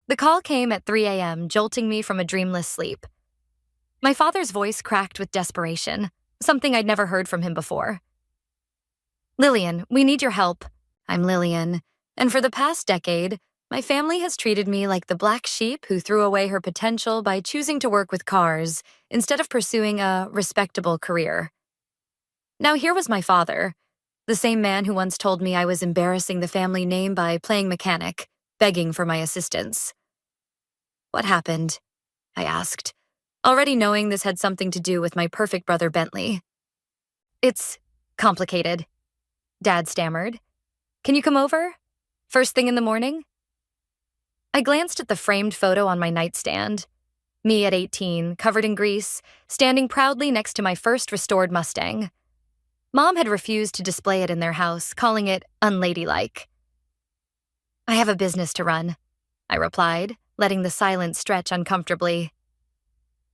The call came at 3 a.m., jolting me from a dreamless sleep. My father's voice cracked with desperation, something I'd never heard from him before. "Lillian, we need your help. I'm Lillian, and for the past decade, my family has treated me like the black sheep who threw away her potential by choosing to work with cars instead of pursuing a respectable career." Now here was my father, the same man who once told me I was embarrassing the family name by playing mechanic, begging for my assistance. "What happened?" I asked, already knowing this had something to do with my perfect brother Bentley. "It's complicated," Dad stammered. "Can you come over? First thing in the morning?" I glanced at the framed photo on my nightstand. Me at 18, covered in grease, standing proudly next to my first restored Mustang. Mom had refused to display it in their house, calling it unladylike. "I have a business to run," I replied, letting the silence stretch uncomfortably.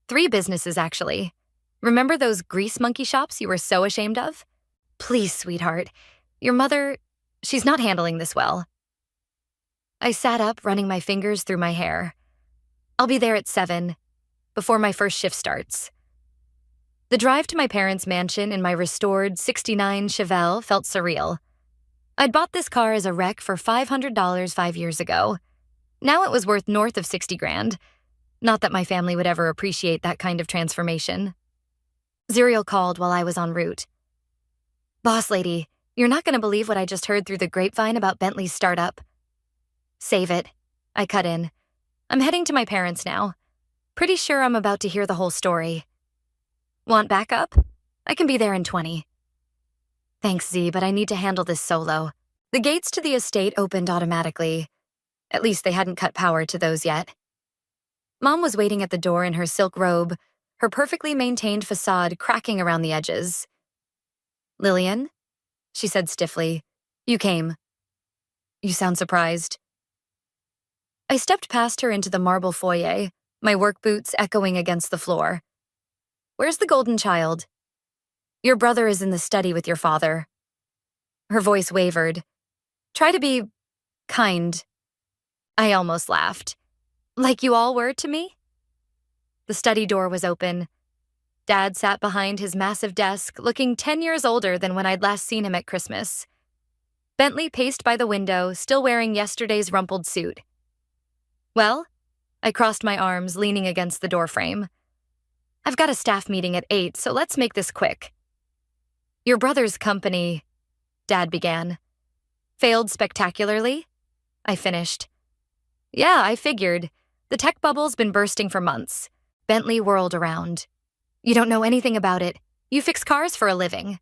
"3 businesses, actually. Remember those grease monkey shops you were so ashamed of? Please, sweetheart. Your mother, she's not handling this well." I sat up, running my fingers through my hair. "I'll be there at 7, before my first shift starts." The drive to my parents' mansion in my restored '69 Chevelle felt surreal. I'd bought this car as a wreck for $500 5 years ago. Now it was worth north of 60 grand. Not that my family would ever appreciate that kind of transformation. Zuriel called while I was en route. "Boss lady, you're not going to believe what I just heard through the grapevine about Bentley's startup." "Save it," I cut in. "I'm heading to my parents now. Pretty sure I'm about to hear the whole story." "Want backup? I can be there in 20. "Thanks, Z, but I need to handle this solo." The gates to the estate opened automatically. At least they hadn't cut power to those yet. Mom was waiting at the door in her silk robe, her perfectly maintained facade cracking around the edges. "Lillian," she said stiffly, "you came. You sound surprised." I stepped past her into the marble foyer, my work boots echoing against the floor. "Where's the golden child?" "Your brother is in the study with your father." Her voice wavered. "Try to be kind." I almost laughed. "Like you all were to me?" The study door was open. Dad sat behind his massive desk, looking 10 years older than when I'd last seen him at Christmas. Bentley paced by the window, still wearing yesterday's rumpled suit. "Well?" I crossed my arms, leaning against the doorframe. "I've got a staff meeting at 8, so let's make this quick." "Your brother's company," Dad began. "Failed spectacularly?" I finished. "Yeah, I figured. The tech bubble's been bursting for months." Bentley whirled around. "You don't know anything about it. You fix cars for a living."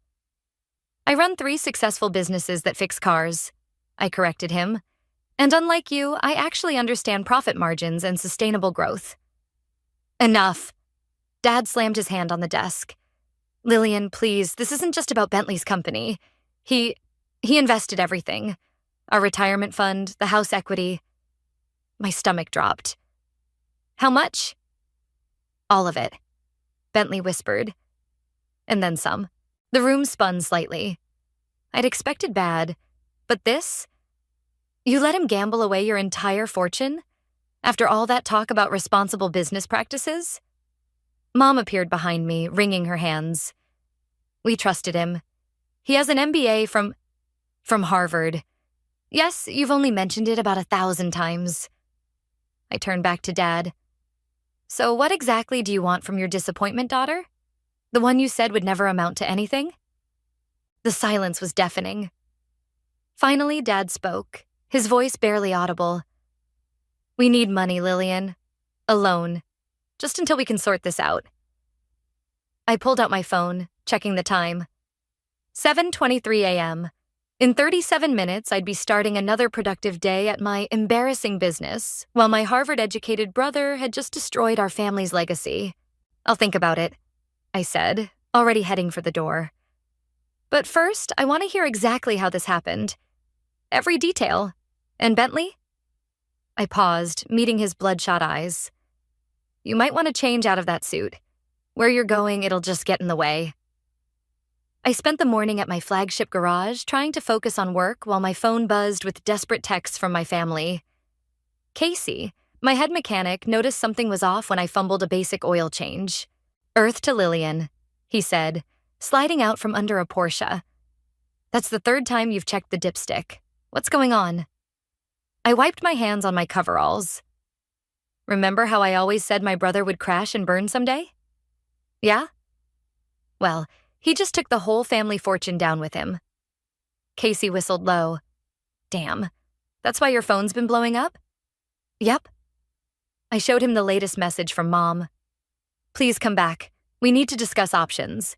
"I run 3 successful businesses that fix cars," I corrected him. "And unlike you, I actually understand profit margins and sustainable growth." "Enough." Dad slammed his hand on the desk. "Lillian, please, this isn't just about Bentley's company. He invested everything. Our retirement fund, the house equity." My stomach dropped. "How much?" "All of it," Bentley whispered. And then some. The room spun slightly. I'd expected bad, but this? "You let him gamble away your entire fortune? After all that talk about responsible business practices?" Mom appeared behind me, wringing her hands. "We trusted him. He has an MBA from Harvard. Yes, you've only mentioned it about 1,000 times." I turned back to Dad. "So what exactly do you want from your disappointment daughter? The one you said would never amount to anything?" The silence was deafening. Finally, Dad spoke, his voice barely audible. "We need money, Lillian. A loan. Just until we can sort this out." I pulled out my phone, checking the time. 7:23 a.m. In 37 minutes, I'd be starting another productive day at my embarrassing business, while my Harvard-educated brother had just destroyed our family's legacy. "I'll think about it," I said, already heading for the door. "But first, I want to hear exactly how this happened. Every detail. And Bentley?" I paused, meeting his bloodshot eyes. "You might want to change out of that suit. Where you're going, it'll just get in the way." I spent the morning at my flagship garage trying to focus on work while my phone buzzed with desperate texts from my family. Casey, My head mechanic noticed something was off when I fumbled a basic oil change. "Earth to Lillian," he said, sliding out from under a Porsche. "That's the third time you've checked the dipstick. What's going on?" I wiped my hands on my coveralls. "Remember how I always said my brother would crash and burn someday?" "Yeah?" "Well, he just took the whole family fortune down with him." Casey whistled low. "Damn. That's why your phone's been blowing up?" "Yep." I showed him the latest message from Mom. "Please come back. We need to discuss options."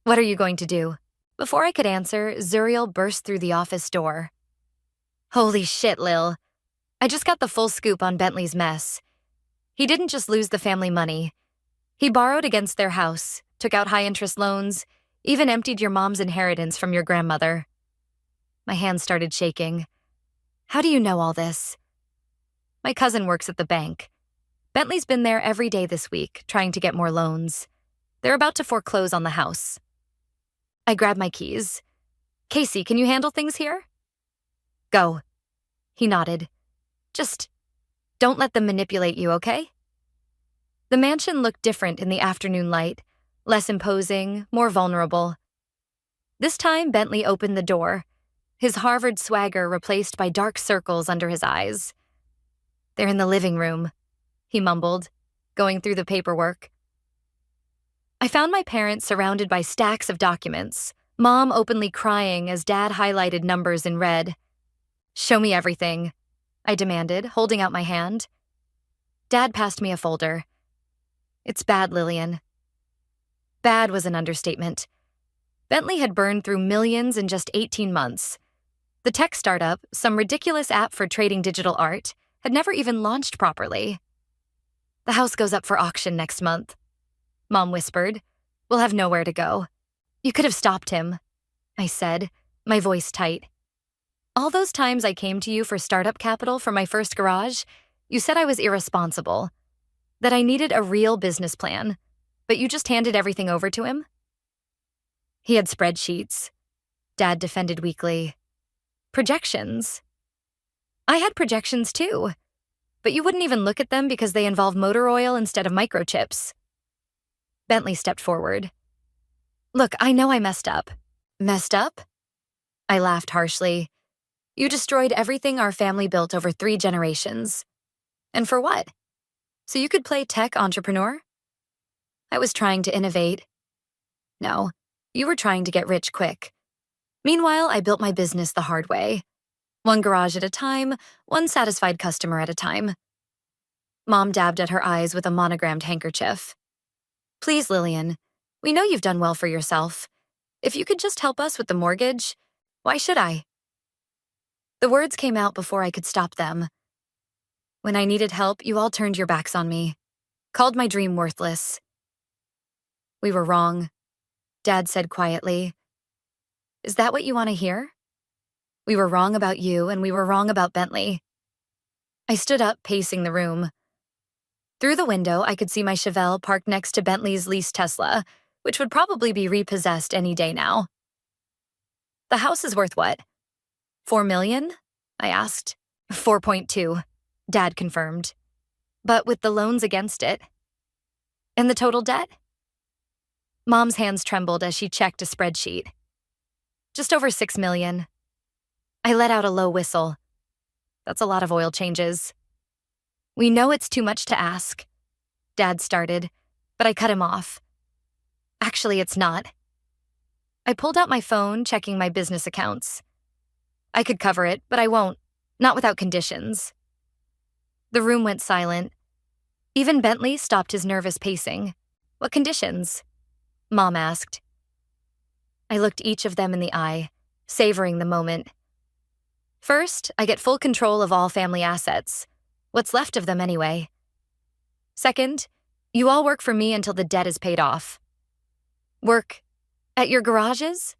"What are you going to do?" Before I could answer, Zuriel burst through the office door. "Holy shit, Lil. I just got the full scoop on Bentley's mess. He didn't just lose the family money. He borrowed against their house, took out high-interest loans, even emptied your mom's inheritance from your grandmother." My hands started shaking. "How do you know all this?" "My cousin works at the bank. Bentley's been there every day this week, trying to get more loans. They're about to foreclose on the house." I grabbed my keys. "Casey, can you handle things here?" "Go." He nodded. "Just don't let them manipulate you, okay?" The mansion looked different in the afternoon light, less imposing, more vulnerable. This time, Bentley opened the door, his Harvard swagger replaced by dark circles under his eyes. "They're in the living room," he mumbled, going through the paperwork. I found my parents surrounded by stacks of documents, Mom openly crying as Dad highlighted numbers in red. "Show me everything," I demanded, holding out my hand. Dad passed me a folder. "It's bad, Lillian." Bad was an understatement. Bentley had burned through millions in just 18 months. The tech startup, some ridiculous app for trading digital art, had never even launched properly. "The house goes up for auction next month," Mom whispered. "We'll have nowhere to go." "You could have stopped him," I said, my voice tight. "All those times I came to you for startup capital for my first garage, you said I was irresponsible, that I needed a real business plan, but you just handed everything over to him?" "He had spreadsheets," Dad defended weakly. "Projections." "I had projections too, but you wouldn't even look at them because they involve motor oil instead of microchips." Bentley stepped forward. "Look, I know I messed up." "Messed up?" I laughed harshly. "You destroyed everything our family built over 3 generations. And for what? So you could play tech entrepreneur?" "I was trying to innovate." "No, you were trying to get rich quick. Meanwhile, I built my business the hard way. One garage at a time, one satisfied customer at a time." Mom dabbed at her eyes with a monogrammed handkerchief. "Please, Lillian, we know you've done well for yourself. If you could just help us with the mortgage, why should I?" The words came out before I could stop them. "When I needed help, you all turned your backs on me, called my dream worthless." "We were wrong," Dad said quietly. "Is that what you want to hear? We were wrong about you, and we were wrong about Bentley." I stood up, pacing the room. Through the window, I could see my Chevelle parked next to Bentley's leased Tesla, which would probably be repossessed any day now. "The house is worth what? 4 million?" I asked. 4.2, Dad confirmed. "But with the loans against it." "And the total debt?" Mom's hands trembled as she checked a spreadsheet. "Just over 6 million. I let out a low whistle. "That's a lot of oil changes." "We know it's too much to ask," Dad started, but I cut him off. "Actually, it's not." I pulled out my phone, checking my business accounts. "I could cover it, but I won't. Not without conditions." The room went silent. Even Bentley stopped his nervous pacing. "What conditions?" Mom asked. I looked each of them in the eye, savoring the moment. "First, I get full control of all family assets. What's left of them anyway. Second, you all work for me until the debt is paid off." "Work at your garages?"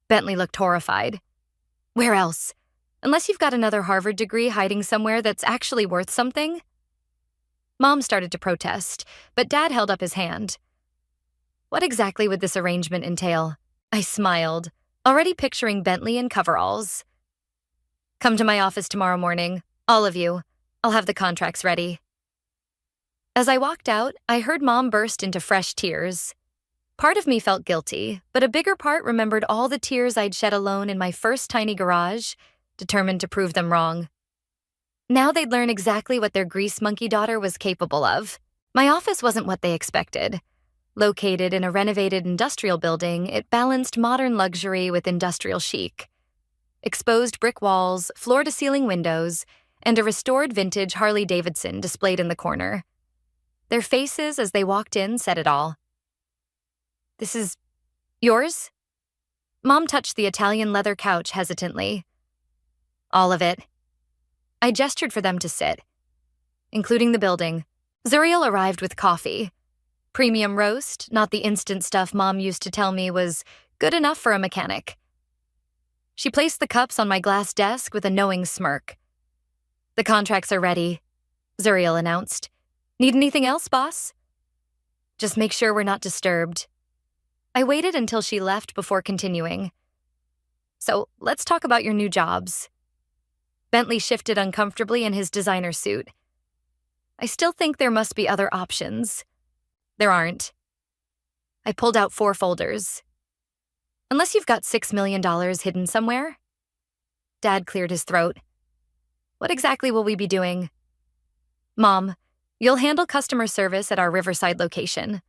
Bentley looked horrified. "Where else? Unless you've got another Harvard degree hiding somewhere that's actually worth something?" Mom started to protest, but Dad held up his hand. "What exactly would this arrangement entail?" I smiled, already picturing Bentley in coveralls. "Come to my office tomorrow morning, all of you. I'll have the contracts ready. As I walked out, I heard Mom burst into fresh tears. Part of me felt guilty, but a bigger part remembered all the tears I'd shed alone in my first tiny garage, determined to prove them wrong. Now they'd learn exactly what their grease monkey daughter was capable of. My office wasn't what they expected. Located in a renovated industrial building, it balanced modern luxury with industrial chic. Exposed brick walls, floor-to-ceiling windows, and a restored vintage Harley-Davidson displayed in the corner. Their faces as they walked in said it all. "This is yours?" Mom touched the Italian leather couch hesitantly. "All of it." I gestured for them to sit, including the building. Zuriel arrived with coffee. Premium roast, not the instant stuff Mom used to tell me was good enough for a mechanic. She placed the cups on my glass desk with a knowing smirk. "The contracts are ready," Zuriel announced. "Need anything else, boss?" "Just make sure we're not disturbed." I waited until she left before continuing. "So, let's talk about your new jobs." Bentley shifted uncomfortably in his designer suit. "I still think there must be other options." "There aren't." I pulled out 4 folders. "Unless you've got $6 million hidden somewhere?" Dad cleared his throat. "What exactly will we be doing?" "Mom, you'll handle customer service at our Riverside location.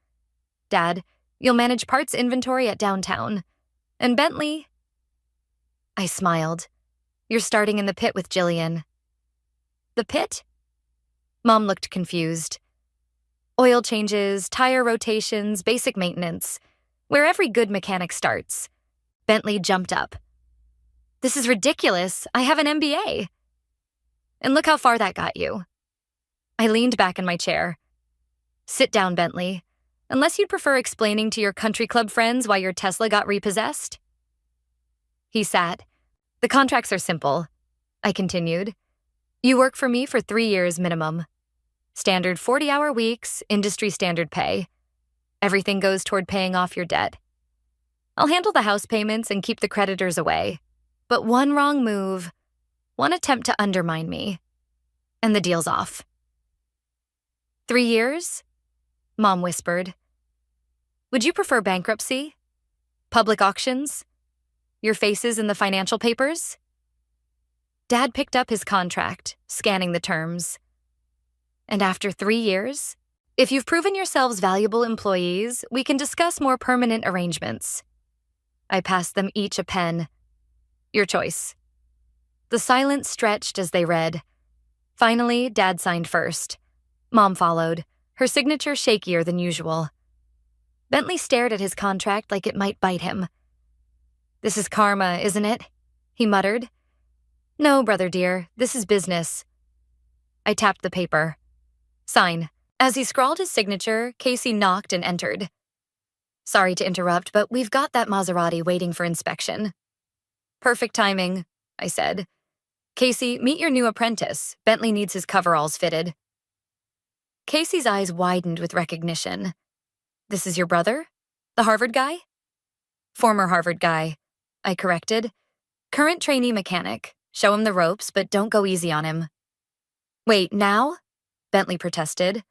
Dad, you'll manage parts inventory at downtown. And Bentley..." I smiled. "You're starting in the pit with Jillian." "The pit?" Mom looked confused. "Oil changes, tire rotations, basic maintenance. Where every good mechanic starts." Bentley jumped up. "This is ridiculous. I have an MBA." "And look how far that got you." I leaned back in my chair. "Sit down, Bentley. Unless you'd prefer explaining to your country club friends why your Tesla got repossessed." He sat. "The contracts are simple," I continued. "You work for me for 3 years minimum. Standard 40-hour weeks, industry standard pay. Everything goes toward paying off your debt. I'll handle the house payments and keep the creditors away. But one wrong move, one attempt to undermine me, and the deal's off." 3 years? Mom whispered. "Would you prefer bankruptcy? Public auctions? Your faces in the financial papers?" Dad picked up his contract, scanning the terms. "And after 3 years? If you've proven yourselves valuable employees, we can discuss more permanent arrangements." I passed them each a pen. "Your choice." The silence stretched as they read. Finally, Dad signed first. Mom followed, her signature shakier than usual. Bentley stared at his contract like it might bite him. "This is karma, isn't it?" he muttered. "No, brother dear, this is business." I tapped the paper. "Sign." As he scrawled his signature, Casey knocked and entered. "Sorry to interrupt, but we've got that Maserati waiting for inspection." "Perfect timing," I said. "Casey, meet your new apprentice. Bentley needs his coveralls fitted." Casey's eyes widened with recognition. "This is your brother? The Harvard guy?" "Former Harvard guy," I corrected. "Current trainee mechanic. Show him the ropes, but don't go easy on him." "Wait, now?" Bentley protested.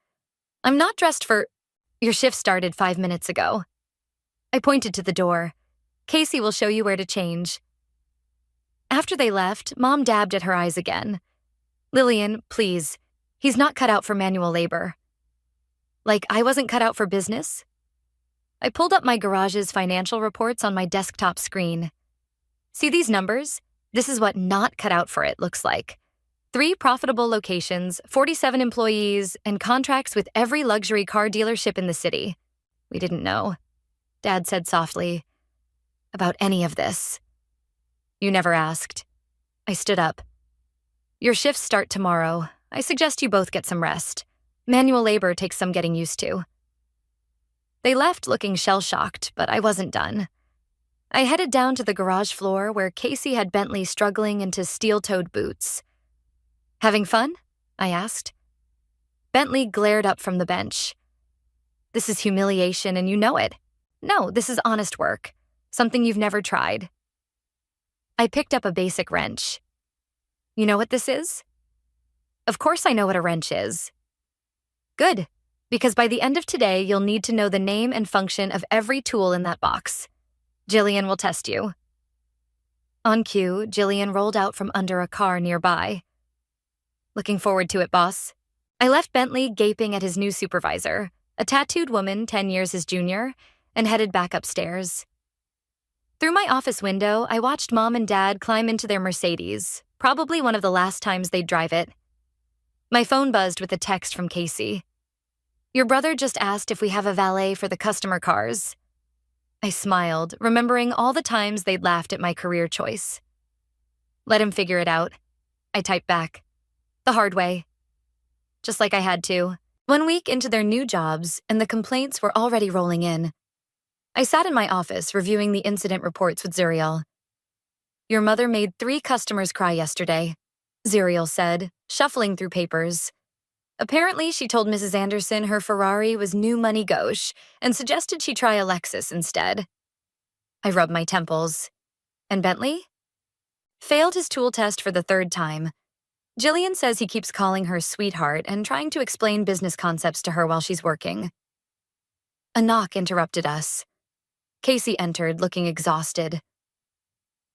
"I'm not dressed for..." "Your shift started 5 minutes ago." I pointed to the door. "Casey will show you where to change." After they left, Mom dabbed at her eyes again. "Lillian, please. He's not cut out for manual labor." Like I wasn't cut out for business? I pulled up my garage's financial reports on my desktop screen. "See these numbers? This is what not cut out for it looks like. 3 profitable locations, 47 employees, and contracts with every luxury car dealership in the city." "We didn't know," Dad said softly, "about any of this." "You never asked." I stood up. "Your shifts start tomorrow. I suggest you both get some rest. Manual labor takes some getting used to." They left looking shell-shocked, but I wasn't done. I headed down to the garage floor where Casey had Bentley struggling into steel-toed boots. "Having fun?" I asked. Bentley glared up from the bench. "This is humiliation and you know it. No, this is honest work. Something you've never tried." I picked up a basic wrench. "You know what this is?" Of course I know what a wrench is. Good, because by the end of today, you'll need to know the name and function of every tool in that box. Jillian will test you. On cue, Jillian rolled out from under a car nearby. Looking forward to it, boss. I left Bentley gaping at his new supervisor, a tattooed woman 10 years his junior, and headed back upstairs. Through my office window, I watched Mom and Dad climb into their Mercedes, probably one of the last times they'd drive it. My phone buzzed with a text from Casey. Your brother just asked if we have a valet for the customer cars. I smiled, remembering all the times they'd laughed at my career choice. Let him figure it out. I typed back. The hard way. Just like I had to. 1 week into their new jobs, and the complaints were already rolling in. I sat in my office reviewing the incident reports with Zuriel. Your mother made 3 customers cry yesterday, Zuriel said, shuffling through papers. Apparently, she told Mrs. Anderson her Ferrari was new money gauche and suggested she try a Lexus instead. I rubbed my temples. And Bentley? Failed his tool test for the 3rd time. Jillian says he keeps calling her sweetheart and trying to explain business concepts to her while she's working. A knock interrupted us. Casey entered, looking exhausted.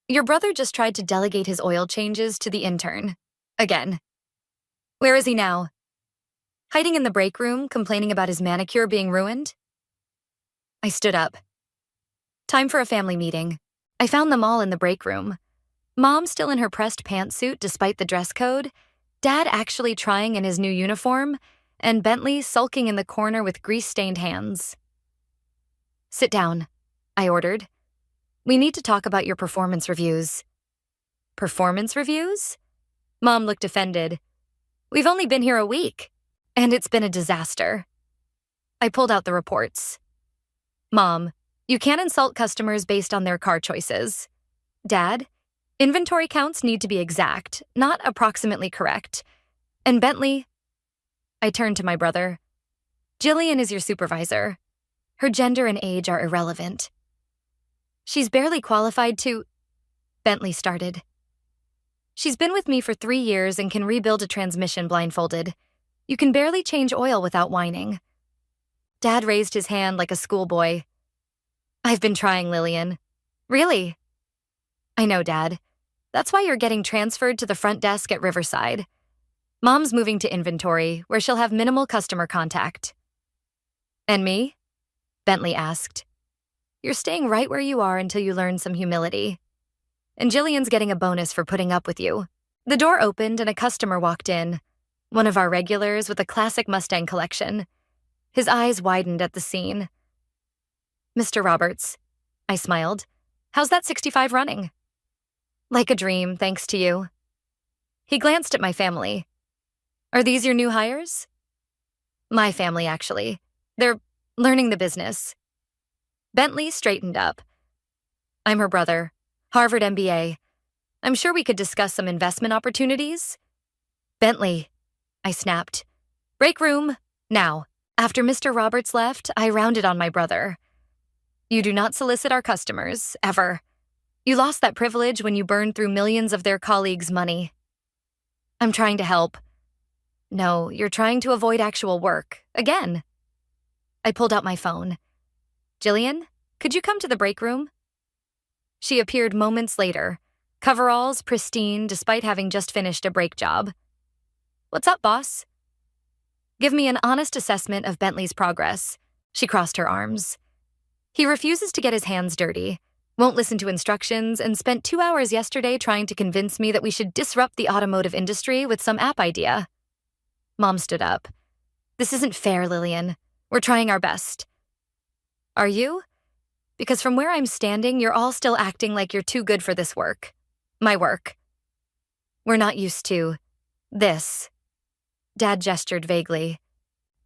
Your brother just tried to delegate his oil changes to the intern. Again. Where is he now? Hiding in the break room, complaining about his manicure being ruined? I stood up. Time for a family meeting. I found them all in the break room. Mom still in her pressed pantsuit despite the dress code, Dad actually trying in his new uniform, and Bentley sulking in the corner with grease-stained hands. Sit down, I ordered. We need to talk about your performance reviews. Performance reviews? Mom looked offended. We've only been here a week, and it's been a disaster. I pulled out the reports. Mom, you can't insult customers based on their car choices. Dad, inventory counts need to be exact, not approximately correct. And Bentley, I turned to my brother. Jillian is your supervisor. Her gender and age are irrelevant. She's barely qualified to... Bentley started. She's been with me for 3 years and can rebuild a transmission blindfolded. You can barely change oil without whining. Dad raised his hand like a schoolboy. I've been trying, Lillian. Really? I know, Dad. That's why you're getting transferred to the front desk at Riverside. Mom's moving to inventory, where she'll have minimal customer contact. And me? Bentley asked. You're staying right where you are until you learn some humility. And Jillian's getting a bonus for putting up with you. The door opened and a customer walked in, one of our regulars with a classic Mustang collection. His eyes widened at the scene. Mr. Roberts, I smiled. How's that 65 running? Like a dream, thanks to you. He glanced at my family. Are these your new hires? My family, actually. They're learning the business. Bentley straightened up. I'm her brother, Harvard MBA. I'm sure we could discuss some investment opportunities. Bentley, I snapped. Break room, now. After Mr. Roberts left, I rounded on my brother. You do not solicit our customers, ever. You lost that privilege when you burned through millions of their colleagues' money. I'm trying to help. No, you're trying to avoid actual work, again. I pulled out my phone. Jillian, could you come to the break room? She appeared moments later, coveralls pristine despite having just finished a brake job. What's up, boss? Give me an honest assessment of Bentley's progress. She crossed her arms. He refuses to get his hands dirty, won't listen to instructions, and spent 2 hours yesterday trying to convince me that we should disrupt the automotive industry with some app idea. Mom stood up. This isn't fair, Lillian. We're trying our best. Are you? Because from where I'm standing, you're all still acting like you're too good for this work. My work. We're not used to this. Dad gestured vaguely.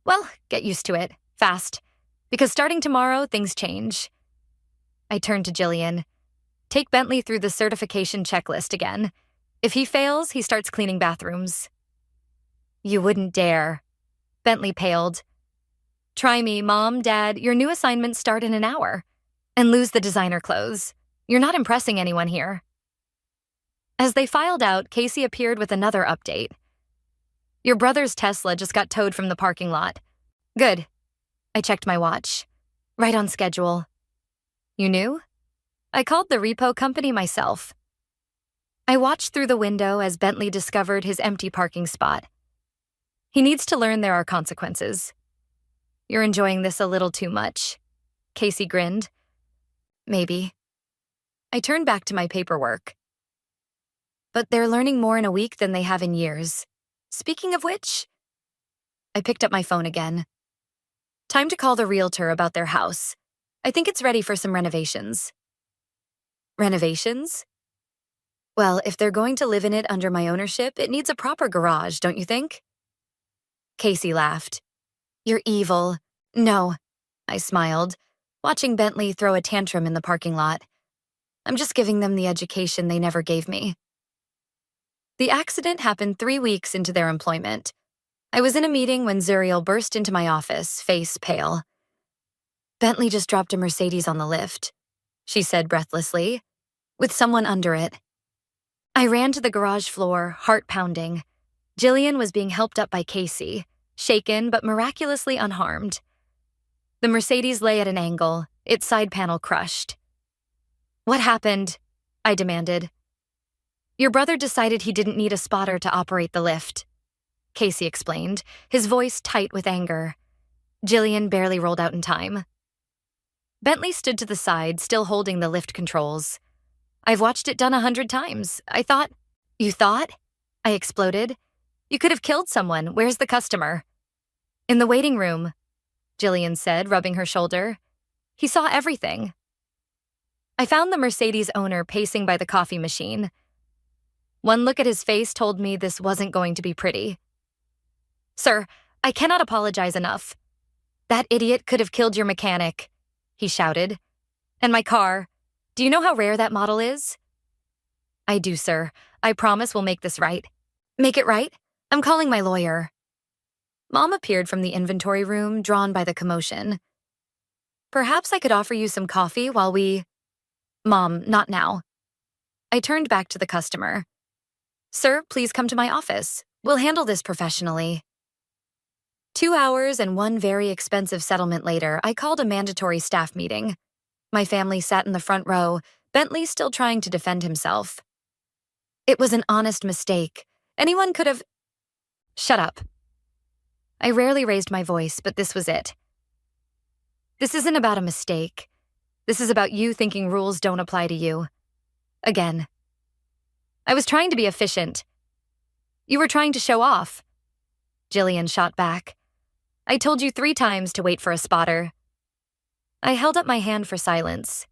Well, get used to it, fast. Because starting tomorrow, things change. I turned to Jillian. Take Bentley through the certification checklist again. If he fails, he starts cleaning bathrooms. You wouldn't dare. Bentley paled. Try me, Mom, Dad. Your new assignments start in an hour. And lose the designer clothes. You're not impressing anyone here. As they filed out, Casey appeared with another update. Your brother's Tesla just got towed from the parking lot. Good. I checked my watch. Right on schedule. You knew? I called the repo company myself. I watched through the window as Bentley discovered his empty parking spot. He needs to learn there are consequences. You're enjoying this a little too much. Casey grinned. Maybe. I turned back to my paperwork. But they're learning more in a week than they have in years. Speaking of which, I picked up my phone again. Time to call the realtor about their house. I think it's ready for some renovations. Renovations? Well, if they're going to live in it under my ownership, it needs a proper garage, don't you think? Casey laughed. You're evil. No, I smiled, watching Bentley throw a tantrum in the parking lot. I'm just giving them the education they never gave me. The accident happened 3 weeks into their employment. I was in a meeting when Zuriel burst into my office, face pale. Bentley just dropped a Mercedes on the lift, she said breathlessly, with someone under it. I ran to the garage floor, heart pounding. Jillian was being helped up by Casey, shaken but miraculously unharmed. The Mercedes lay at an angle, its side panel crushed. What happened? I demanded. Your brother decided he didn't need a spotter to operate the lift, Casey explained, his voice tight with anger. Jillian barely rolled out in time. Bentley stood to the side, still holding the lift controls. I've watched it done 100 times. I thought. You thought? I exploded. You could have killed someone. Where's the customer? In the waiting room, Jillian said, rubbing her shoulder. He saw everything. I found the Mercedes owner pacing by the coffee machine. One look at his face told me this wasn't going to be pretty. Sir, I cannot apologize enough. That idiot could have killed your mechanic, he shouted. And my car. Do you know how rare that model is? I do, sir. I promise we'll make this right. Make it right? I'm calling my lawyer. Mom appeared from the inventory room, drawn by the commotion. Perhaps I could offer you some coffee while we... Mom, not now. I turned back to the customer. Sir, please come to my office. We'll handle this professionally. 2 hours and one very expensive settlement later, I called a mandatory staff meeting. My family sat in the front row, Bentley still trying to defend himself. It was an honest mistake. Anyone could have... Shut up. I rarely raised my voice, but this was it. This isn't about a mistake. This is about you thinking rules don't apply to you. Again. I was trying to be efficient. You were trying to show off. Jillian shot back. I told you 3 times to wait for a spotter. I held up my hand for silence.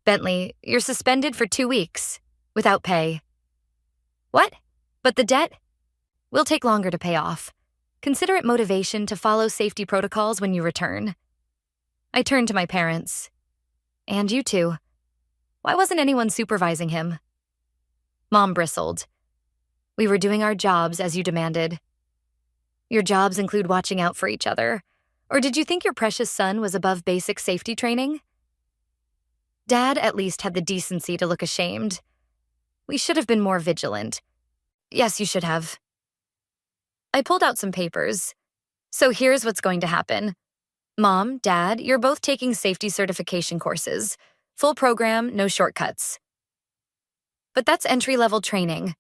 Bentley, you're suspended for 2 weeks, without pay. What? But the debt? Will take longer to pay off. Consider it motivation to follow safety protocols when you return. I turned to my parents. And you too. Why wasn't anyone supervising him? Mom bristled. We were doing our jobs as you demanded. Your jobs include watching out for each other. Or did you think your precious son was above basic safety training? Dad at least had the decency to look ashamed. We should have been more vigilant. Yes, you should have. I pulled out some papers. So here's what's going to happen. Mom, Dad, you're both taking safety certification courses. Full program, no shortcuts. But that's entry-level training,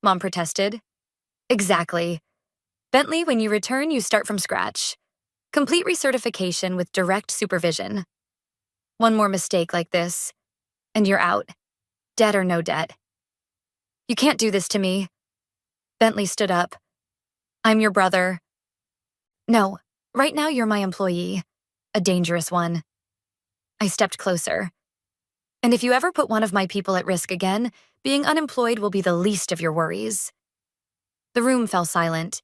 Mom protested. Exactly. Bentley, when you return, you start from scratch. Complete recertification with direct supervision. One more mistake like this, and you're out. Debt or no debt. You can't do this to me. Bentley stood up. I'm your brother. No, right now you're my employee. A dangerous one. I stepped closer. And if you ever put one of my people at risk again, being unemployed will be the least of your worries. The room fell silent.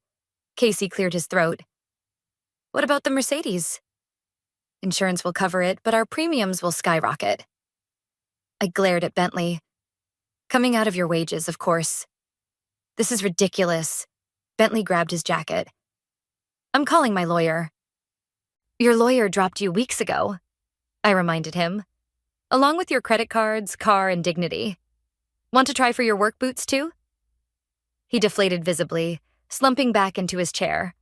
Casey cleared his throat. What about the Mercedes? Insurance will cover it, but our premiums will skyrocket. I glared at Bentley. Coming out of your wages, of course. This is ridiculous. Bentley grabbed his jacket. I'm calling my lawyer. Your lawyer dropped you weeks ago, I reminded him. Along with your credit cards, car, and dignity. Want to try for your work boots too? He deflated visibly. slumping back into his chair.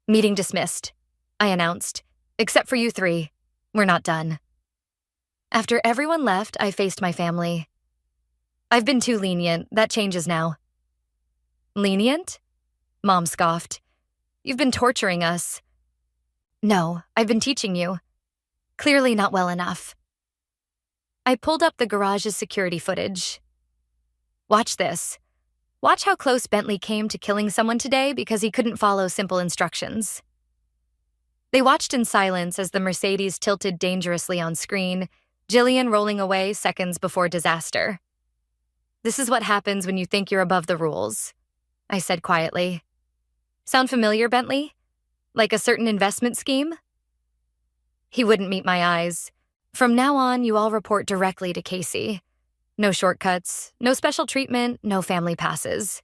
Meeting dismissed, I announced. Except for you three. We're not done. After everyone left, I faced my family. I've been too lenient. That changes now. Lenient? Mom scoffed. You've been torturing us. No, I've been teaching you. Clearly not well enough. I pulled up the garage's security footage. Watch this. Watch how close Bentley came to killing someone today because he couldn't follow simple instructions. They watched in silence as the Mercedes tilted dangerously on screen, Jillian rolling away seconds before disaster. This is what happens when you think you're above the rules, I said quietly. Sound familiar, Bentley? Like a certain investment scheme? He wouldn't meet my eyes. From now on, you all report directly to Casey. No shortcuts, no special treatment, no family passes.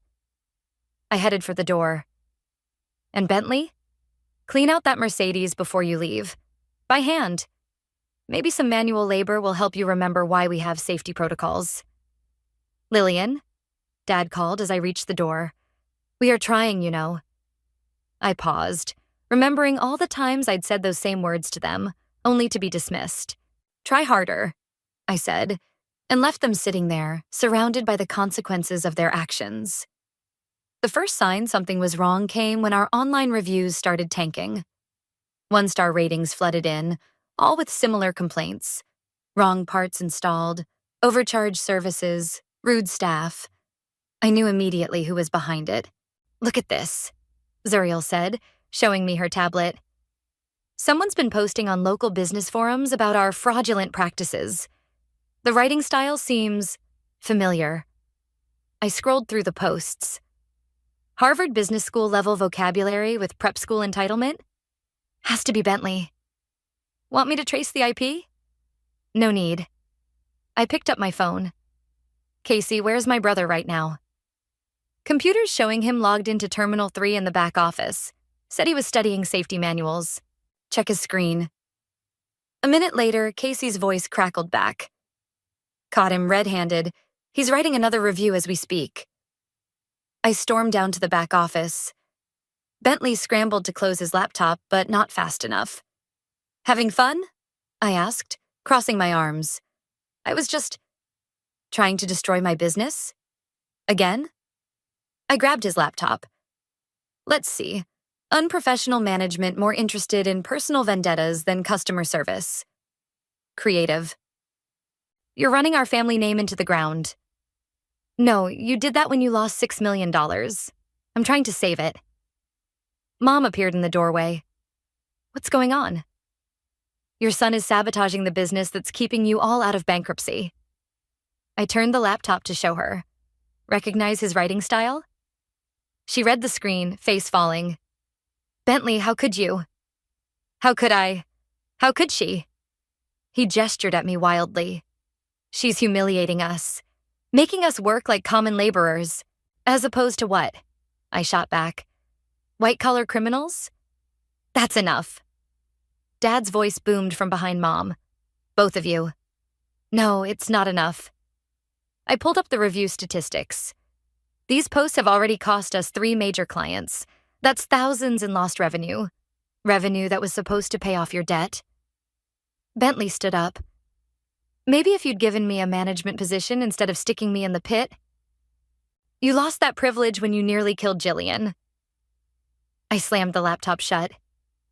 I headed for the door. And Bentley? Clean out that Mercedes before you leave. By hand. Maybe some manual labor will help you remember why we have safety protocols. Lillian, Dad called as I reached the door. We are trying, you know. I paused, remembering all the times I'd said those same words to them, only to be dismissed. Try harder, I said, and left them sitting there, surrounded by the consequences of their actions. The first sign something was wrong came when our online reviews started tanking. 1-star ratings flooded in, all with similar complaints. Wrong parts installed, overcharged services, rude staff. I knew immediately who was behind it. Look at this, Zuriel said, showing me her tablet. Someone's been posting on local business forums about our fraudulent practices. The writing style seems familiar. I scrolled through the posts. Harvard Business School level vocabulary with prep school entitlement? Has to be Bentley. Want me to trace the IP? No need. I picked up my phone. Casey, where's my brother right now? Computers showing him logged into Terminal 3 in the back office. Said he was studying safety manuals. Check his screen. A minute later, Casey's voice crackled back. Caught him red-handed. He's writing another review as we speak. I stormed down to the back office. Bentley scrambled to close his laptop, but not fast enough. Having fun? I asked, crossing my arms. I was just trying to destroy my business? Again? I grabbed his laptop. Let's see. Unprofessional management more interested in personal vendettas than customer service. Creative. You're running our family name into the ground. No, you did that when you lost $6 million. I'm trying to save it. Mom appeared in the doorway. What's going on? Your son is sabotaging the business that's keeping you all out of bankruptcy. I turned the laptop to show her. Recognize his writing style? She read the screen, face falling. Bentley, how could you? How could I? How could she? He gestured at me wildly. She's humiliating us, making us work like common laborers. As opposed to what? I shot back. White-collar criminals? That's enough. Dad's voice boomed from behind Mom. Both of you. No, it's not enough. I pulled up the review statistics. These posts have already cost us 3 major clients. That's thousands in lost revenue. Revenue that was supposed to pay off your debt. Bentley stood up. Maybe if you'd given me a management position instead of sticking me in the pit. You lost that privilege when you nearly killed Jillian. I slammed the laptop shut.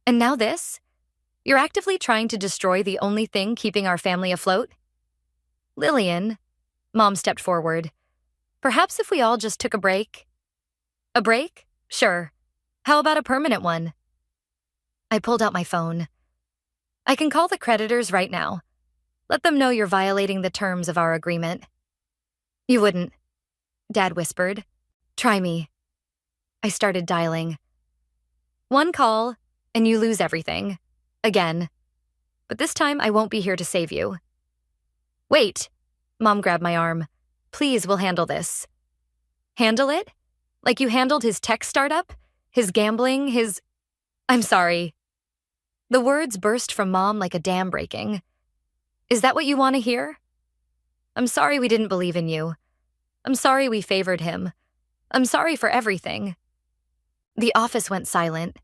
And now this? You're actively trying to destroy the only thing keeping our family afloat? Lillian, Mom stepped forward. Perhaps if we all just took a break? A break? Sure. How about a permanent one? I pulled out my phone. I can call the creditors right now. Let them know you're violating the terms of our agreement. You wouldn't, Dad whispered. Try me. I started dialing. 1 call, and you lose everything. Again. But this time I won't be here to save you. Wait. Mom grabbed my arm. Please, we'll handle this. Handle it? Like you handled his tech startup? His gambling, his... I'm sorry. The words burst from Mom like a dam breaking. Is that what you want to hear? I'm sorry we didn't believe in you. I'm sorry we favored him. I'm sorry for everything. The office went silent.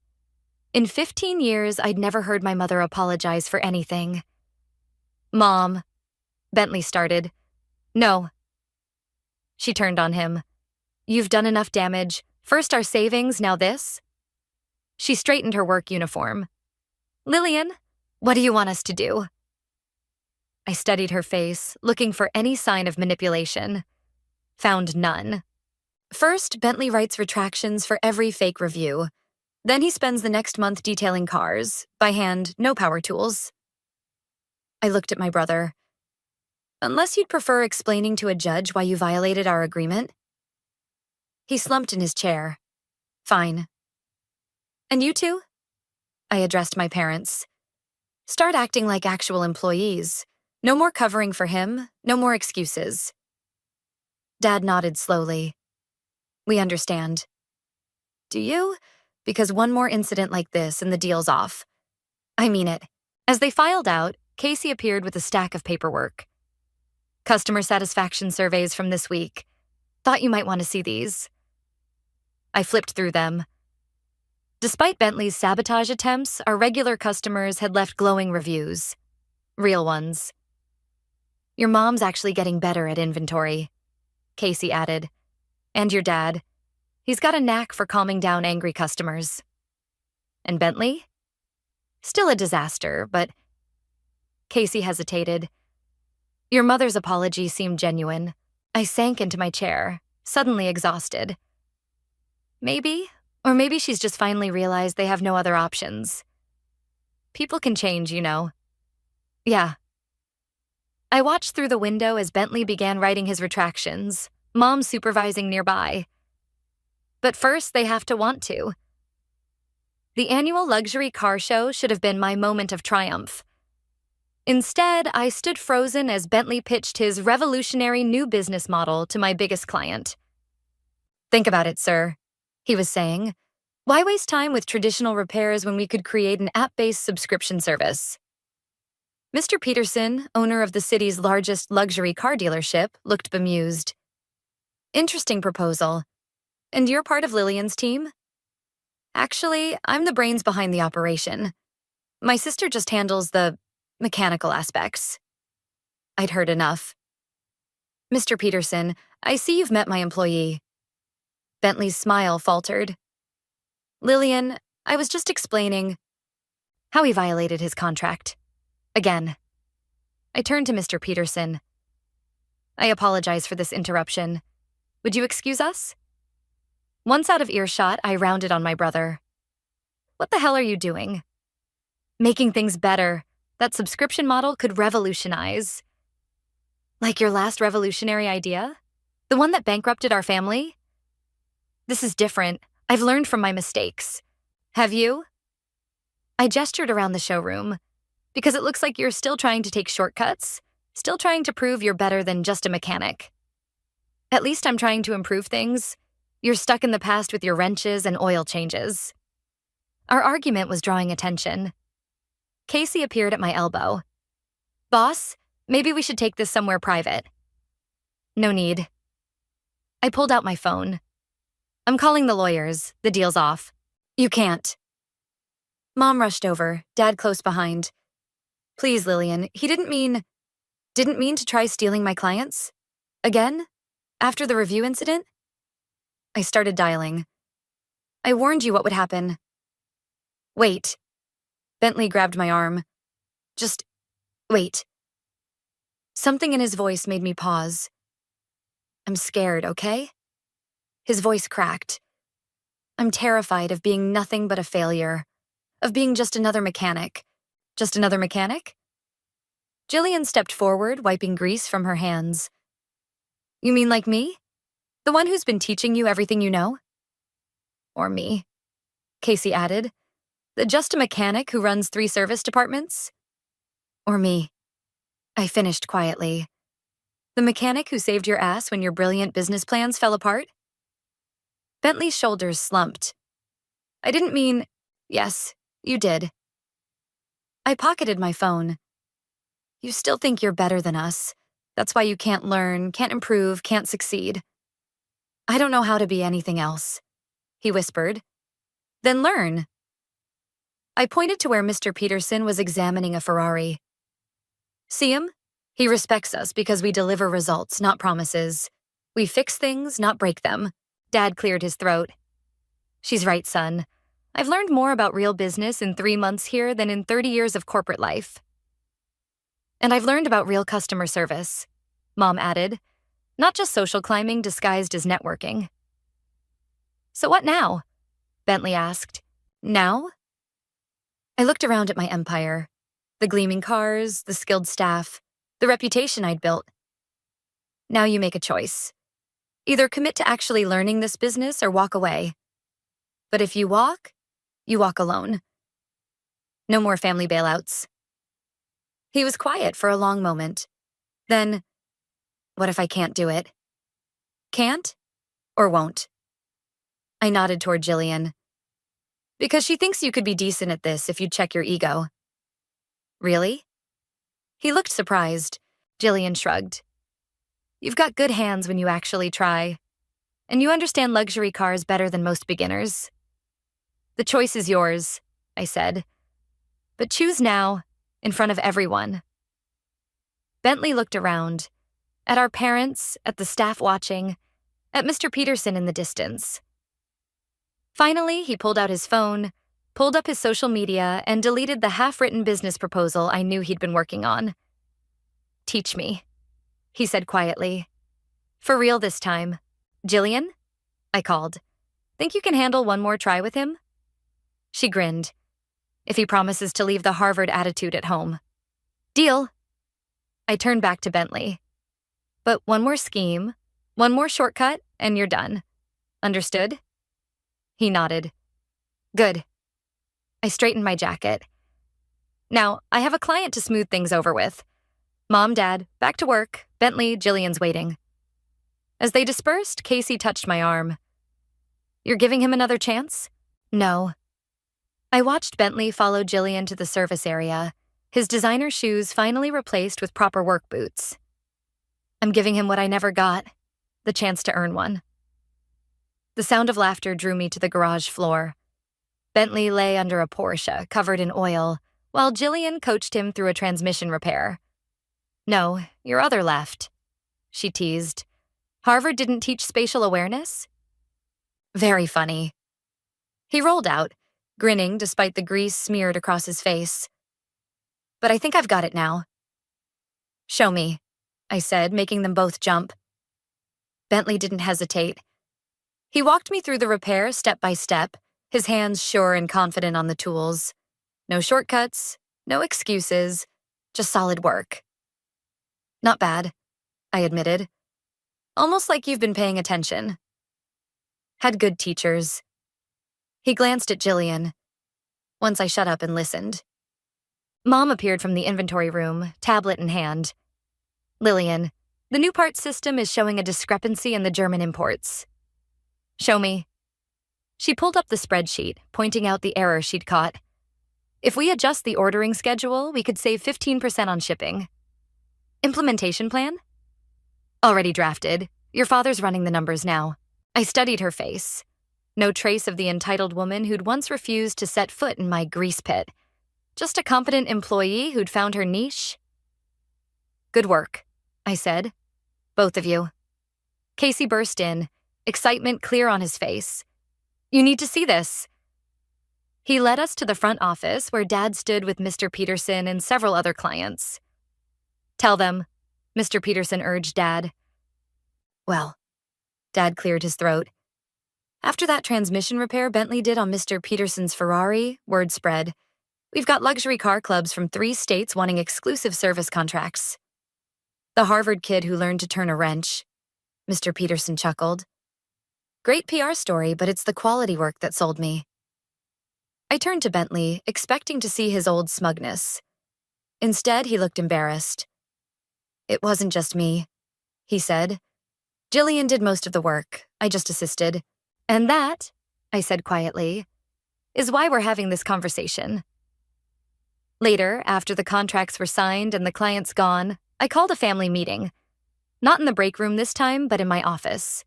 In 15 years, I'd never heard my mother apologize for anything. Mom, Bentley started. No. She turned on him. You've done enough damage. First our savings, now this? She straightened her work uniform. Lillian, what do you want us to do? I studied her face, looking for any sign of manipulation. Found none. First, Bentley writes retractions for every fake review. Then he spends the next month detailing cars, by hand, no power tools. I looked at my brother. Unless you'd prefer explaining to a judge why you violated our agreement? He slumped in his chair. Fine. And you two? I addressed my parents. Start acting like actual employees. No more covering for him, no more excuses. Dad nodded slowly. We understand. Do you? Because one more incident like this and the deal's off. I mean it. As they filed out, Casey appeared with a stack of paperwork. Customer satisfaction surveys from this week. Thought you might want to see these. I flipped through them. Despite Bentley's sabotage attempts, our regular customers had left glowing reviews. Real ones. Your mom's actually getting better at inventory, Casey added. And your dad. He's got a knack for calming down angry customers. And Bentley? Still a disaster, but... Casey hesitated. Your mother's apology seemed genuine. I sank into my chair, suddenly exhausted. Maybe, or maybe she's just finally realized they have no other options. People can change, you know. Yeah. I watched through the window as Bentley began writing his retractions, Mom supervising nearby. But first, they have to want to. The annual luxury car show should have been my moment of triumph. Instead, I stood frozen as Bentley pitched his revolutionary new business model to my biggest client. Think about it, sir, he was saying. Why waste time with traditional repairs when we could create an app-based subscription service? Mr. Peterson, owner of the city's largest luxury car dealership, looked bemused. Interesting proposal. And you're part of Lillian's team? Actually, I'm the brains behind the operation. My sister just handles the mechanical aspects. I'd heard enough. Mr. Peterson, I see you've met my employee. Bentley's smile faltered. Lillian, I was just explaining how he violated his contract. Again. I turned to Mr. Peterson. I apologize for this interruption. Would you excuse us? Once out of earshot, I rounded on my brother. What the hell are you doing? Making things better. That subscription model could revolutionize. Like your last revolutionary idea? The one that bankrupted our family? This is different. I've learned from my mistakes. Have you? I gestured around the showroom. Because it looks like you're still trying to take shortcuts, still trying to prove you're better than just a mechanic. At least I'm trying to improve things. You're stuck in the past with your wrenches and oil changes. Our argument was drawing attention. Casey appeared at my elbow. Boss, maybe we should take this somewhere private. No need. I pulled out my phone. I'm calling the lawyers. The deal's off. You can't. Mom rushed over, Dad close behind. Please, Lillian, he didn't mean to try stealing my clients? Again? After the review incident? I started dialing. I warned you what would happen. Wait. Bentley grabbed my arm. Just wait. Something in his voice made me pause. I'm scared, okay? His voice cracked. I'm terrified of being nothing but a failure, of being just another mechanic. Just another mechanic? Jillian stepped forward, wiping grease from her hands. You mean like me? The one who's been teaching you everything you know? Or me, Casey added. The just a mechanic who runs 3 service departments? Or me. I finished quietly. The mechanic who saved your ass when your brilliant business plans fell apart? Bentley's shoulders slumped. I didn't mean... Yes, you did. I pocketed my phone. You still think you're better than us. That's why you can't learn, can't improve, can't succeed. I don't know how to be anything else, he whispered. Then learn. I pointed to where Mr. Peterson was examining a Ferrari. See him? He respects us because we deliver results, not promises. We fix things, not break them. Dad cleared his throat. She's right, son. I've learned more about real business in 3 months here than in 30 years of corporate life. And I've learned about real customer service, Mom added, not just social climbing disguised as networking. So what now? Bentley asked. Now? I looked around at my empire. The gleaming cars, the skilled staff, the reputation I'd built. Now you make a choice. Either commit to actually learning this business or walk away. But if you walk alone. No more family bailouts. He was quiet for a long moment. Then, what if I can't do it? Can't or won't? I nodded toward Jillian. Because she thinks you could be decent at this if you check your ego. Really? He looked surprised. Jillian shrugged. You've got good hands when you actually try. And you understand luxury cars better than most beginners. The choice is yours, I said. But choose now, in front of everyone. Bentley looked around. At our parents, at the staff watching, at Mr. Peterson in the distance. Finally, he pulled out his phone, pulled up his social media, and deleted the half-written business proposal I knew he'd been working on. Teach me, he said quietly. For real this time. Jillian? I called. Think you can handle one more try with him? She grinned. If he promises to leave the Harvard attitude at home. Deal. I turned back to Bentley. But one more scheme, one more shortcut, and you're done. Understood? He nodded. Good. I straightened my jacket. Now, I have a client to smooth things over with. Mom, Dad, back to work. Bentley, Jillian's waiting. As they dispersed, Casey touched my arm. You're giving him another chance? No. I watched Bentley follow Jillian to the service area, his designer shoes finally replaced with proper work boots. I'm giving him what I never got, the chance to earn one. The sound of laughter drew me to the garage floor. Bentley lay under a Porsche, covered in oil, while Jillian coached him through a transmission repair. No, your other left, she teased. Harvard didn't teach spatial awareness? Very funny. He rolled out, grinning despite the grease smeared across his face. But I think I've got it now. Show me, I said, making them both jump. Bentley didn't hesitate. He walked me through the repair step by step, his hands sure and confident on the tools. No shortcuts, no excuses, just solid work. Not bad, I admitted. Almost like you've been paying attention. Had good teachers. He glanced at Jillian. Once I shut up and listened. Mom appeared from the inventory room, tablet in hand. Lillian, the new parts system is showing a discrepancy in the German imports. Show me. She pulled up the spreadsheet, pointing out the error she'd caught. If we adjust the ordering schedule, we could save 15% on shipping. Implementation plan? Already drafted. Your father's running the numbers now. I studied her face. No trace of the entitled woman who'd once refused to set foot in my grease pit. Just a competent employee who'd found her niche. Good work, I said. Both of you. Casey burst in, excitement clear on his face. You need to see this. He led us to the front office where Dad stood with Mr. Peterson and several other clients. Tell them, Mr. Peterson urged Dad. Well, Dad cleared his throat. After that transmission repair Bentley did on Mr. Peterson's Ferrari, word spread. We've got luxury car clubs from 3 states wanting exclusive service contracts. The Harvard kid who learned to turn a wrench. Mr. Peterson chuckled. Great PR story, but it's the quality work that sold me. I turned to Bentley, expecting to see his old smugness. Instead, he looked embarrassed. It wasn't just me, he said. Jillian did most of the work. I just assisted. And that, I said quietly, is why we're having this conversation. Later, after the contracts were signed and the clients gone, I called a family meeting. Not in the break room this time, but in my office.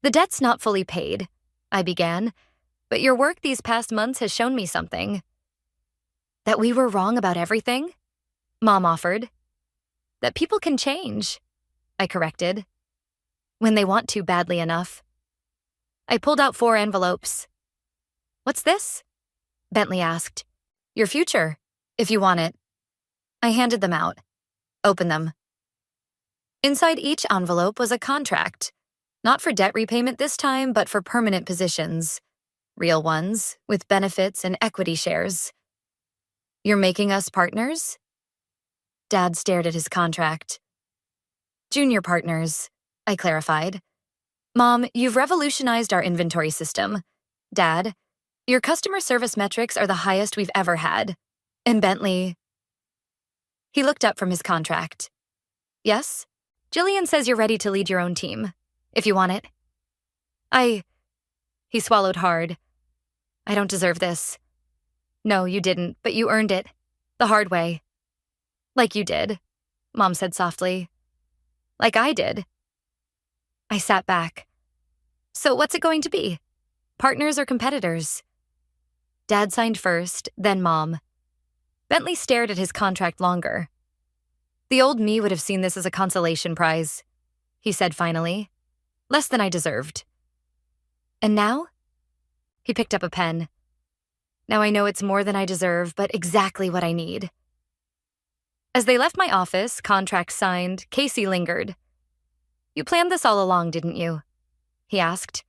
The debt's not fully paid, I began, But your work these past months has shown me something. That we were wrong about everything? Mom offered. That people can change, I corrected. When they want to badly enough. I pulled out 4 envelopes. What's this? Bentley asked. Your future, if you want it. I handed them out. Open them. Inside each envelope was a contract. Not for debt repayment this time, but for permanent positions. Real ones, with benefits and equity shares. You're making us partners? Dad stared at his contract. Junior partners, I clarified. Mom, you've revolutionized our inventory system. Dad, your customer service metrics are the highest we've ever had. And Bentley... He looked up from his contract. Yes? Jillian says you're ready to lead your own team, if you want it. He swallowed hard. I don't deserve this. No, you didn't, but you earned it. The hard way. Like you did, Mom said softly. Like I did. I sat back. So what's it going to be? Partners or competitors? Dad signed first, then Mom. Bentley stared at his contract longer. The old me would have seen this as a consolation prize, he said finally. Less than I deserved. And now? He picked up a pen. Now I know it's more than I deserve, but exactly what I need. As they left my office, contract signed, Casey lingered. You planned this all along, didn't you? He asked.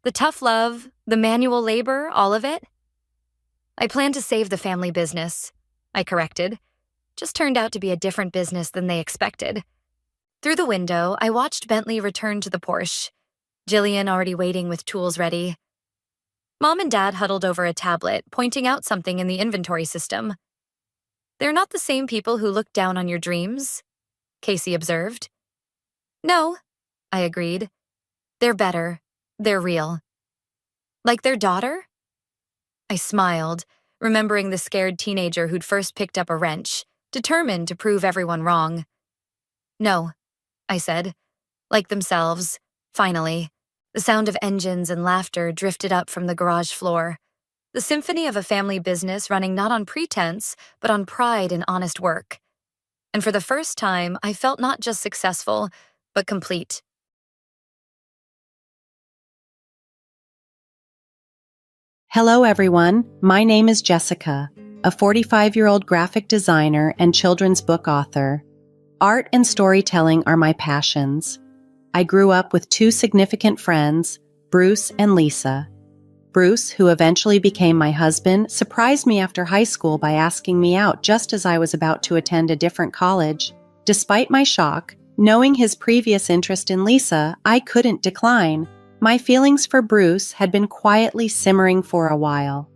The tough love, the manual labor, all of it? I planned to save the family business, I corrected. Just turned out to be a different business than they expected. Through the window, I watched Bentley return to the Porsche, Jillian already waiting with tools ready. Mom and Dad huddled over a tablet, pointing out something in the inventory system. They're not the same people who look down on your dreams, Casey observed. No, I agreed. They're better. They're real. Like their daughter? I smiled, remembering the scared teenager who'd first picked up a wrench, determined to prove everyone wrong. No, I said. Like themselves, finally. The sound of engines and laughter drifted up from the garage floor. The symphony of a family business running not on pretense, but on pride and honest work. And for the first time, I felt not just successful, but complete. Hello, everyone. My name is Jessica, a 45-year-old graphic designer and children's book author. Art and storytelling are my passions. I grew up with 2 significant friends, Bruce and Lisa. Bruce, who eventually became my husband, surprised me after high school by asking me out just as I was about to attend a different college. Despite my shock, knowing his previous interest in Lisa, I couldn't decline. My feelings for Bruce had been quietly simmering for a while.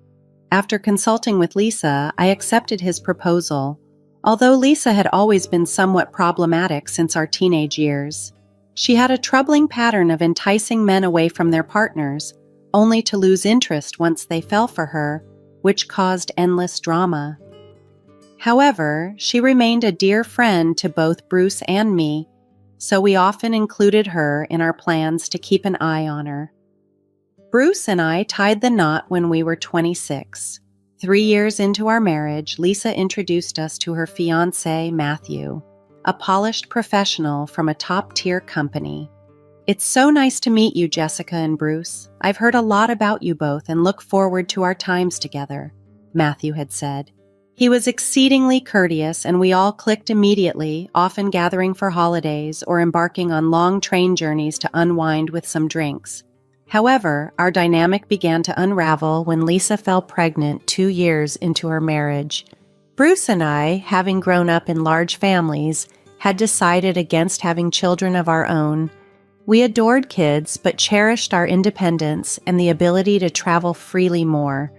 After consulting with Lisa, I accepted his proposal, although Lisa had always been somewhat problematic since our teenage years. She had a troubling pattern of enticing men away from their partners, only to lose interest once they fell for her, which caused endless drama. However, she remained a dear friend to both Bruce and me, so we often included her in our plans to keep an eye on her. Bruce and I tied the knot when we were 26. 3 years into our marriage, Lisa introduced us to her fiancé, Matthew, a polished professional from a top-tier company. It's so nice to meet you, Jessica and Bruce. I've heard a lot about you both and look forward to our times together, Matthew had said. He was exceedingly courteous and we all clicked immediately, often gathering for holidays or embarking on long train journeys to unwind with some drinks. However, our dynamic began to unravel when Lisa fell pregnant 2 years into our marriage. Bruce and I, having grown up in large families, had decided against having children of our own. We adored kids, but cherished our independence and the ability to travel freely more.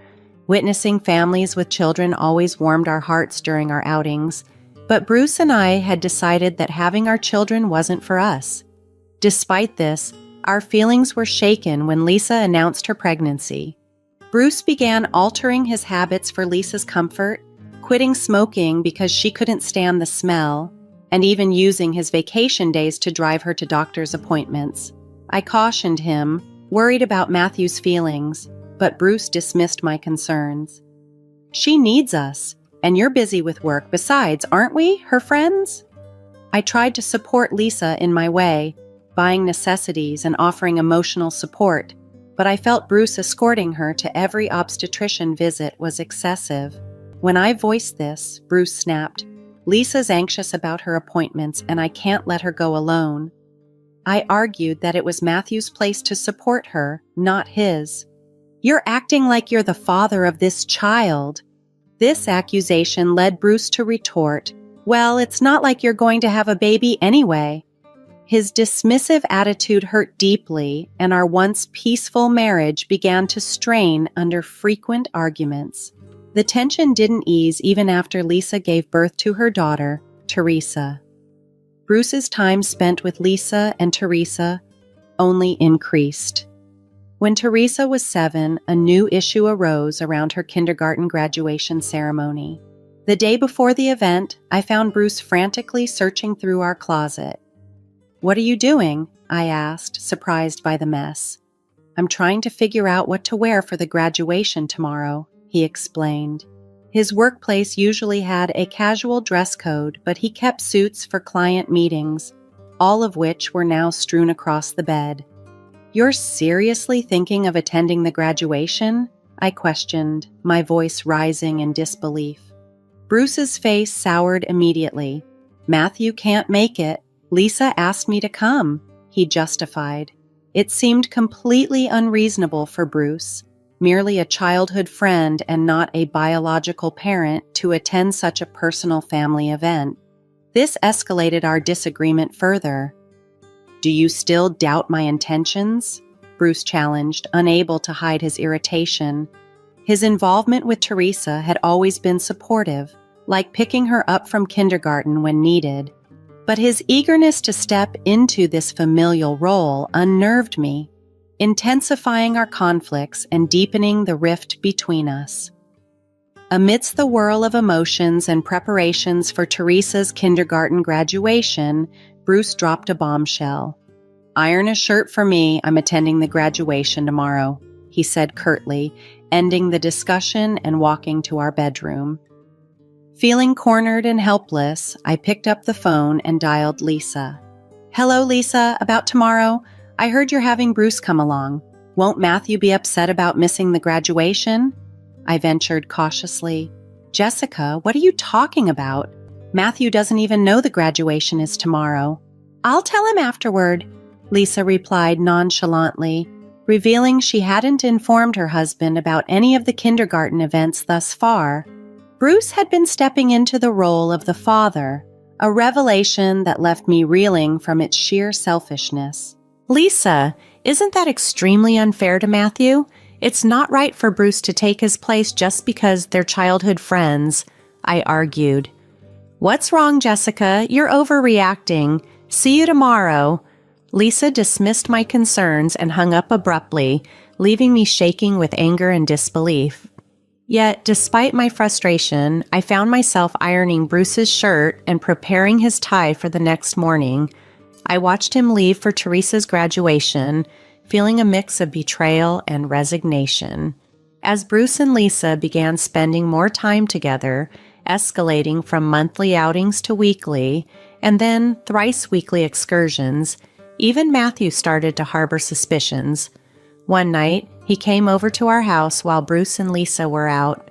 Witnessing families with children always warmed our hearts during our outings, but Bruce and I had decided that having our children wasn't for us. Despite this, our feelings were shaken when Lisa announced her pregnancy. Bruce began altering his habits for Lisa's comfort, quitting smoking because she couldn't stand the smell, and even using his vacation days to drive her to doctor's appointments. I cautioned him, worried about Matthew's feelings, but Bruce dismissed my concerns. She needs us, and you're busy with work besides, aren't we, her friends? I tried to support Lisa in my way, buying necessities and offering emotional support, but I felt Bruce escorting her to every obstetrician visit was excessive. When I voiced this, Bruce snapped, "Lisa's anxious about her appointments, and I can't let her go alone." I argued that it was Matthew's place to support her, not his. "You're acting like you're the father of this child." This accusation led Bruce to retort, "Well, it's not like you're going to have a baby anyway." His dismissive attitude hurt deeply, and our once peaceful marriage began to strain under frequent arguments. The tension didn't ease even after Lisa gave birth to her daughter, Teresa. Bruce's time spent with Lisa and Teresa only increased. When Teresa was 7, a new issue arose around her kindergarten graduation ceremony. The day before the event, I found Bruce frantically searching through our closet. "What are you doing?" I asked, surprised by the mess. "I'm trying to figure out what to wear for the graduation tomorrow," he explained. His workplace usually had a casual dress code, but he kept suits for client meetings, all of which were now strewn across the bed. "You're seriously thinking of attending the graduation?" I questioned, my voice rising in disbelief. Bruce's face soured immediately. "Matthew can't make it. Lisa asked me to come," he justified. It seemed completely unreasonable for Bruce, merely a childhood friend and not a biological parent, to attend such a personal family event. This escalated our disagreement further. "Do you still doubt my intentions?" Bruce challenged, unable to hide his irritation. His involvement with Teresa had always been supportive, like picking her up from kindergarten when needed. But his eagerness to step into this familial role unnerved me, intensifying our conflicts and deepening the rift between us. Amidst the whirl of emotions and preparations for Teresa's kindergarten graduation, Bruce dropped a bombshell. "Iron a shirt for me. I'm attending the graduation tomorrow," he said curtly, ending the discussion and walking to our bedroom. Feeling cornered and helpless, I picked up the phone and dialed Lisa. "Hello, Lisa. About tomorrow? I heard you're having Bruce come along. Won't Matthew be upset about missing the graduation?" I ventured cautiously. "Jessica, what are you talking about? Matthew doesn't even know the graduation is tomorrow." "I'll tell him afterward," Lisa replied nonchalantly, revealing she hadn't informed her husband about any of the kindergarten events thus far. Bruce had been stepping into the role of the father, a revelation that left me reeling from its sheer selfishness. "Lisa, isn't that extremely unfair to Matthew? It's not right for Bruce to take his place just because they're childhood friends," I argued. "What's wrong, Jessica? You're overreacting. See you tomorrow." Lisa dismissed my concerns and hung up abruptly, leaving me shaking with anger and disbelief. Yet, despite my frustration, I found myself ironing Bruce's shirt and preparing his tie for the next morning. I watched him leave for Teresa's graduation, feeling a mix of betrayal and resignation. As Bruce and Lisa began spending more time together, escalating from monthly outings to weekly, and then thrice-weekly excursions, even Matthew started to harbor suspicions. One night, he came over to our house while Bruce and Lisa were out.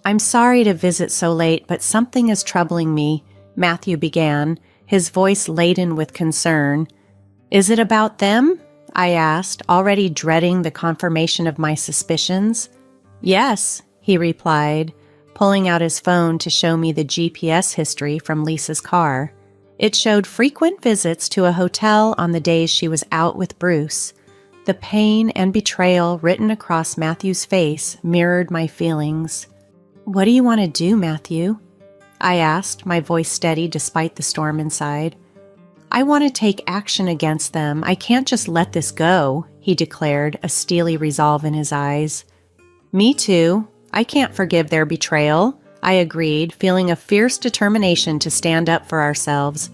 "I'm sorry to visit so late, but something is troubling me," Matthew began, his voice laden with concern. "Is it about them?" I asked, already dreading the confirmation of my suspicions. "Yes," he replied, pulling out his phone to show me the GPS history from Lisa's car. It showed frequent visits to a hotel on the days she was out with Bruce. The pain and betrayal written across Matthew's face mirrored my feelings. "What do you want to do, Matthew?" I asked, my voice steady despite the storm inside. "I want to take action against them. I can't just let this go," he declared, a steely resolve in his eyes. "Me too. I can't forgive their betrayal," I agreed, feeling a fierce determination to stand up for ourselves.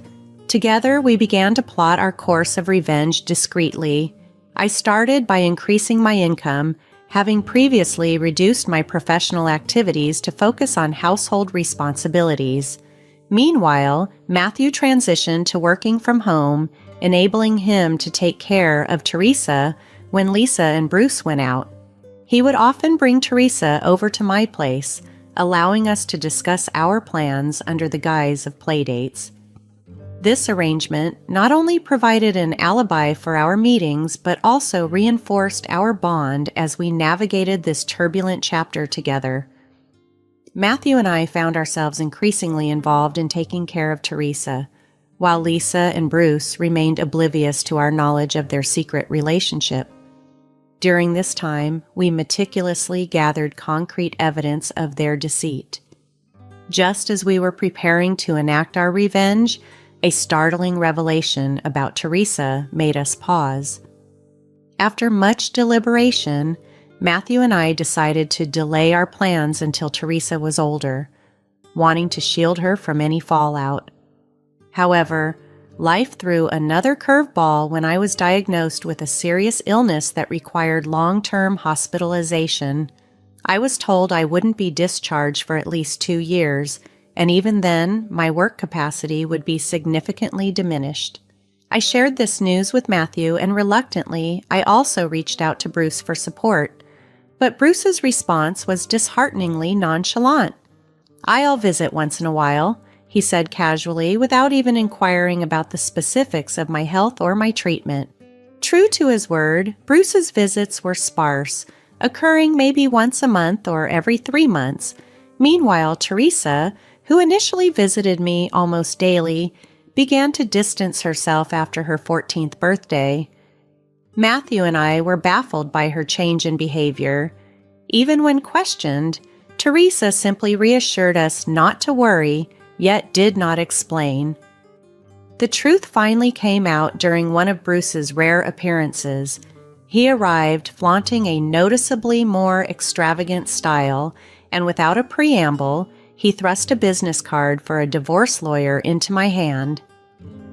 Together, we began to plot our course of revenge discreetly. I started by increasing my income, having previously reduced my professional activities to focus on household responsibilities. Meanwhile, Matthew transitioned to working from home, enabling him to take care of Teresa when Lisa and Bruce went out. He would often bring Teresa over to my place, allowing us to discuss our plans under the guise of playdates. This arrangement not only provided an alibi for our meetings, but also reinforced our bond as we navigated this turbulent chapter together. Matthew and I found ourselves increasingly involved in taking care of Teresa, while Lisa and Bruce remained oblivious to our knowledge of their secret relationship. During this time, we meticulously gathered concrete evidence of their deceit. Just as we were preparing to enact our revenge, a startling revelation about Teresa made us pause. After much deliberation, Matthew and I decided to delay our plans until Teresa was older, wanting to shield her from any fallout. However, life threw another curveball when I was diagnosed with a serious illness that required long-term hospitalization. I was told I wouldn't be discharged for at least 2 years, and even then, my work capacity would be significantly diminished. I shared this news with Matthew, and reluctantly, I also reached out to Bruce for support. But Bruce's response was dishearteningly nonchalant. "I'll visit once in a while," he said casually, without even inquiring about the specifics of my health or my treatment. True to his word, Bruce's visits were sparse, occurring maybe once a month or every 3 months. Meanwhile, Teresa, who initially visited me almost daily, began to distance herself after her 14th birthday. Matthew and I were baffled by her change in behavior. Even when questioned, Teresa simply reassured us not to worry, yet did not explain. The truth finally came out during one of Bruce's rare appearances. He arrived flaunting a noticeably more extravagant style, and without a preamble, he thrust a business card for a divorce lawyer into my hand.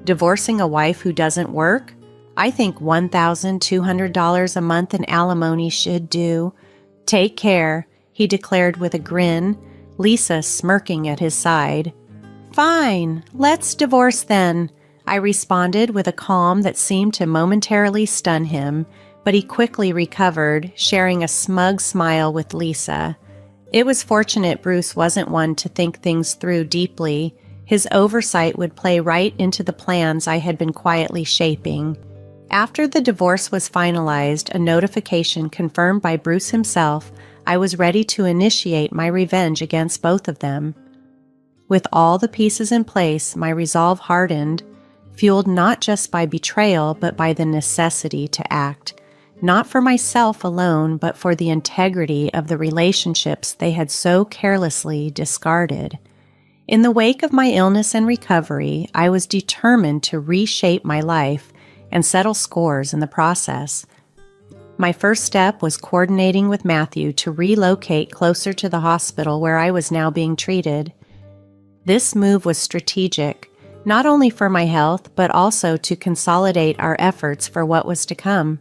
Divorcing a wife who doesn't work? I think $1,200 a month in alimony should do. Take care, he declared with a grin, Lisa smirking at his side. Fine, let's divorce then, I responded with a calm that seemed to momentarily stun him, but he quickly recovered, sharing a smug smile with Lisa. It was fortunate Bruce wasn't one to think things through deeply. His oversight would play right into the plans I had been quietly shaping. After the divorce was finalized, a notification confirmed by Bruce himself, I was ready to initiate my revenge against both of them. With all the pieces in place, my resolve hardened, fueled not just by betrayal, but by the necessity to act. Not for myself alone, but for the integrity of the relationships they had so carelessly discarded. In the wake of my illness and recovery, I was determined to reshape my life and settle scores in the process. My first step was coordinating with Matthew to relocate closer to the hospital where I was now being treated. This move was strategic, not only for my health, but also to consolidate our efforts for what was to come.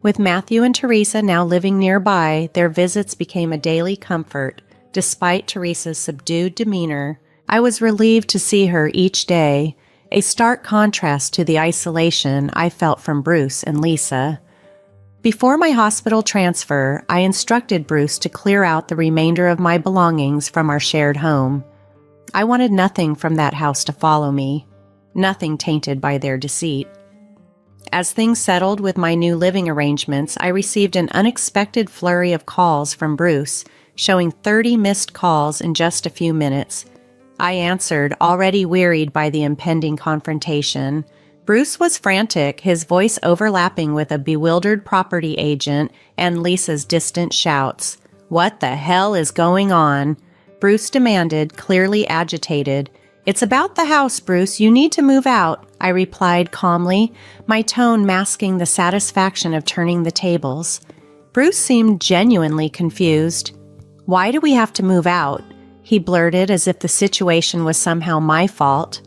With Matthew and Teresa now living nearby, their visits became a daily comfort. Despite Teresa's subdued demeanor, I was relieved to see her each day, a stark contrast to the isolation I felt from Bruce and Lisa. Before my hospital transfer, I instructed Bruce to clear out the remainder of my belongings from our shared home. I wanted nothing from that house to follow me, nothing tainted by their deceit. As things settled with my new living arrangements, I received an unexpected flurry of calls from Bruce, showing 30 missed calls in just a few minutes. I answered, already wearied by the impending confrontation. Bruce was frantic, his voice overlapping with a bewildered property agent and Lisa's distant shouts. "What the hell is going on?" Bruce demanded, clearly agitated. "It's about the house, Bruce. You need to move out," I replied calmly, my tone masking the satisfaction of turning the tables. Bruce seemed genuinely confused. "Why do we have to move out?" he blurted as if the situation was somehow my fault.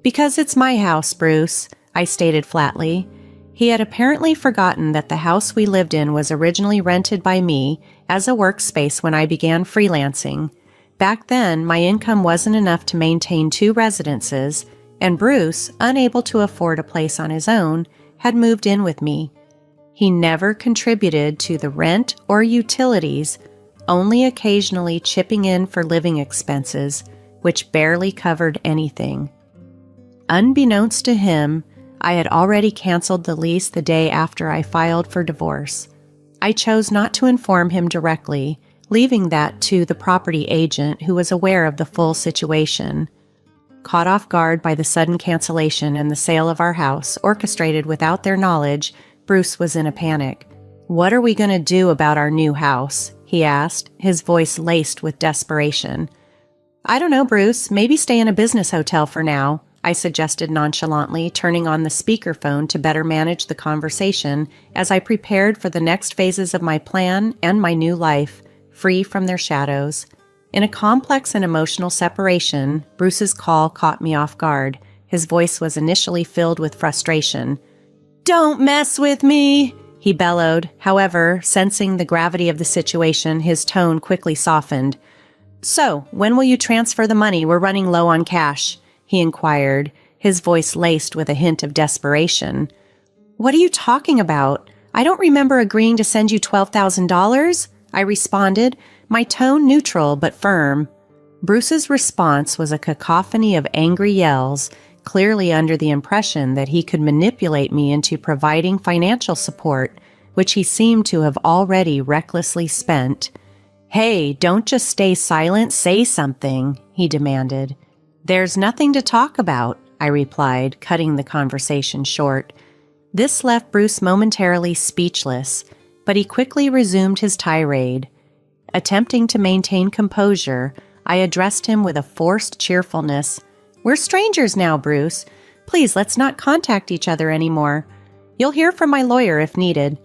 "Because it's my house, Bruce," I stated flatly. He had apparently forgotten that the house we lived in was originally rented by me as a workspace when I began freelancing. Back then, my income wasn't enough to maintain 2 residences, and Bruce, unable to afford a place on his own, had moved in with me. He never contributed to the rent or utilities, only occasionally chipping in for living expenses, which barely covered anything. Unbeknownst to him, I had already canceled the lease the day after I filed for divorce. I chose not to inform him directly, leaving that to the property agent who was aware of the full situation. Caught off guard by the sudden cancellation and the sale of our house, orchestrated without their knowledge, Bruce was in a panic. "What are we going to do about our new house?" he asked, his voice laced with desperation. "I don't know, Bruce. Maybe stay in a business hotel for now," I suggested nonchalantly, turning on the speakerphone to better manage the conversation as I prepared for the next phases of my plan and my new life, free from their shadows. In a complex and emotional separation, Bruce's call caught me off guard. His voice was initially filled with frustration. "Don't mess with me!" he bellowed. However, sensing the gravity of the situation, his tone quickly softened. "So, when will you transfer the money? We're running low on cash," he inquired, his voice laced with a hint of desperation. "What are you talking about? I don't remember agreeing to send you $12,000, I responded, my tone neutral but firm. Bruce's response was a cacophony of angry yells, clearly under the impression that he could manipulate me into providing financial support, which he seemed to have already recklessly spent. "Hey, don't just stay silent, say something," he demanded. "There's nothing to talk about," I replied, cutting the conversation short. This left Bruce momentarily speechless, but he quickly resumed his tirade. Attempting to maintain composure, I addressed him with a forced cheerfulness. "We're strangers now, Bruce. Please, let's not contact each other anymore. You'll hear from my lawyer if needed."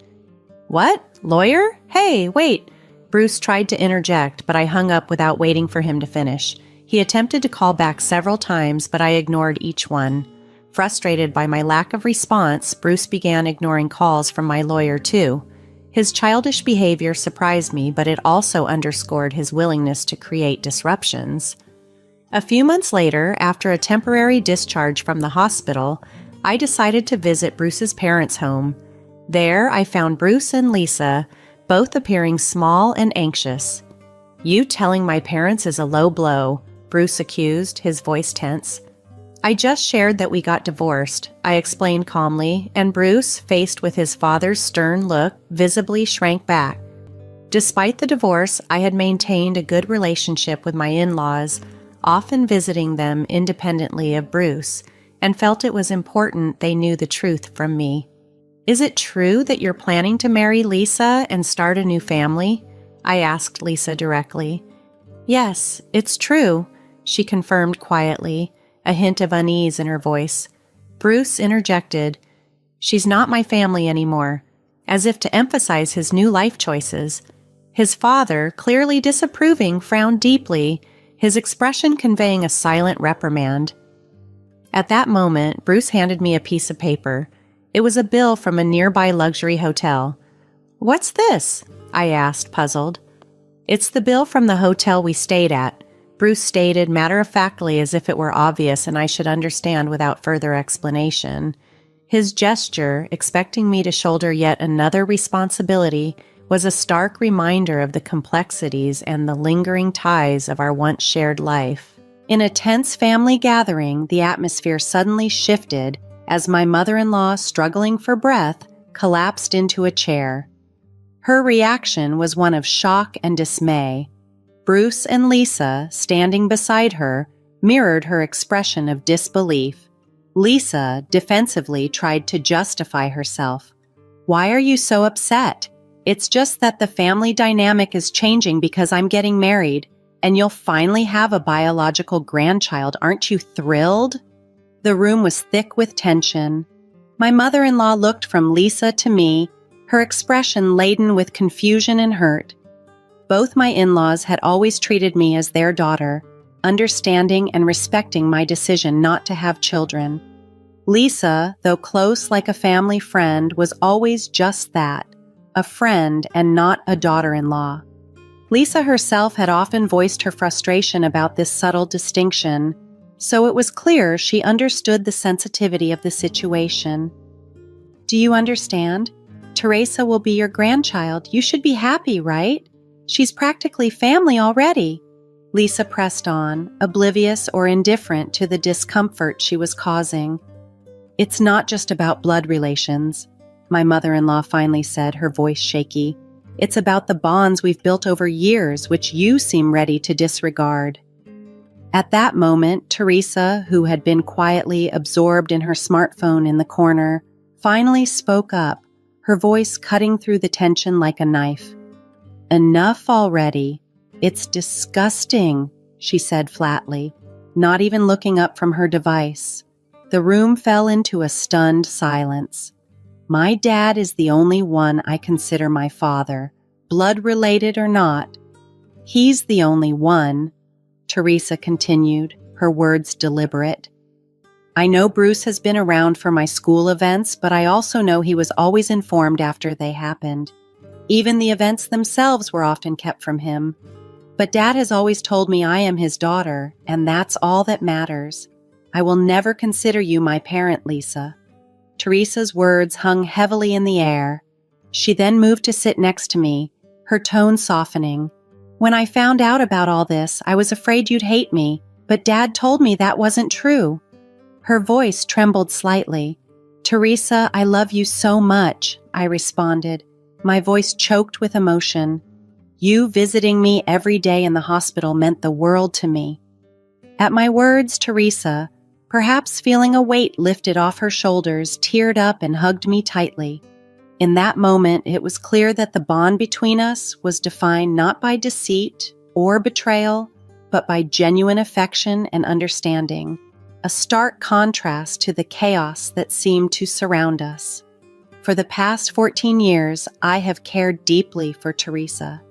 "What? Lawyer? Hey, wait!" Bruce tried to interject, but I hung up without waiting for him to finish. He attempted to call back several times, but I ignored each one. Frustrated by my lack of response, Bruce began ignoring calls from my lawyer too. His childish behavior surprised me, but it also underscored his willingness to create disruptions. A few months later, after a temporary discharge from the hospital, I decided to visit Bruce's parents' home. There, I found Bruce and Lisa, both appearing small and anxious. "You telling my parents is a low blow," Bruce accused, his voice tense. "I just shared that we got divorced," I explained calmly, and Bruce, faced with his father's stern look, visibly shrank back. Despite the divorce, I had maintained a good relationship with my in-laws, often visiting them independently of Bruce, and felt it was important they knew the truth from me. "Is it true that you're planning to marry Lisa and start a new family?" I asked Lisa directly. "Yes, it's true," she confirmed quietly, a hint of unease in her voice. Bruce interjected, "She's not my family anymore," as if to emphasize his new life choices. His father, clearly disapproving, frowned deeply, his expression conveying a silent reprimand. At that moment, Bruce handed me a piece of paper. It was a bill from a nearby luxury hotel. "What's this?" I asked, puzzled. "It's the bill from the hotel we stayed at," Bruce stated matter-of-factly, as if it were obvious and I should understand without further explanation. His gesture, expecting me to shoulder yet another responsibility, was a stark reminder of the complexities and the lingering ties of our once shared life. In a tense family gathering, the atmosphere suddenly shifted as my mother-in-law, struggling for breath, collapsed into a chair. Her reaction was one of shock and dismay. Bruce and Lisa, standing beside her, mirrored her expression of disbelief. Lisa defensively tried to justify herself. "Why are you so upset? It's just that the family dynamic is changing because I'm getting married, and you'll finally have a biological grandchild. Aren't you thrilled?" The room was thick with tension. My mother-in-law looked from Lisa to me, her expression laden with confusion and hurt. Both my in-laws had always treated me as their daughter, understanding and respecting my decision not to have children. Lisa, though close like a family friend, was always just that, a friend and not a daughter-in-law. Lisa herself had often voiced her frustration about this subtle distinction, so it was clear she understood the sensitivity of the situation. "Do you understand? Teresa will be your grandchild. You should be happy, right? She's practically family already." Lisa pressed on, oblivious or indifferent to the discomfort she was causing. "It's not just about blood relations," my mother-in-law finally said, her voice shaky. "It's about the bonds we've built over years, which you seem ready to disregard." At that moment, Teresa, who had been quietly absorbed in her smartphone in the corner, finally spoke up, her voice cutting through the tension like a knife. "Enough already. It's disgusting," she said flatly, not even looking up from her device. The room fell into a stunned silence. "My dad is the only one I consider my father, blood-related or not. He's the only one," Teresa continued, her words deliberate. "I know Bruce has been around for my school events, but I also know he was always informed after they happened. Even the events themselves were often kept from him. But Dad has always told me I am his daughter, and that's all that matters. I will never consider you my parent, Lisa." Teresa's words hung heavily in the air. She then moved to sit next to me, her tone softening. "When I found out about all this, I was afraid you'd hate me, but Dad told me that wasn't true." Her voice trembled slightly. "Teresa, I love you so much," I responded, my voice choked with emotion. "You visiting me every day in the hospital meant the world to me." At my words, Teresa, perhaps feeling a weight lifted off her shoulders, teared up and hugged me tightly. In that moment, it was clear that the bond between us was defined not by deceit or betrayal, but by genuine affection and understanding, a stark contrast to the chaos that seemed to surround us. For the past 14 years, I have cared deeply for Teresa.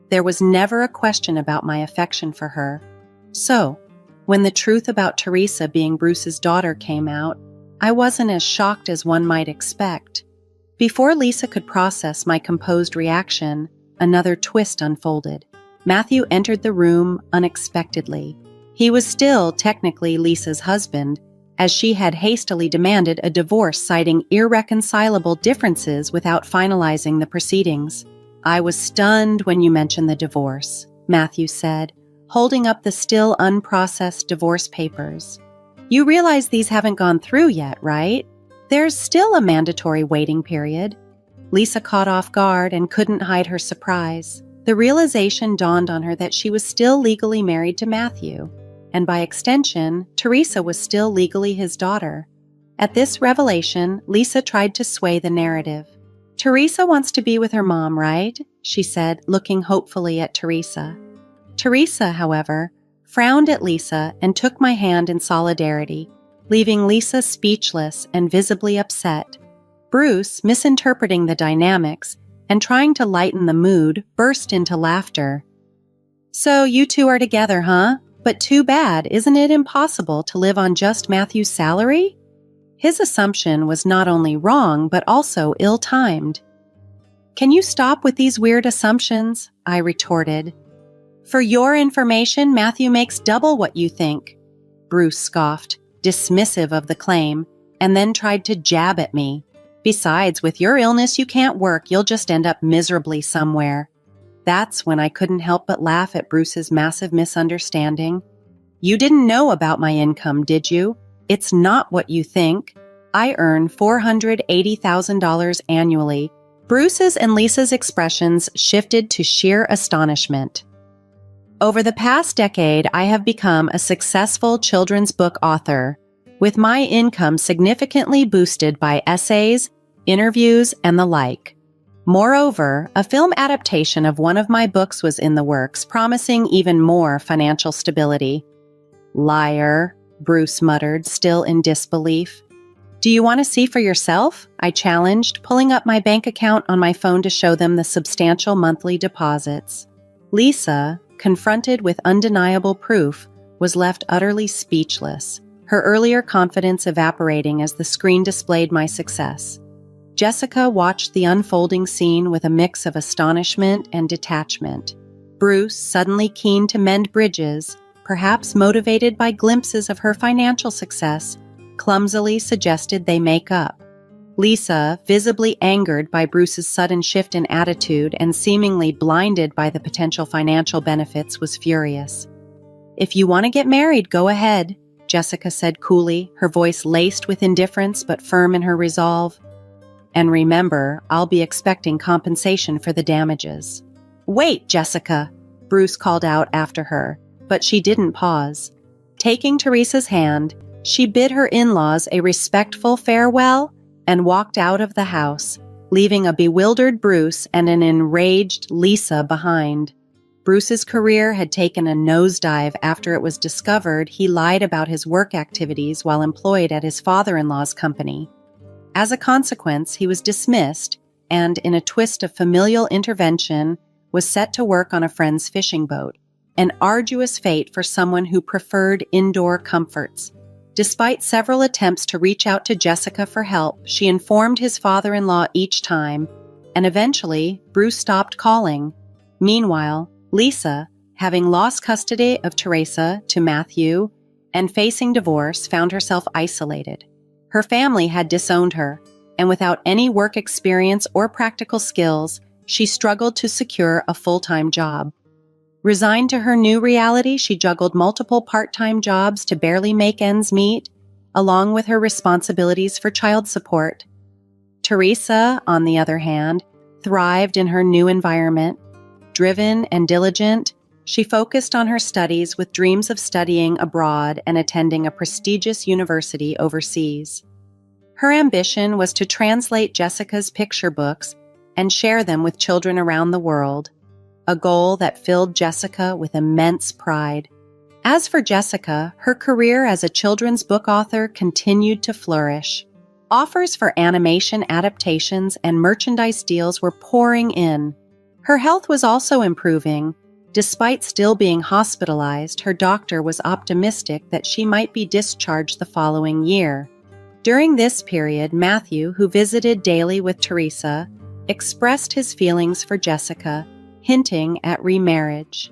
There was never a question about my affection for her. So, when the truth about Teresa being Bruce's daughter came out, I wasn't as shocked as one might expect. Before Lisa could process my composed reaction, another twist unfolded. Matthew entered the room unexpectedly. He was still technically Lisa's husband, as she had hastily demanded a divorce citing irreconcilable differences without finalizing the proceedings. "I was stunned when you mentioned the divorce," Matthew said, holding up the still unprocessed divorce papers. "You realize these haven't gone through yet, right? There's still a mandatory waiting period." Lisa caught off guard and couldn't hide her surprise. The realization dawned on her that she was still legally married to Matthew, and by extension, Teresa was still legally his daughter. At this revelation, Lisa tried to sway the narrative. "Teresa wants to be with her mom, right?" she said, looking hopefully at Teresa. Teresa, however, frowned at Lisa and took my hand in solidarity, leaving Lisa speechless and visibly upset. Bruce, misinterpreting the dynamics and trying to lighten the mood, burst into laughter. "So you two are together, huh? But too bad, isn't it impossible to live on just Matthew's salary?" His assumption was not only wrong, but also ill-timed. "Can you stop with these weird assumptions?" I retorted. "For your information, Matthew makes double what you think," Bruce scoffed, dismissive of the claim, and then tried to jab at me. "Besides, with your illness, you can't work. You'll just end up miserably somewhere." That's when I couldn't help but laugh at Bruce's massive misunderstanding. "You didn't know about my income, did you? It's not what you think. I earn $480,000 annually." Bruce's and Lisa's expressions shifted to sheer astonishment. Over the past decade, I have become a successful children's book author, with my income significantly boosted by essays, interviews, and the like. Moreover, a film adaptation of one of my books was in the works, promising even more financial stability. "Liar," Bruce muttered, still in disbelief. "Do you want to see for yourself?" I challenged, pulling up my bank account on my phone to show them the substantial monthly deposits. Lisa, confronted with undeniable proof, was left utterly speechless. her earlier confidence evaporating as the screen displayed my success. Jessica watched the unfolding scene with a mix of astonishment and detachment. Bruce, suddenly keen to mend bridges, perhaps motivated by glimpses of her financial success, clumsily suggested they make up. Lisa, visibly angered by Bruce's sudden shift in attitude and seemingly blinded by the potential financial benefits, was furious. "If you want to get married, go ahead," Jessica said coolly, her voice laced with indifference but firm in her resolve. "And remember, I'll be expecting compensation for the damages." "Wait, Jessica," Bruce called out after her, but she didn't pause. Taking Teresa's hand, she bid her in-laws a respectful farewell and walked out of the house, leaving a bewildered Bruce and an enraged Lisa behind. Bruce's career had taken a nosedive after it was discovered he lied about his work activities while employed at his father-in-law's company. As a consequence, he was dismissed and, in a twist of familial intervention, was set to work on a friend's fishing boat, an arduous fate for someone who preferred indoor comforts. Despite several attempts to reach out to Jessica for help, she informed his father-in-law each time, and eventually, Bruce stopped calling. Meanwhile, Lisa, having lost custody of Teresa to Matthew and facing divorce, found herself isolated. Her family had disowned her, and without any work experience or practical skills, she struggled to secure a full-time job. Resigned to her new reality, she juggled multiple part-time jobs to barely make ends meet, along with her responsibilities for child support. Teresa, on the other hand, thrived in her new environment. Driven and diligent, she focused on her studies with dreams of studying abroad and attending a prestigious university overseas. Her ambition was to translate Jessica's picture books and share them with children around the world, a goal that filled Jessica with immense pride. As for Jessica, her career as a children's book author continued to flourish. Offers for animation adaptations and merchandise deals were pouring in. Her health was also improving. Despite still being hospitalized, her doctor was optimistic that she might be discharged the following year. During this period, Matthew, who visited daily with Teresa, expressed his feelings for Jessica, hinting at remarriage.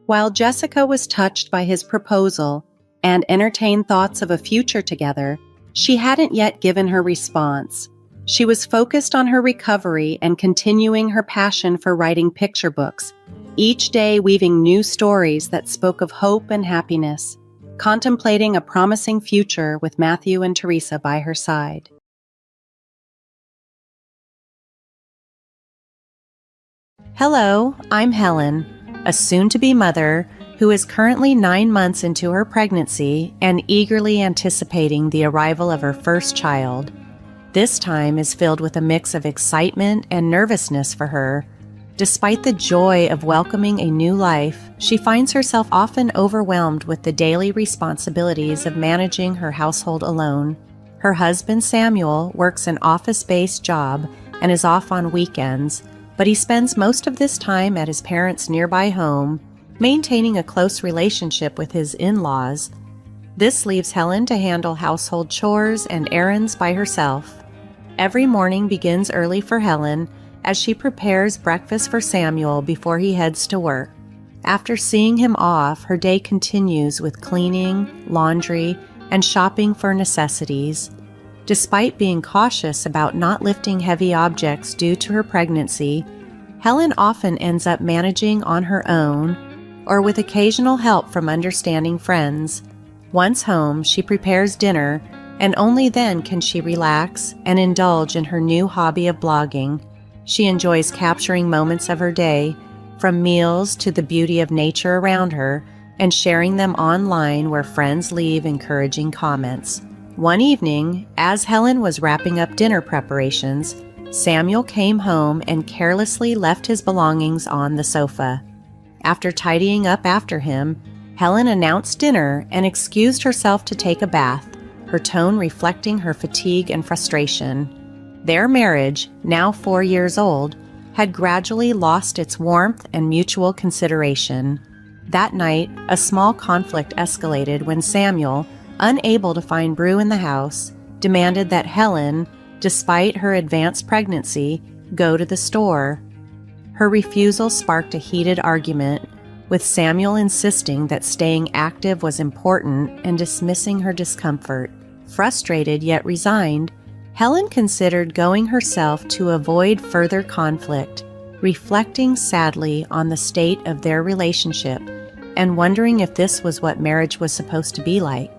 While Jessica was touched by his proposal and entertained thoughts of a future together, she hadn't yet given her response. She was focused on her recovery and continuing her passion for writing picture books, each day weaving new stories that spoke of hope and happiness, contemplating a promising future with Matthew and Teresa by her side. Hello, I'm Helen, a soon-to-be mother who is currently 9 months into her pregnancy and eagerly anticipating the arrival of her first child. This time is filled with a mix of excitement and nervousness for her. Despite the joy of welcoming a new life, she finds herself often overwhelmed with the daily responsibilities of managing her household alone. Her husband, Samuel, works an office-based job and is off on weekends, but he spends most of this time at his parents' nearby home, maintaining a close relationship with his in-laws. This leaves Helen to handle household chores and errands by herself. Every morning begins early for Helen as she prepares breakfast for Samuel before he heads to work. After seeing him off, her day continues with cleaning, laundry, and shopping for necessities. Despite being cautious about not lifting heavy objects due to her pregnancy, Helen often ends up managing on her own or with occasional help from understanding friends. Once home, she prepares dinner, and only then can she relax and indulge in her new hobby of blogging. She enjoys capturing moments of her day, from meals to the beauty of nature around her, and sharing them online where friends leave encouraging comments. One evening, as Helen was wrapping up dinner preparations, Samuel came home and carelessly left his belongings on the sofa. After tidying up after him, Helen announced dinner and excused herself to take a bath, her tone reflecting her fatigue and frustration. Their marriage, now 4 years old, had gradually lost its warmth and mutual consideration. That night, a small conflict escalated when Samuel, unable to find Brew in the house, demanded that Helen, despite her advanced pregnancy, go to the store. Her refusal sparked a heated argument, with Samuel insisting that staying active was important and dismissing her discomfort. Frustrated yet resigned, Helen considered going herself to avoid further conflict, reflecting sadly on the state of their relationship and wondering if this was what marriage was supposed to be like.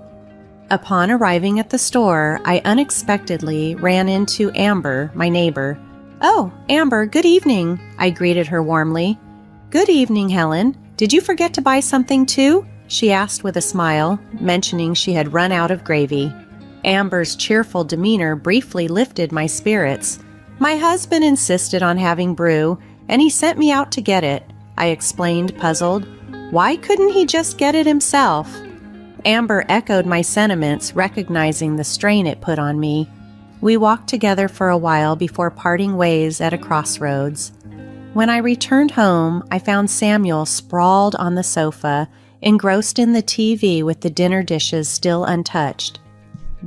Upon arriving at the store, I unexpectedly ran into Amber, my neighbor. "Oh, Amber, good evening," I greeted her warmly. "Good evening, Helen. Did you forget to buy something too?" she asked with a smile, mentioning she had run out of gravy. Amber's cheerful demeanor briefly lifted my spirits. "My husband insisted on having Brew, and he sent me out to get it," I explained, puzzled. "Why couldn't he just get it himself?" Amber echoed my sentiments, recognizing the strain it put on me. We walked together for a while before parting ways at a crossroads. When I returned home, I found Samuel sprawled on the sofa, engrossed in the TV with the dinner dishes still untouched.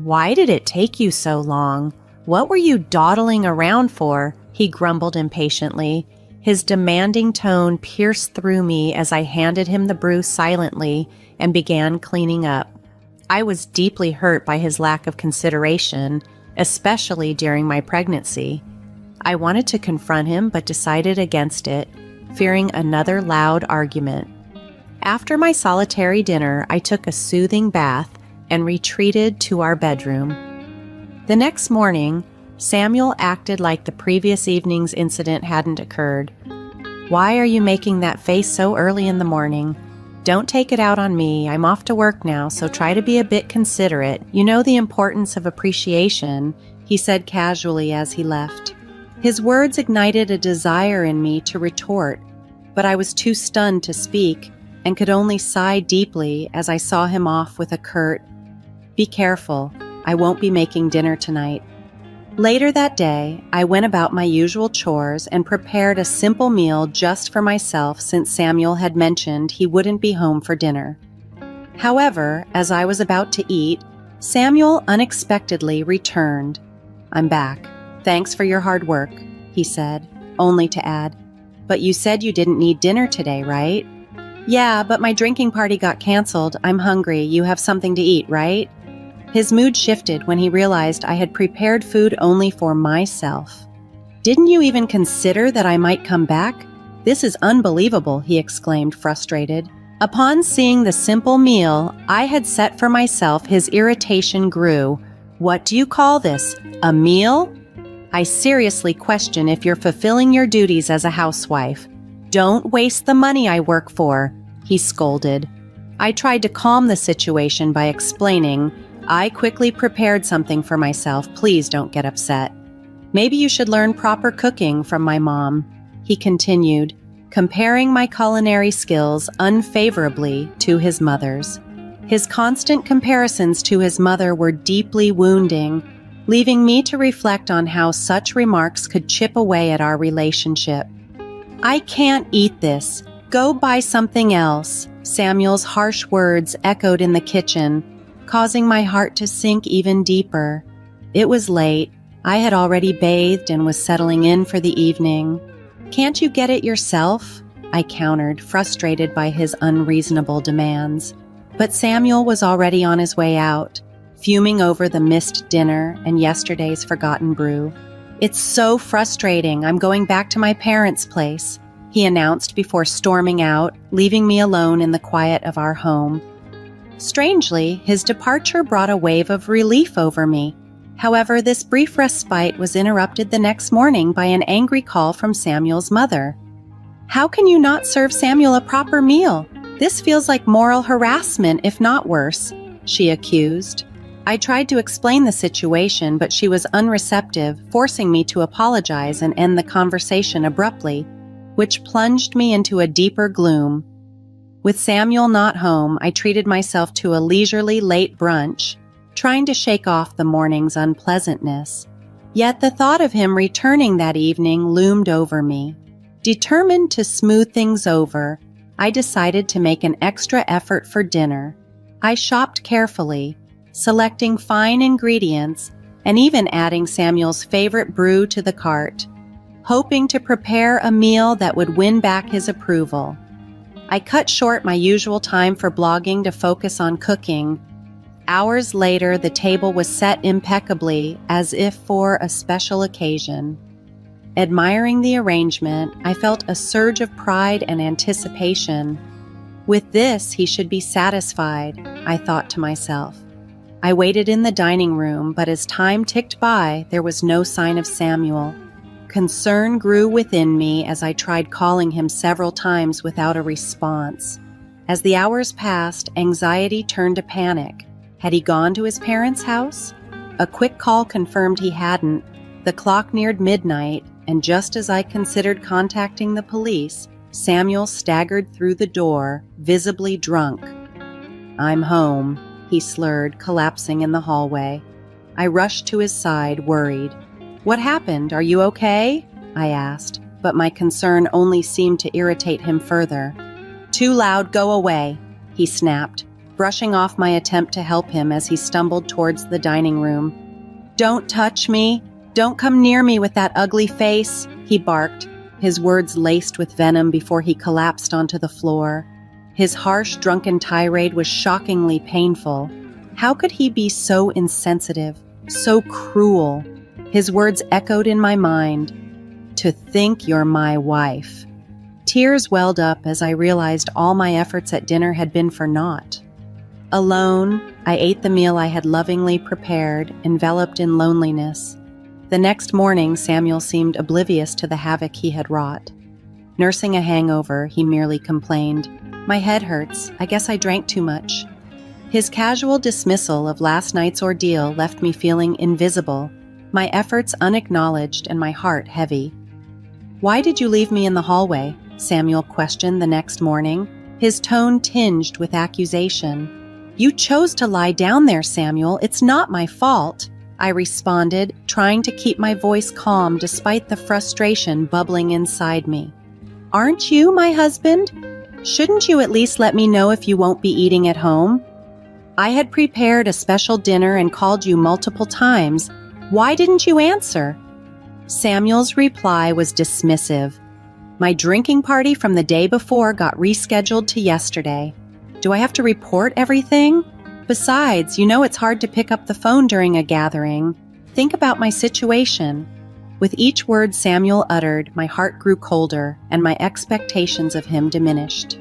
"Why did it take you so long? What were you dawdling around for?" he grumbled impatiently. His demanding tone pierced through me as I handed him the brew silently and began cleaning up. I was deeply hurt by his lack of consideration, especially during my pregnancy. I wanted to confront him but decided against it, fearing another loud argument. After my solitary dinner, I took a soothing bath and retreated to our bedroom. The next morning, Samuel acted like the previous evening's incident hadn't occurred. "Why are you making that face so early in the morning? Don't take it out on me. I'm off to work now, so try to be a bit considerate. You know the importance of appreciation," he said casually as he left. His words ignited a desire in me to retort, but I was too stunned to speak and could only sigh deeply as I saw him off with a curt, "Be careful. I won't be making dinner tonight." Later that day, I went about my usual chores and prepared a simple meal just for myself since Samuel had mentioned he wouldn't be home for dinner. However, as I was about to eat, Samuel unexpectedly returned. "I'm back. Thanks for your hard work," he said, only to add, "But you said you didn't need dinner today, right?" "Yeah, but my drinking party got canceled. I'm hungry. You have something to eat, right?" His mood shifted when he realized I had prepared food only for myself. "Didn't you even consider that I might come back? This is unbelievable," he exclaimed, frustrated. Upon seeing the simple meal I had set for myself, his irritation grew. "What do you call this? A meal? I seriously question if you're fulfilling your duties as a housewife. Don't waste the money I work for," he scolded. I tried to calm the situation by explaining, "I quickly prepared something for myself. Please don't get upset. Maybe you should learn proper cooking from my mom," he continued, comparing my culinary skills unfavorably to his mother's. His constant comparisons to his mother were deeply wounding, leaving me to reflect on how such remarks could chip away at our relationship. "I can't eat this. Go buy something else," Samuel's harsh words echoed in the kitchen, causing my heart to sink even deeper. It was late. I had already bathed and was settling in for the evening. "Can't you get it yourself?" I countered, frustrated by his unreasonable demands. But Samuel was already on his way out, fuming over the missed dinner and yesterday's forgotten brew. "It's so frustrating. I'm going back to my parents' place," he announced before storming out, leaving me alone in the quiet of our home. Strangely, his departure brought a wave of relief over me. However, this brief respite was interrupted the next morning by an angry call from Samuel's mother. "How can you not serve Samuel a proper meal? This feels like moral harassment, if not worse," she accused. I tried to explain the situation, but she was unreceptive, forcing me to apologize and end the conversation abruptly, which plunged me into a deeper gloom. With Samuel not home, I treated myself to a leisurely late brunch, trying to shake off the morning's unpleasantness. Yet the thought of him returning that evening loomed over me. Determined to smooth things over, I decided to make an extra effort for dinner. I shopped carefully, selecting fine ingredients, and even adding Samuel's favorite brew to the cart, hoping to prepare a meal that would win back his approval. I cut short my usual time for blogging to focus on cooking. Hours later, the table was set impeccably, as if for a special occasion. Admiring the arrangement, I felt a surge of pride and anticipation. With this, he should be satisfied, I thought to myself. I waited in the dining room, but as time ticked by, there was no sign of Samuel. Concern grew within me as I tried calling him several times without a response. As the hours passed, anxiety turned to panic. Had he gone to his parents' house? A quick call confirmed he hadn't. The clock neared midnight, and just as I considered contacting the police, Samuel staggered through the door, visibly drunk. "I'm home," he slurred, collapsing in the hallway. I rushed to his side, worried. "What happened? Are you okay?" I asked, but my concern only seemed to irritate him further. "Too loud, go away," he snapped, brushing off my attempt to help him as he stumbled towards the dining room. "Don't touch me! Don't come near me with that ugly face," he barked, his words laced with venom before he collapsed onto the floor. His harsh, drunken tirade was shockingly painful. How could he be so insensitive, so cruel? His words echoed in my mind. "To think you're my wife." Tears welled up as I realized all my efforts at dinner had been for naught. Alone, I ate the meal I had lovingly prepared, enveloped in loneliness. The next morning, Samuel seemed oblivious to the havoc he had wrought. Nursing a hangover, he merely complained, "My head hurts. I guess I drank too much." His casual dismissal of last night's ordeal left me feeling invisible, my efforts unacknowledged and my heart heavy. "Why did you leave me in the hallway?" Samuel questioned the next morning, his tone tinged with accusation. "You chose to lie down there, Samuel. It's not my fault," I responded, trying to keep my voice calm despite the frustration bubbling inside me. "Aren't you my husband? Shouldn't you at least let me know if you won't be eating at home? I had prepared a special dinner and called you multiple times. Why didn't you answer?" Samuel's reply was dismissive. "My drinking party from the day before got rescheduled to yesterday. Do I have to report everything? Besides, you know it's hard to pick up the phone during a gathering. Think about my situation." With each word Samuel uttered, my heart grew colder and my expectations of him diminished.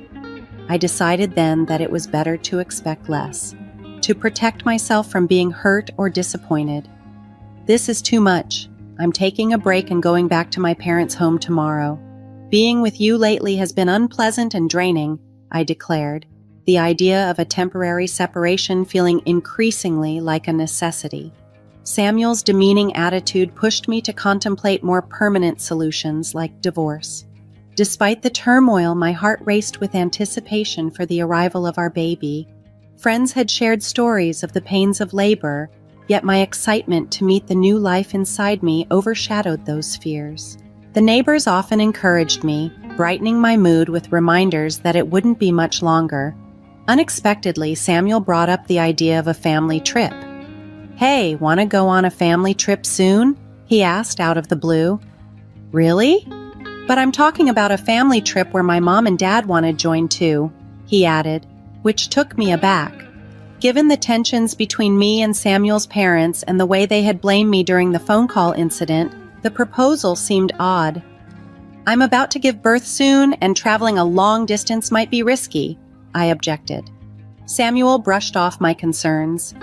I decided then that it was better to expect less, to protect myself from being hurt or disappointed. "This is too much. I'm taking a break and going back to my parents' home tomorrow. Being with you lately has been unpleasant and draining," I declared, the idea of a temporary separation feeling increasingly like a necessity. Samuel's demeaning attitude pushed me to contemplate more permanent solutions like divorce. Despite the turmoil, my heart raced with anticipation for the arrival of our baby. Friends had shared stories of the pains of labor, yet my excitement to meet the new life inside me overshadowed those fears. The neighbors often encouraged me, brightening my mood with reminders that it wouldn't be much longer. Unexpectedly, Samuel brought up the idea of a family trip. "Hey, want to go on a family trip soon?" he asked out of the blue. "Really? But I'm talking about a family trip where my mom and dad want to join too," he added, which took me aback. Given the tensions between me and Samuel's parents and the way they had blamed me during the phone call incident, the proposal seemed odd. "I'm about to give birth soon, and traveling a long distance might be risky," I objected. Samuel brushed off my concerns.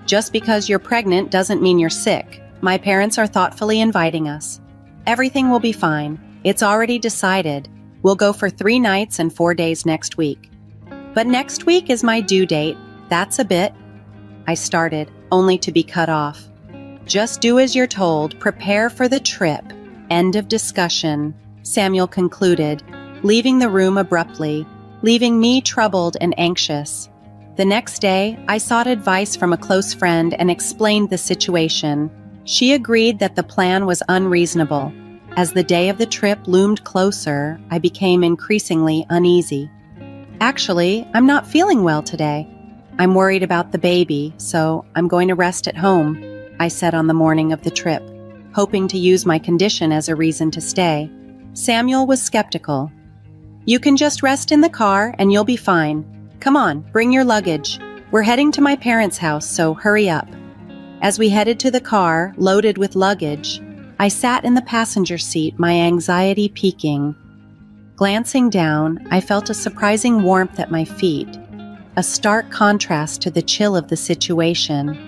"Just because you're pregnant doesn't mean you're sick. My parents are thoughtfully inviting us. Everything will be fine. It's already decided. We'll go for 3 nights and 4 days next week." "But next week is my due date. That's a bit," I started, only to be cut off. "Just do as you're told. Prepare for the trip. End of discussion," Samuel concluded, leaving the room abruptly, leaving me troubled and anxious. The next day, I sought advice from a close friend and explained the situation. She agreed that the plan was unreasonable. As the day of the trip loomed closer, I became increasingly uneasy. "Actually, I'm not feeling well today." I'm worried about the baby, so I'm going to rest at home, I said on the morning of the trip, hoping to use my condition as a reason to stay. Samuel was skeptical. You can just rest in the car and you'll be fine. Come on, bring your luggage. We're heading to my parents' house, so hurry up. As we headed to the car, loaded with luggage, I sat in the passenger seat, my anxiety peaking. Glancing down, I felt a surprising warmth at my feet, a stark contrast to the chill of the situation.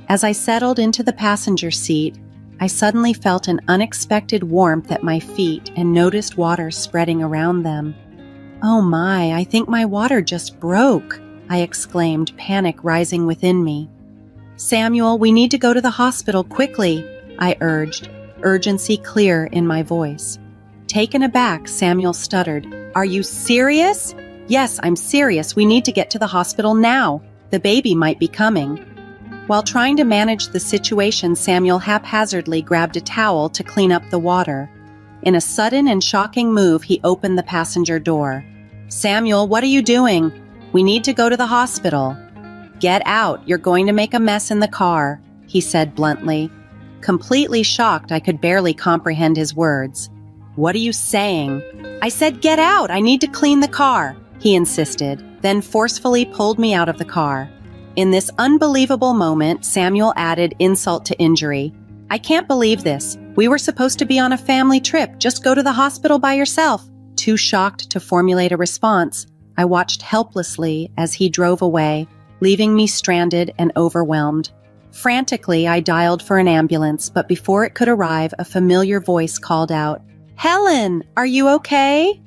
As I settled into the passenger seat, I suddenly felt an unexpected warmth at my feet and noticed water spreading around them. Oh my, I think my water just broke, I exclaimed, panic rising within me. Samuel, we need to go to the hospital quickly, I urged, urgency clear in my voice. Taken aback, Samuel stuttered. Are you serious? Yes, I'm serious. We need to get to the hospital now. The baby might be coming. While trying to manage the situation, Samuel haphazardly grabbed a towel to clean up the water. In a sudden and shocking move, he opened the passenger door. Samuel, what are you doing? We need to go to the hospital. Get out. You're going to make a mess in the car, he said bluntly. Completely shocked, I could barely comprehend his words. What are you saying? I said, get out. I need to clean the car, he insisted, then forcefully pulled me out of the car. In this unbelievable moment, Samuel added insult to injury. I can't believe this. We were supposed to be on a family trip. Just go to the hospital by yourself. Too shocked to formulate a response, I watched helplessly as he drove away, leaving me stranded and overwhelmed. Frantically, I dialed for an ambulance, but before it could arrive, a familiar voice called out, Helen, are you okay?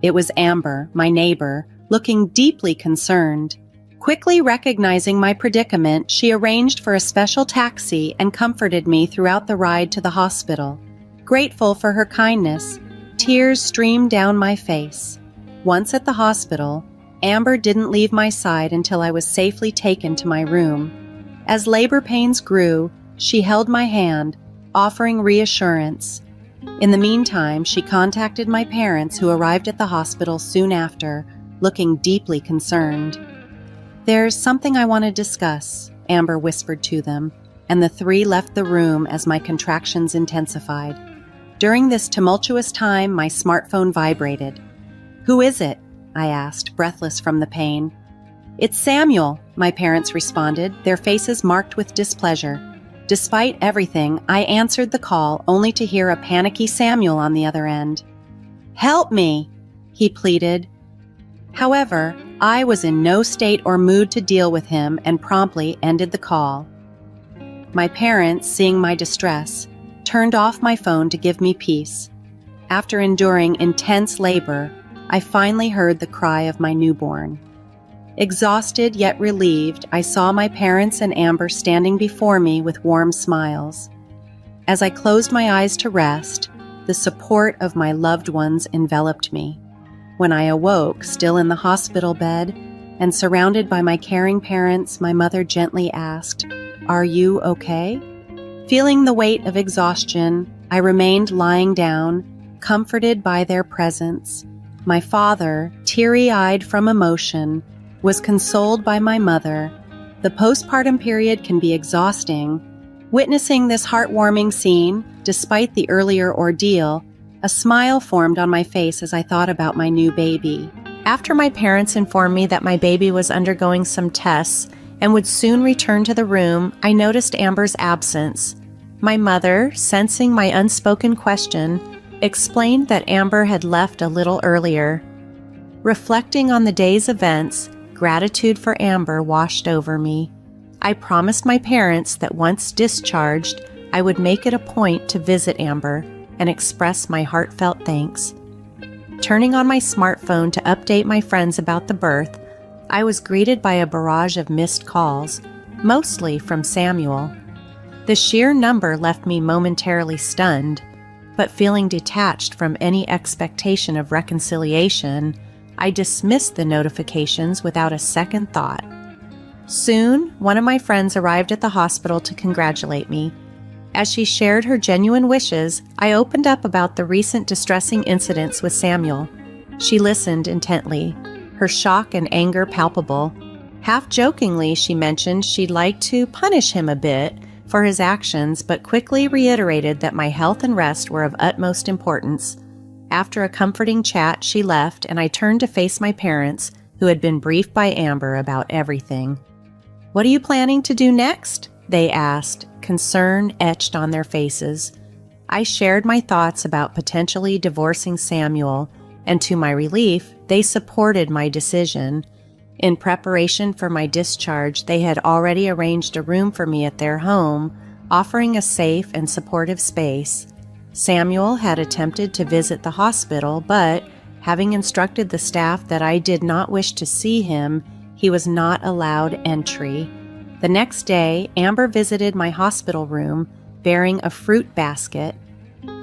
It was Amber, my neighbor, looking deeply concerned. Quickly recognizing my predicament, she arranged for a special taxi and comforted me throughout the ride to the hospital. Grateful for her kindness, tears streamed down my face. Once at the hospital, Amber didn't leave my side until I was safely taken to my room. As labor pains grew, she held my hand, offering reassurance. In the meantime, she contacted my parents, who arrived at the hospital soon after, looking deeply concerned. There's something I want to discuss, Amber whispered to them, and the three left the room as my contractions intensified. During this tumultuous time, my smartphone vibrated. Who is it? I asked, breathless from the pain. It's Samuel, my parents responded, their faces marked with displeasure. Despite everything, I answered the call only to hear a panicky Samuel on the other end. Help me, he pleaded. However, I was in no state or mood to deal with him and promptly ended the call. My parents, seeing my distress, turned off my phone to give me peace. After enduring intense labor, I finally heard the cry of my newborn. Exhausted yet relieved, I saw my parents and Amber standing before me with warm smiles. As I closed my eyes to rest, the support of my loved ones enveloped me. When I awoke, still in the hospital bed, and surrounded by my caring parents, my mother gently asked, "Are you okay?" Feeling the weight of exhaustion, I remained lying down, comforted by their presence. My father, teary-eyed from emotion, was consoled by my mother. The postpartum period can be exhausting. Witnessing this heartwarming scene, despite the earlier ordeal, a smile formed on my face as I thought about my new baby. After my parents informed me that my baby was undergoing some tests and would soon return to the room, I noticed Amber's absence. My mother, sensing my unspoken question, explained that Amber had left a little earlier. Reflecting on the day's events, gratitude for Amber washed over me. I promised my parents that once discharged, I would make it a point to visit Amber and express my heartfelt thanks. Turning on my smartphone to update my friends about the birth, I was greeted by a barrage of missed calls, mostly from Samuel. The sheer number left me momentarily stunned, but feeling detached from any expectation of reconciliation, I dismissed the notifications without a second thought. Soon, one of my friends arrived at the hospital to congratulate me. As she shared her genuine wishes, I opened up about the recent distressing incidents with Samuel. She listened intently, her shock and anger palpable. Half jokingly, she mentioned she'd like to punish him a bit for his actions, but quickly reiterated that my health and rest were of utmost importance. After a comforting chat, she left, and I turned to face my parents, who had been briefed by Amber about everything. "What are you planning to do next?" they asked, concern etched on their faces. I shared my thoughts about potentially divorcing Samuel, and to my relief, they supported my decision. In preparation for my discharge, they had already arranged a room for me at their home, offering a safe and supportive space. Samuel had attempted to visit the hospital, but, having instructed the staff that I did not wish to see him, he was not allowed entry. The next day, Amber visited my hospital room, bearing a fruit basket.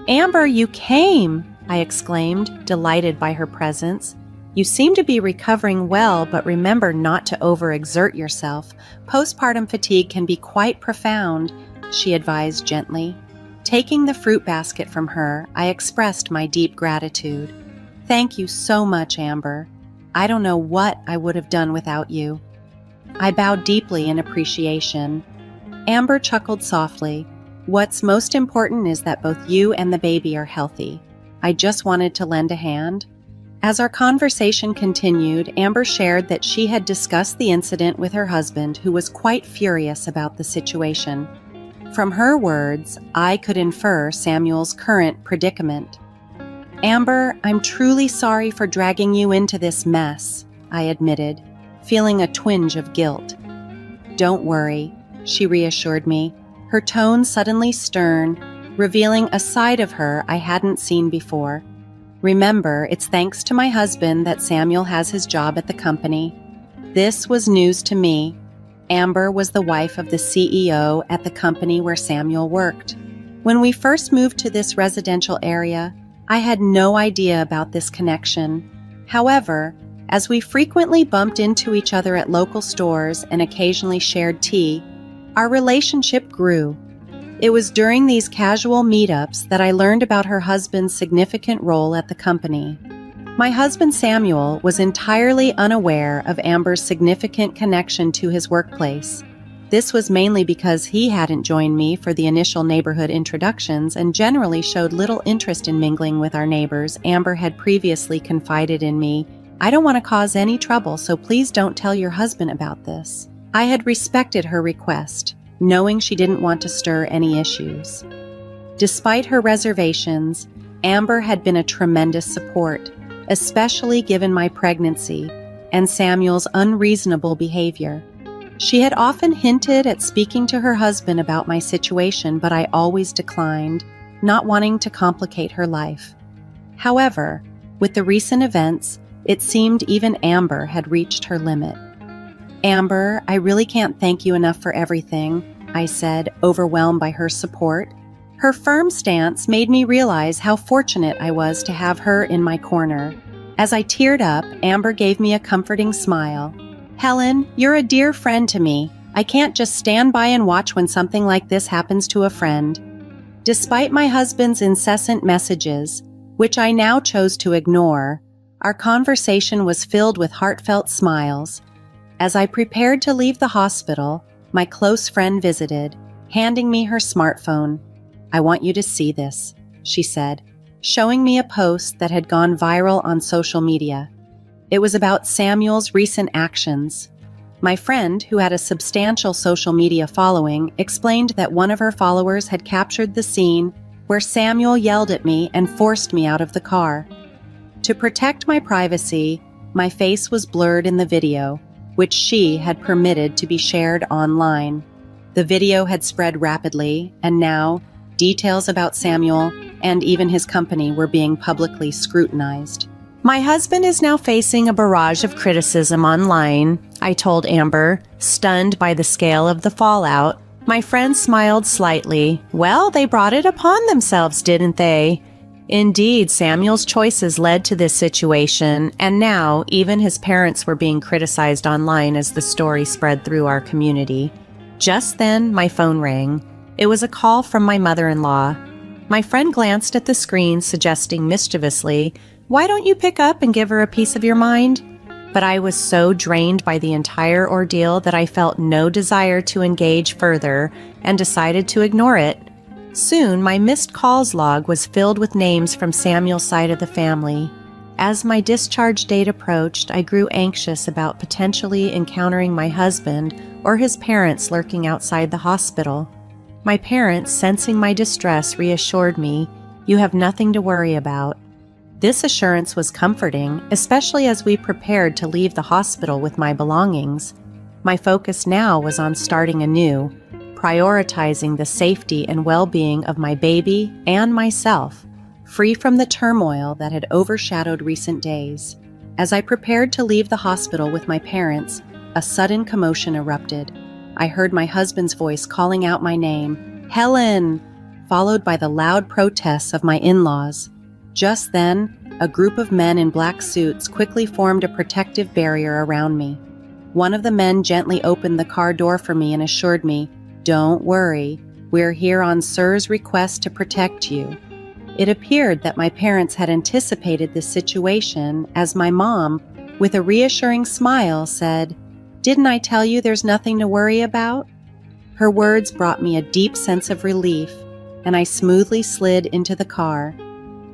"Amber, you came!" I exclaimed, delighted by her presence. "You seem to be recovering well, but remember not to overexert yourself. Postpartum fatigue can be quite profound," she advised gently. Taking the fruit basket from her, I expressed my deep gratitude. "Thank you so much, Amber. I don't know what I would have done without you." I bowed deeply in appreciation. Amber chuckled softly. "What's most important is that both you and the baby are healthy. I just wanted to lend a hand." As our conversation continued, Amber shared that she had discussed the incident with her husband, who was quite furious about the situation. From her words, I could infer Samuel's current predicament. "Amber, I'm truly sorry for dragging you into this mess," I admitted, feeling a twinge of guilt. "Don't worry," she reassured me, her tone suddenly stern, revealing a side of her I hadn't seen before. "Remember, it's thanks to my husband that Samuel has his job at the company." This was news to me. Amber was the wife of the CEO at the company where Samuel worked. When we first moved to this residential area, I had no idea about this connection. However, as we frequently bumped into each other at local stores and occasionally shared tea, our relationship grew. It was during these casual meetups that I learned about her husband's significant role at the company. My husband Samuel was entirely unaware of Amber's significant connection to his workplace. This was mainly because he hadn't joined me for the initial neighborhood introductions and generally showed little interest in mingling with our neighbors. Amber had previously confided in me, "I don't want to cause any trouble, so please don't tell your husband about this." I had respected her request, knowing she didn't want to stir any issues. Despite her reservations, Amber had been a tremendous support, especially given my pregnancy and Samuel's unreasonable behavior. She had often hinted at speaking to her husband about my situation, but I always declined, not wanting to complicate her life. However, with the recent events, it seemed even Amber had reached her limit. "Amber, I really can't thank you enough for everything," I said, overwhelmed by her support. Her firm stance made me realize how fortunate I was to have her in my corner. As I teared up, Amber gave me a comforting smile. "Helen, you're a dear friend to me. I can't just stand by and watch when something like this happens to a friend." Despite my husband's incessant messages, which I now chose to ignore, our conversation was filled with heartfelt smiles. As I prepared to leave the hospital, my close friend visited, handing me her smartphone. "I want you to see this," she said, showing me a post that had gone viral on social media. It was about Samuel's recent actions. My friend, who had a substantial social media following, explained that one of her followers had captured the scene where Samuel yelled at me and forced me out of the car. To protect my privacy, my face was blurred in the video, which she had permitted to be shared online. The video had spread rapidly, and now, details about Samuel and even his company were being publicly scrutinized. "My husband is now facing a barrage of criticism online," I told Amber, stunned by the scale of the fallout. My friend smiled slightly. "Well, they brought it upon themselves, didn't they?" Indeed, Samuel's choices led to this situation, and now even his parents were being criticized online as the story spread through our community. Just then, my phone rang. It was a call from my mother-in-law. My friend glanced at the screen, suggesting mischievously, "Why don't you pick up and give her a piece of your mind?" but I was so drained by the entire ordeal that I felt no desire to engage further and decided to ignore it. Soon, my missed calls log was filled with names from Samuel's side of the family. As my discharge date approached, I grew anxious about potentially encountering my husband or his parents lurking outside the hospital. My parents, sensing my distress, reassured me, "You have nothing to worry about." This assurance was comforting, especially as we prepared to leave the hospital with my belongings. My focus now was on starting anew, prioritizing the safety and well-being of my baby and myself, free from the turmoil that had overshadowed recent days. As I prepared to leave the hospital with my parents, a sudden commotion erupted. I heard my husband's voice calling out my name, "Helen!" followed by the loud protests of my in-laws. Just then, a group of men in black suits quickly formed a protective barrier around me. One of the men gently opened the car door for me and assured me, "Don't worry, we're here on Sir's request to protect you." It appeared that my parents had anticipated this situation, as my mom, with a reassuring smile, said, "Didn't I tell you there's nothing to worry about?" Her words brought me a deep sense of relief, and I smoothly slid into the car.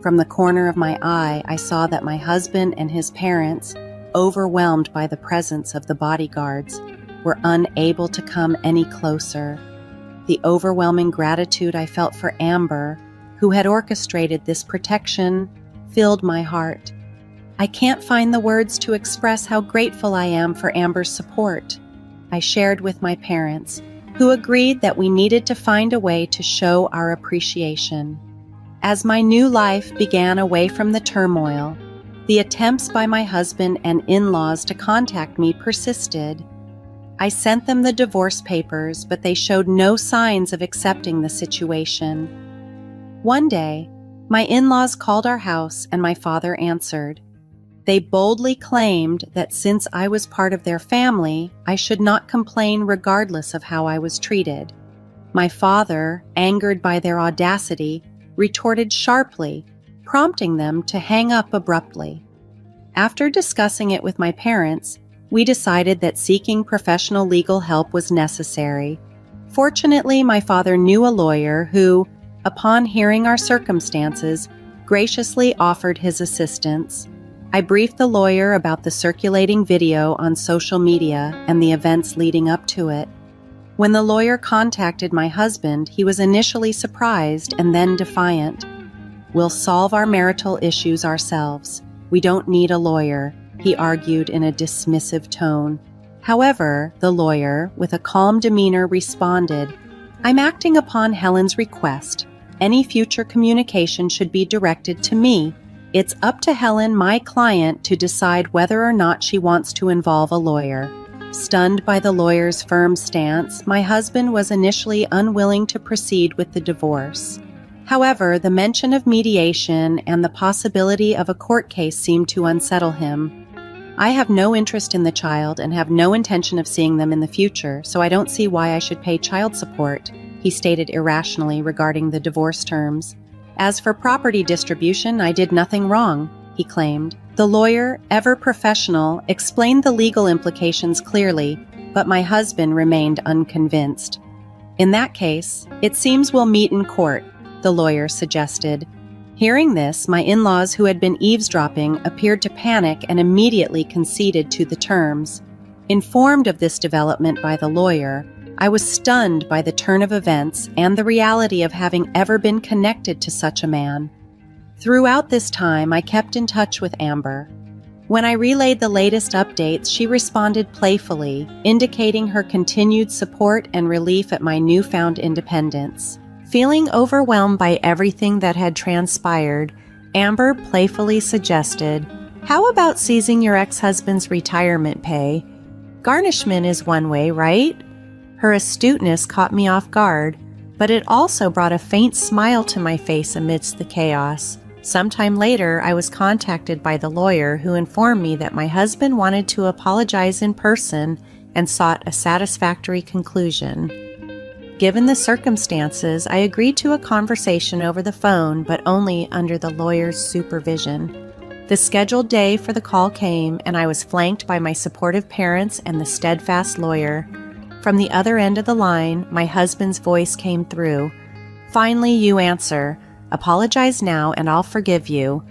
From the corner of my eye, I saw that my husband and his parents, overwhelmed by the presence of the bodyguards, were unable to come any closer. The overwhelming gratitude I felt for Amber, who had orchestrated this protection, filled my heart. I can't find the words to express how grateful I am for Amber's support. I shared with my parents, who agreed that we needed to find a way to show our appreciation. As my new life began away from the turmoil, the attempts by my husband and in-laws to contact me persisted. I sent them the divorce papers, but they showed no signs of accepting the situation. One day, my in-laws called our house and my father answered. They boldly claimed that since I was part of their family, I should not complain regardless of how I was treated. My father, angered by their audacity, retorted sharply, prompting them to hang up abruptly. After discussing it with my parents, we decided that seeking professional legal help was necessary. Fortunately, my father knew a lawyer who, upon hearing our circumstances, graciously offered his assistance. I briefed the lawyer about the circulating video on social media and the events leading up to it. When the lawyer contacted my husband, he was initially surprised and then defiant. "We'll solve our marital issues ourselves. We don't need a lawyer," he argued in a dismissive tone. However, the lawyer, with a calm demeanor, responded, "I'm acting upon Helen's request. Any future communication should be directed to me. It's up to Helen, my client, to decide whether or not she wants to involve a lawyer." Stunned by the lawyer's firm stance, my husband was initially unwilling to proceed with the divorce. However, the mention of mediation and the possibility of a court case seemed to unsettle him. "I have no interest in the child and have no intention of seeing them in the future, so I don't see why I should pay child support," he stated irrationally regarding the divorce terms. "As for property distribution, I did nothing wrong," he claimed. The lawyer, ever professional, explained the legal implications clearly, but my husband remained unconvinced. "In that case, it seems we'll meet in court," the lawyer suggested. Hearing this, my in-laws, who had been eavesdropping, appeared to panic and immediately conceded to the terms. Informed of this development by the lawyer, I was stunned by the turn of events and the reality of having ever been connected to such a man. Throughout this time, I kept in touch with Amber. When I relayed the latest updates, she responded playfully, indicating her continued support and relief at my newfound independence. Feeling overwhelmed by everything that had transpired, Amber playfully suggested, "How about seizing your ex-husband's retirement pay? Garnishment is one way, right?" Her astuteness caught me off guard, but it also brought a faint smile to my face amidst the chaos. Sometime later, I was contacted by the lawyer who informed me that my husband wanted to apologize in person and sought a satisfactory conclusion. Given the circumstances, I agreed to a conversation over the phone, but only under the lawyer's supervision. The scheduled day for the call came, and I was flanked by my supportive parents and the steadfast lawyer. From the other end of the line, my husband's voice came through. "Finally, you answer. Apologize now, and I'll forgive you.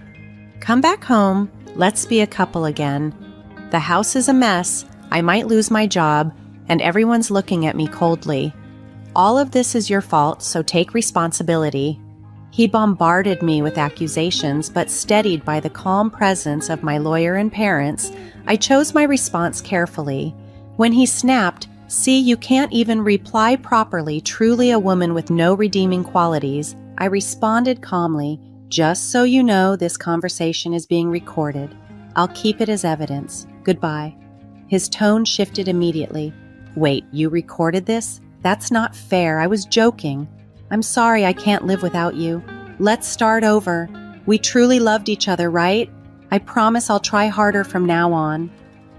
Come back home. Let's be a couple again. The house is a mess. I might lose my job, and everyone's looking at me coldly. All of this is your fault, so take responsibility." He bombarded me with accusations, but steadied by the calm presence of my lawyer and parents, I chose my response carefully. When he snapped, "See, you can't even reply properly, truly a woman with no redeeming qualities," I responded calmly, "Just so you know, this conversation is being recorded. I'll keep it as evidence. Goodbye." His tone shifted immediately. "Wait, you recorded this? That's not fair. I was joking. I'm sorry I can't live without you. Let's start over. We truly loved each other, right? I promise I'll try harder from now on."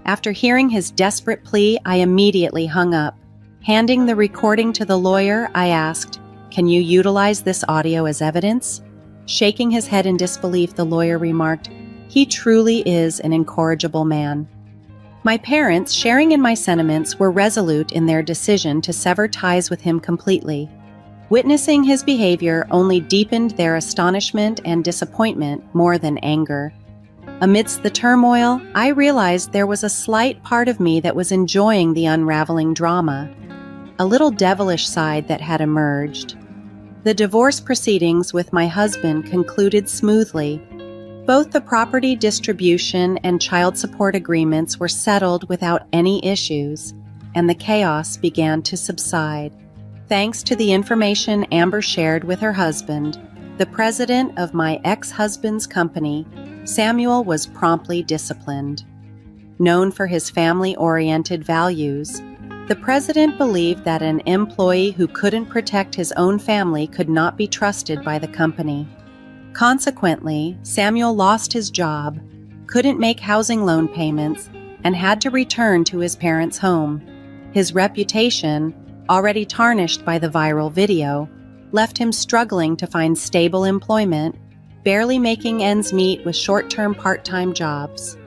After hearing his desperate plea, I immediately hung up. Handing the recording to the lawyer, I asked, "Can you utilize this audio as evidence?" Shaking his head in disbelief, the lawyer remarked, "He truly is an incorrigible man." My parents, sharing in my sentiments, were resolute in their decision to sever ties with him completely. Witnessing his behavior only deepened their astonishment and disappointment more than anger. Amidst the turmoil, I realized there was a slight part of me that was enjoying the unraveling drama, a little devilish side that had emerged. The divorce proceedings with my husband concluded smoothly. Both the property distribution and child support agreements were settled without any issues, and the chaos began to subside. Thanks to the information Amber shared with her husband, the president of my ex-husband's company, Samuel, was promptly disciplined. Known for his family-oriented values, the president believed that an employee who couldn't protect his own family could not be trusted by the company. Consequently, Samuel lost his job, couldn't make housing loan payments, and had to return to his parents' home. His reputation, already tarnished by the viral video, left him struggling to find stable employment, barely making ends meet with short-term part-time jobs.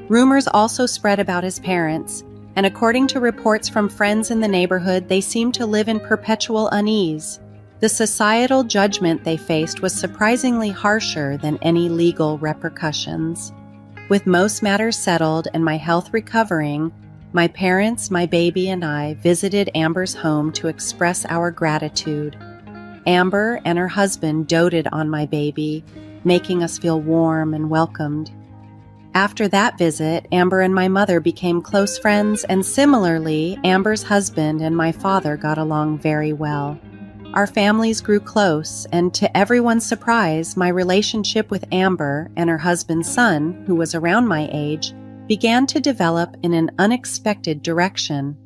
Rumors also spread about his parents, and according to reports from friends in the neighborhood, they seemed to live in perpetual unease. The societal judgment they faced was surprisingly harsher than any legal repercussions. With most matters settled and my health recovering, my parents, my baby, and I visited Amber's home to express our gratitude. Amber and her husband doted on my baby, making us feel warm and welcomed. After that visit, Amber and my mother became close friends, and similarly, Amber's husband and my father got along very well. Our families grew close, and to everyone's surprise, my relationship with Amber and her husband's son, who was around my age, began to develop in an unexpected direction.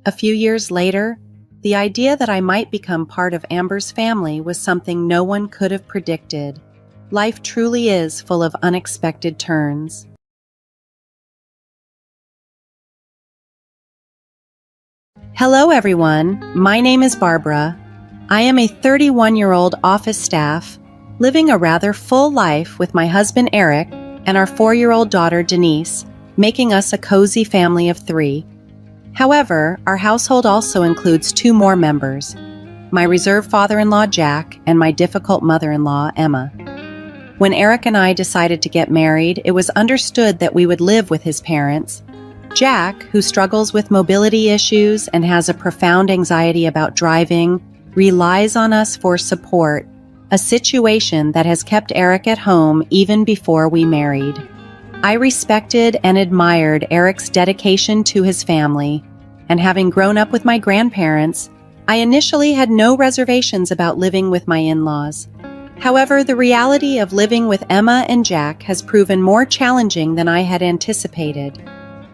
A few years later, the idea that I might become part of Amber's family was something no one could have predicted. Life truly is full of unexpected turns. Hello everyone, my name is Barbara. I am a 31-year-old office staff, living a rather full life with my husband Eric and our 4-year-old daughter Denise, making us a cozy family of 3. However, our household also includes 2 more members, my reserved father-in-law Jack and my difficult mother-in-law Emma. When Eric and I decided to get married, it was understood that we would live with his parents. Jack, who struggles with mobility issues and has a profound anxiety about driving, relies on us for support, a situation that has kept Eric at home even before we married. I respected and admired Eric's dedication to his family, and having grown up with my grandparents, I initially had no reservations about living with my in-laws. However, the reality of living with Emma and Jack has proven more challenging than I had anticipated.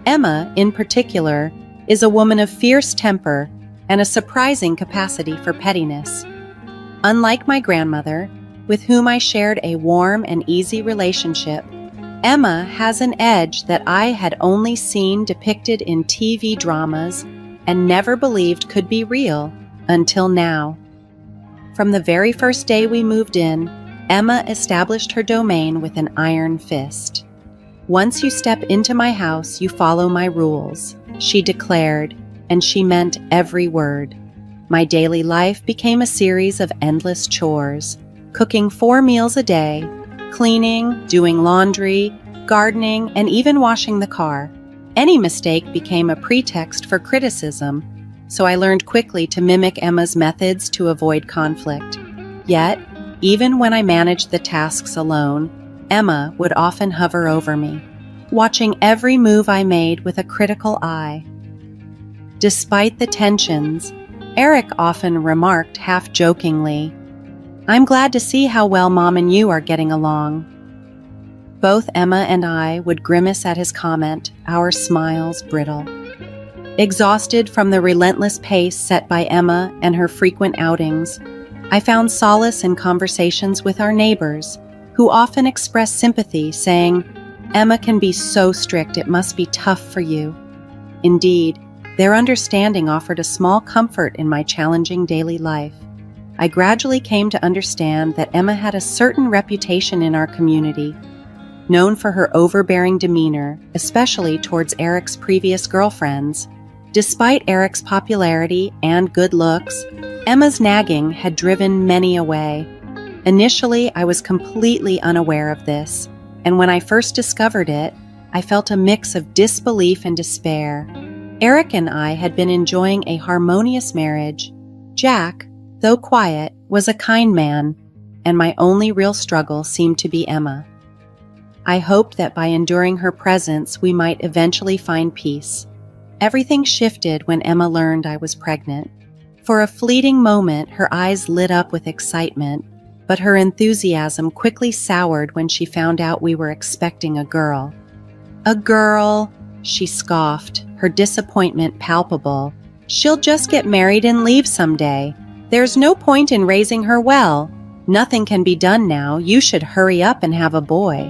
Emma, in particular, is a woman of fierce temper and a surprising capacity for pettiness. Unlike my grandmother, with whom I shared a warm and easy relationship, Emma has an edge that I had only seen depicted in TV dramas and never believed could be real until now. From the very first day we moved in, Emma established her domain with an iron fist. "Once you step into my house, you follow my rules," she declared, and she meant every word. My daily life became a series of endless chores, cooking 4 meals a day, cleaning, doing laundry, gardening, and even washing the car. Any mistake became a pretext for criticism, so I learned quickly to mimic Emma's methods to avoid conflict. Yet, even when I managed the tasks alone, Emma would often hover over me, watching every move I made with a critical eye. Despite the tensions, Eric often remarked half-jokingly, "I'm glad to see how well Mom and you are getting along." Both Emma and I would grimace at his comment, our smiles brittle. Exhausted from the relentless pace set by Emma and her frequent outings, I found solace in conversations with our neighbors, who often expressed sympathy, saying, "Emma can be so strict, it must be tough for you." Indeed, their understanding offered a small comfort in my challenging daily life. I gradually came to understand that Emma had a certain reputation in our community, known for her overbearing demeanor, especially towards Eric's previous girlfriends. Despite Eric's popularity and good looks, Emma's nagging had driven many away. Initially, I was completely unaware of this, and when I first discovered it, I felt a mix of disbelief and despair. Eric and I had been enjoying a harmonious marriage. Jack, though quiet, was a kind man, and my only real struggle seemed to be Emma. I hoped that by enduring her presence, we might eventually find peace. Everything shifted when Emma learned I was pregnant. For a fleeting moment, her eyes lit up with excitement, but her enthusiasm quickly soured when she found out we were expecting a girl. "A girl," she scoffed, her disappointment palpable. "She'll just get married and leave someday. There's no point in raising her well. Nothing can be done now. You should hurry up and have a boy."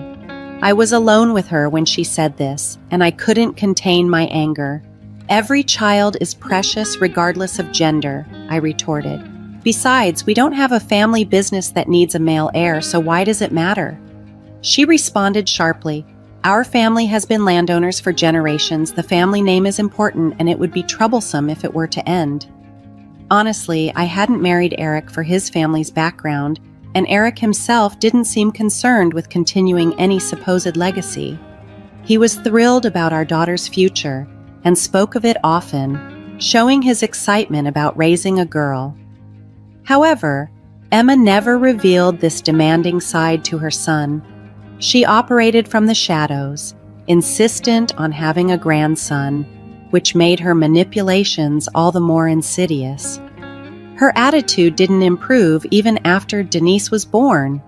I was alone with her when she said this, and I couldn't contain my anger. "Every child is precious regardless of gender," I retorted. "Besides, we don't have a family business that needs a male heir, so why does it matter?" She responded sharply, "Our family has been landowners for generations. The family name is important, and it would be troublesome if it were to end." Honestly, I hadn't married Eric for his family's background, and Eric himself didn't seem concerned with continuing any supposed legacy. He was thrilled about our daughter's future and spoke of it often, showing his excitement about raising a girl. However, Emma never revealed this demanding side to her son. She operated from the shadows, insistent on having a grandson, which made her manipulations all the more insidious. Her attitude didn't improve even after Denise was born.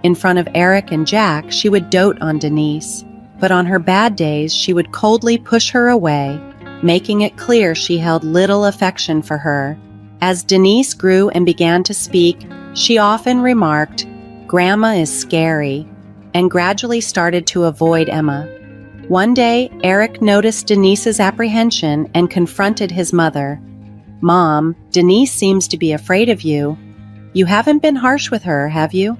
In front of Eric and Jack, she would dote on Denise, but on her bad days, she would coldly push her away, making it clear she held little affection for her. As Denise grew and began to speak, she often remarked, "Grandma is scary," and gradually started to avoid Emma. One day, Eric noticed Denise's apprehension and confronted his mother. "Mom, Denise seems to be afraid of you. You haven't been harsh with her, have you?"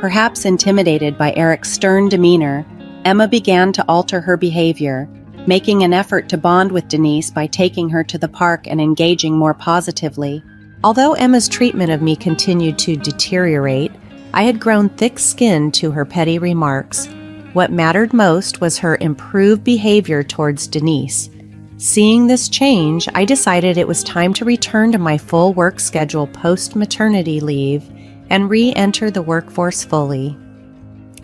Perhaps intimidated by Eric's stern demeanor, Emma began to alter her behavior, making an effort to bond with Denise by taking her to the park and engaging more positively. Although Emma's treatment of me continued to deteriorate, I had grown thick-skinned to her petty remarks. What mattered most was her improved behavior towards Denise. Seeing this change, I decided it was time to return to my full work schedule post-maternity leave and re-enter the workforce fully.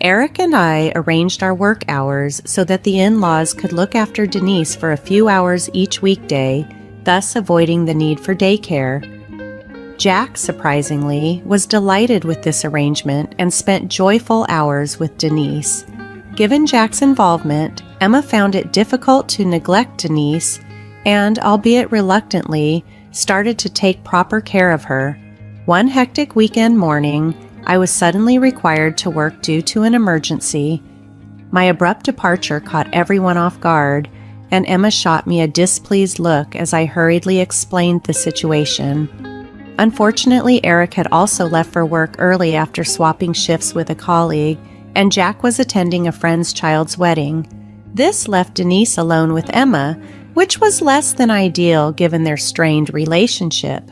Eric and I arranged our work hours so that the in-laws could look after Denise for a few hours each weekday, thus avoiding the need for daycare. Jack, surprisingly, was delighted with this arrangement and spent joyful hours with Denise. Given Jack's involvement, Emma found it difficult to neglect Denise and, albeit reluctantly, started to take proper care of her. One hectic weekend morning, I was suddenly required to work due to an emergency. My abrupt departure caught everyone off guard, and Emma shot me a displeased look as I hurriedly explained the situation. Unfortunately, Eric had also left for work early after swapping shifts with a colleague, and Jack was attending a friend's child's wedding. This left Denise alone with Emma, which was less than ideal given their strained relationship.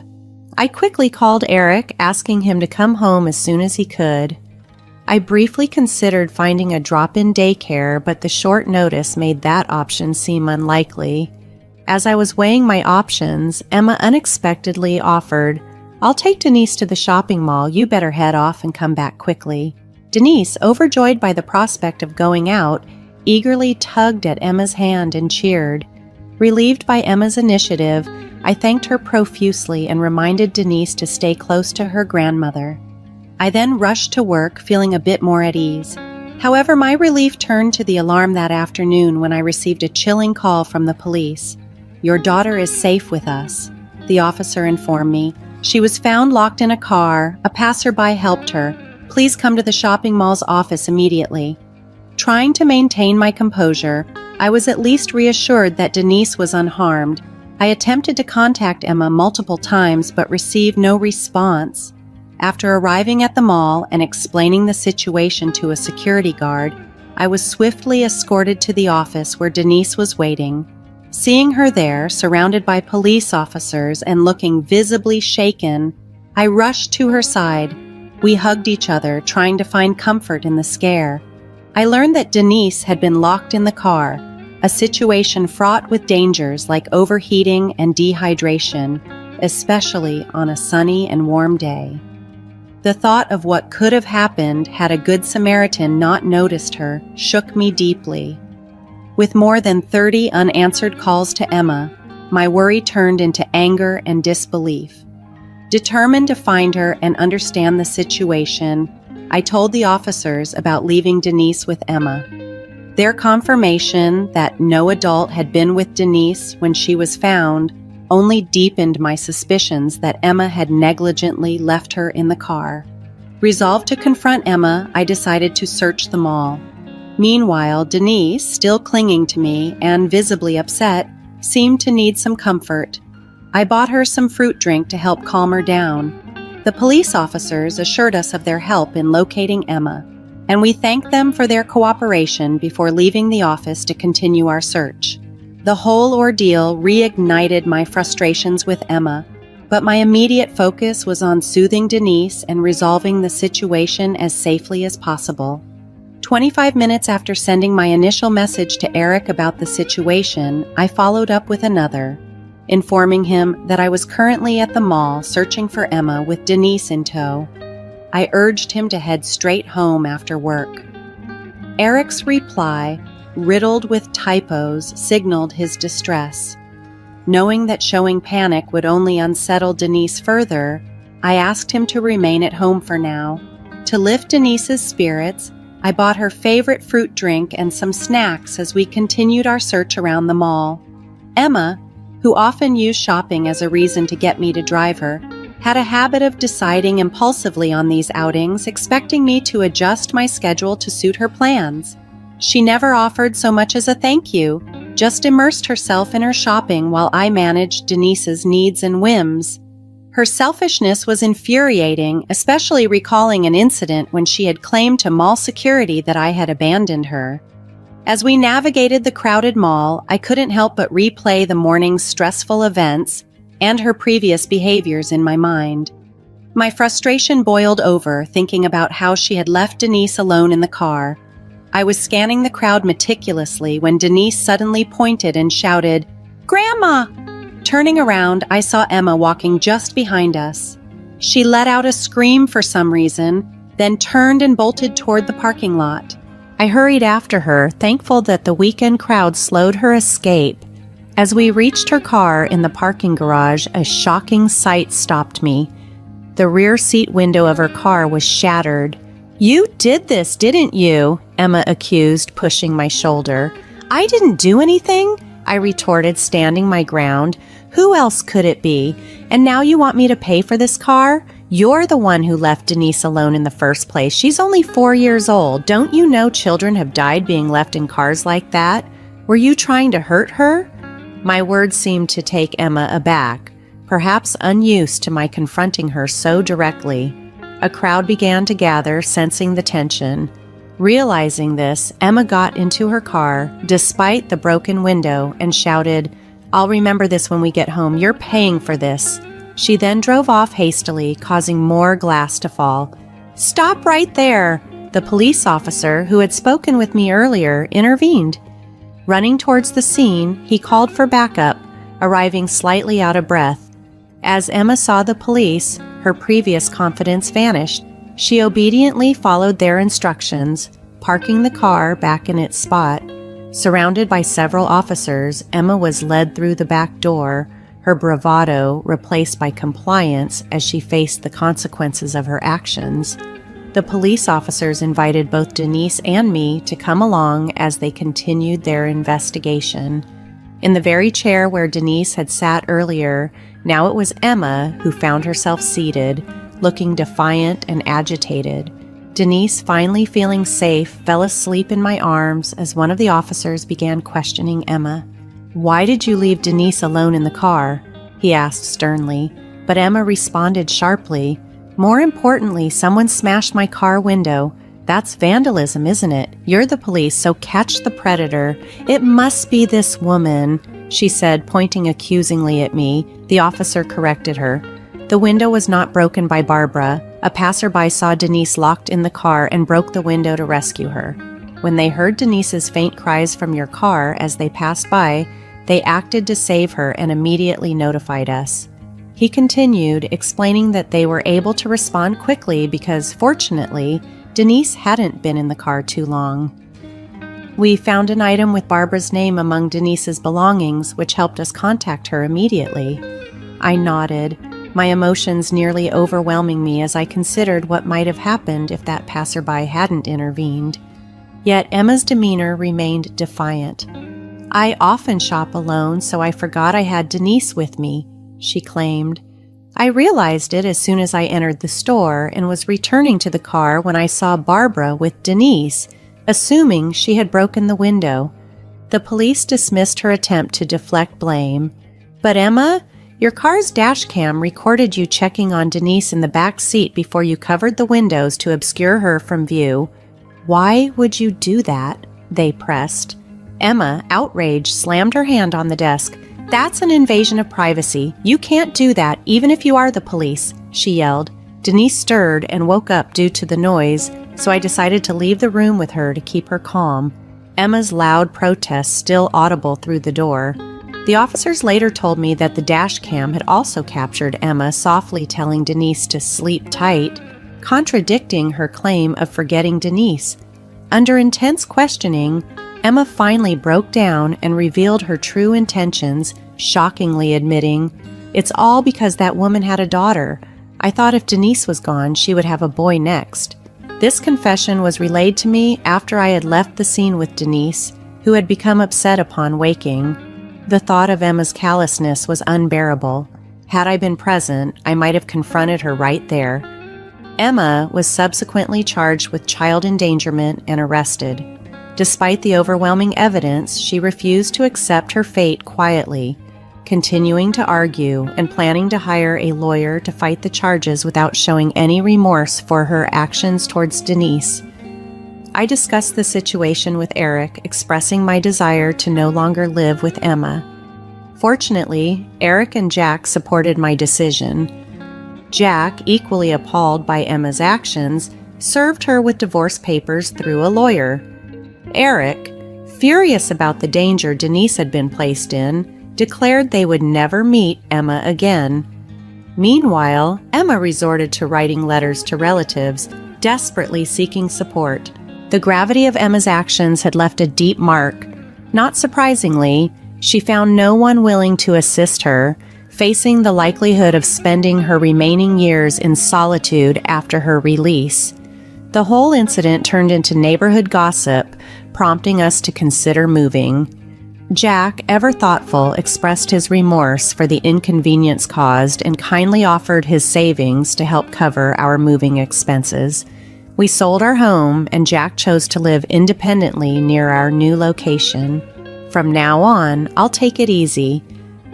I quickly called Eric, asking him to come home as soon as he could. I briefly considered finding a drop-in daycare, but the short notice made that option seem unlikely. As I was weighing my options, Emma unexpectedly offered, "I'll take Denise to the shopping mall. You better head off and come back quickly." Denise, overjoyed by the prospect of going out, eagerly tugged at Emma's hand and cheered. Relieved by Emma's initiative, I thanked her profusely and reminded Denise to stay close to her grandmother. I then rushed to work, feeling a bit more at ease. However, my relief turned to the alarm that afternoon when I received a chilling call from the police. "Your daughter is safe with us," the officer informed me. "She was found locked in a car. A passerby helped her. Please come to the shopping mall's office immediately." Trying to maintain my composure, I was at least reassured that Denise was unharmed. I attempted to contact Emma multiple times but received no response. After arriving at the mall and explaining the situation to a security guard, I was swiftly escorted to the office where Denise was waiting. Seeing her there, surrounded by police officers and looking visibly shaken, I rushed to her side. We hugged each other, trying to find comfort in the scare. I learned that Denise had been locked in the car, a situation fraught with dangers like overheating and dehydration, especially on a sunny and warm day. The thought of what could have happened had a Good Samaritan not noticed her shook me deeply. With more than 30 unanswered calls to Emma, my worry turned into anger and disbelief. Determined to find her and understand the situation, I told the officers about leaving Denise with Emma. Their confirmation that no adult had been with Denise when she was found only deepened my suspicions that Emma had negligently left her in the car. Resolved to confront Emma, I decided to search the mall. Meanwhile, Denise, still clinging to me and visibly upset, seemed to need some comfort. I bought her some fruit drink to help calm her down. The police officers assured us of their help in locating Emma, and we thanked them for their cooperation before leaving the office to continue our search. The whole ordeal reignited my frustrations with Emma, but my immediate focus was on soothing Denise and resolving the situation as safely as possible. 25 minutes after sending my initial message to Eric about the situation, I followed up with another, informing him that I was currently at the mall searching for Emma with Denise in tow. I urged him to head straight home after work. Eric's reply, riddled with typos, signaled his distress. Knowing that showing panic would only unsettle Denise further, I asked him to remain at home for now. To lift Denise's spirits, I bought her favorite fruit drink and some snacks as we continued our search around the mall. Emma, who often used shopping as a reason to get me to drive her, had a habit of deciding impulsively on these outings, expecting me to adjust my schedule to suit her plans. She never offered so much as a thank you, just immersed herself in her shopping while I managed Denise's needs and whims. Her selfishness was infuriating, especially recalling an incident when she had claimed to mall security that I had abandoned her. As we navigated the crowded mall, I couldn't help but replay the morning's stressful events and her previous behaviors in my mind. My frustration boiled over, thinking about how she had left Denise alone in the car. I was scanning the crowd meticulously when Denise suddenly pointed and shouted, "Grandma!" Turning around, I saw Emma walking just behind us. She let out a scream for some reason, then turned and bolted toward the parking lot. I hurried after her, thankful that the weekend crowd slowed her escape. As we reached her car in the parking garage, a shocking sight stopped me. The rear seat window of her car was shattered. "You did this, didn't you?" Emma accused, pushing my shoulder. "I didn't do anything," I retorted, standing my ground. "Who else could it be? And now you want me to pay for this car? You're the one who left Denise alone in the first place. She's only 4 years old. Don't you know children have died being left in cars like that? Were you trying to hurt her?" My words seemed to take Emma aback, perhaps unused to my confronting her so directly. A crowd began to gather, sensing the tension. Realizing this, Emma got into her car, despite the broken window, and shouted, "I'll remember this when we get home. You're paying for this." She then drove off hastily, causing more glass to fall. "Stop right there!" The police officer, who had spoken with me earlier, intervened. Running towards the scene, he called for backup, arriving slightly out of breath. As Emma saw the police, her previous confidence vanished. She obediently followed their instructions, parking the car back in its spot. Surrounded by several officers, Emma was led through the back door, her bravado replaced by compliance as she faced the consequences of her actions. The police officers invited both Denise and me to come along as they continued their investigation. In the very chair where Denise had sat earlier, now it was Emma who found herself seated, looking defiant and agitated. Denise, finally feeling safe, fell asleep in my arms as one of the officers began questioning Emma. "Why did you leave Denise alone in the car?" he asked sternly, but Emma responded sharply, "More importantly, someone smashed my car window. That's vandalism, isn't it? You're the police, so catch the predator. It must be this woman," she said, pointing accusingly at me. The officer corrected her. The window was not broken by Barbara. A passerby saw Denise locked in the car and broke the window to rescue her. When they heard Denise's faint cries from your car as they passed by, they acted to save her and immediately notified us. He continued, explaining that they were able to respond quickly because, fortunately, Denise hadn't been in the car too long. We found an item with Barbara's name among Denise's belongings, which helped us contact her immediately. I nodded, my emotions nearly overwhelming me as I considered what might have happened if that passerby hadn't intervened. Yet Emma's demeanor remained defiant. "I often shop alone, so I forgot I had Denise with me," she claimed. "I realized it as soon as I entered the store and was returning to the car when I saw Barbara with Denise, assuming she had broken the window." The police dismissed her attempt to deflect blame. "But Emma, your car's dash cam recorded you checking on Denise in the back seat before you covered the windows to obscure her from view. Why would you do that?" they pressed. Emma, outraged, slammed her hand on the desk. "That's an invasion of privacy. You can't do that, even if you are the police," she yelled. Denise stirred and woke up due to the noise, so I decided to leave the room with her to keep her calm. Emma's loud protests still audible through the door. The officers later told me that the dash cam had also captured Emma softly telling Denise to sleep tight, contradicting her claim of forgetting Denise. Under intense questioning, Emma finally broke down and revealed her true intentions, shockingly admitting, "It's all because that woman had a daughter. I thought if Denise was gone, she would have a boy next." This confession was relayed to me after I had left the scene with Denise, who had become upset upon waking. The thought of Emma's callousness was unbearable. Had I been present, I might have confronted her right there. Emma was subsequently charged with child endangerment and arrested. Despite the overwhelming evidence, she refused to accept her fate quietly, continuing to argue and planning to hire a lawyer to fight the charges without showing any remorse for her actions towards Denise. I discussed the situation with Eric, expressing my desire to no longer live with Emma. Fortunately, Eric and Jack supported my decision. Jack, equally appalled by Emma's actions, served her with divorce papers through a lawyer. Eric, furious about the danger Denise had been placed in, declared they would never meet Emma again. Meanwhile, Emma resorted to writing letters to relatives, desperately seeking support. The gravity of Emma's actions had left a deep mark. Not surprisingly, she found no one willing to assist her, facing the likelihood of spending her remaining years in solitude after her release. The whole incident turned into neighborhood gossip, prompting us to consider moving. Jack, ever thoughtful, expressed his remorse for the inconvenience caused and kindly offered his savings to help cover our moving expenses. We sold our home, and Jack chose to live independently near our new location. "From now on, I'll take it easy,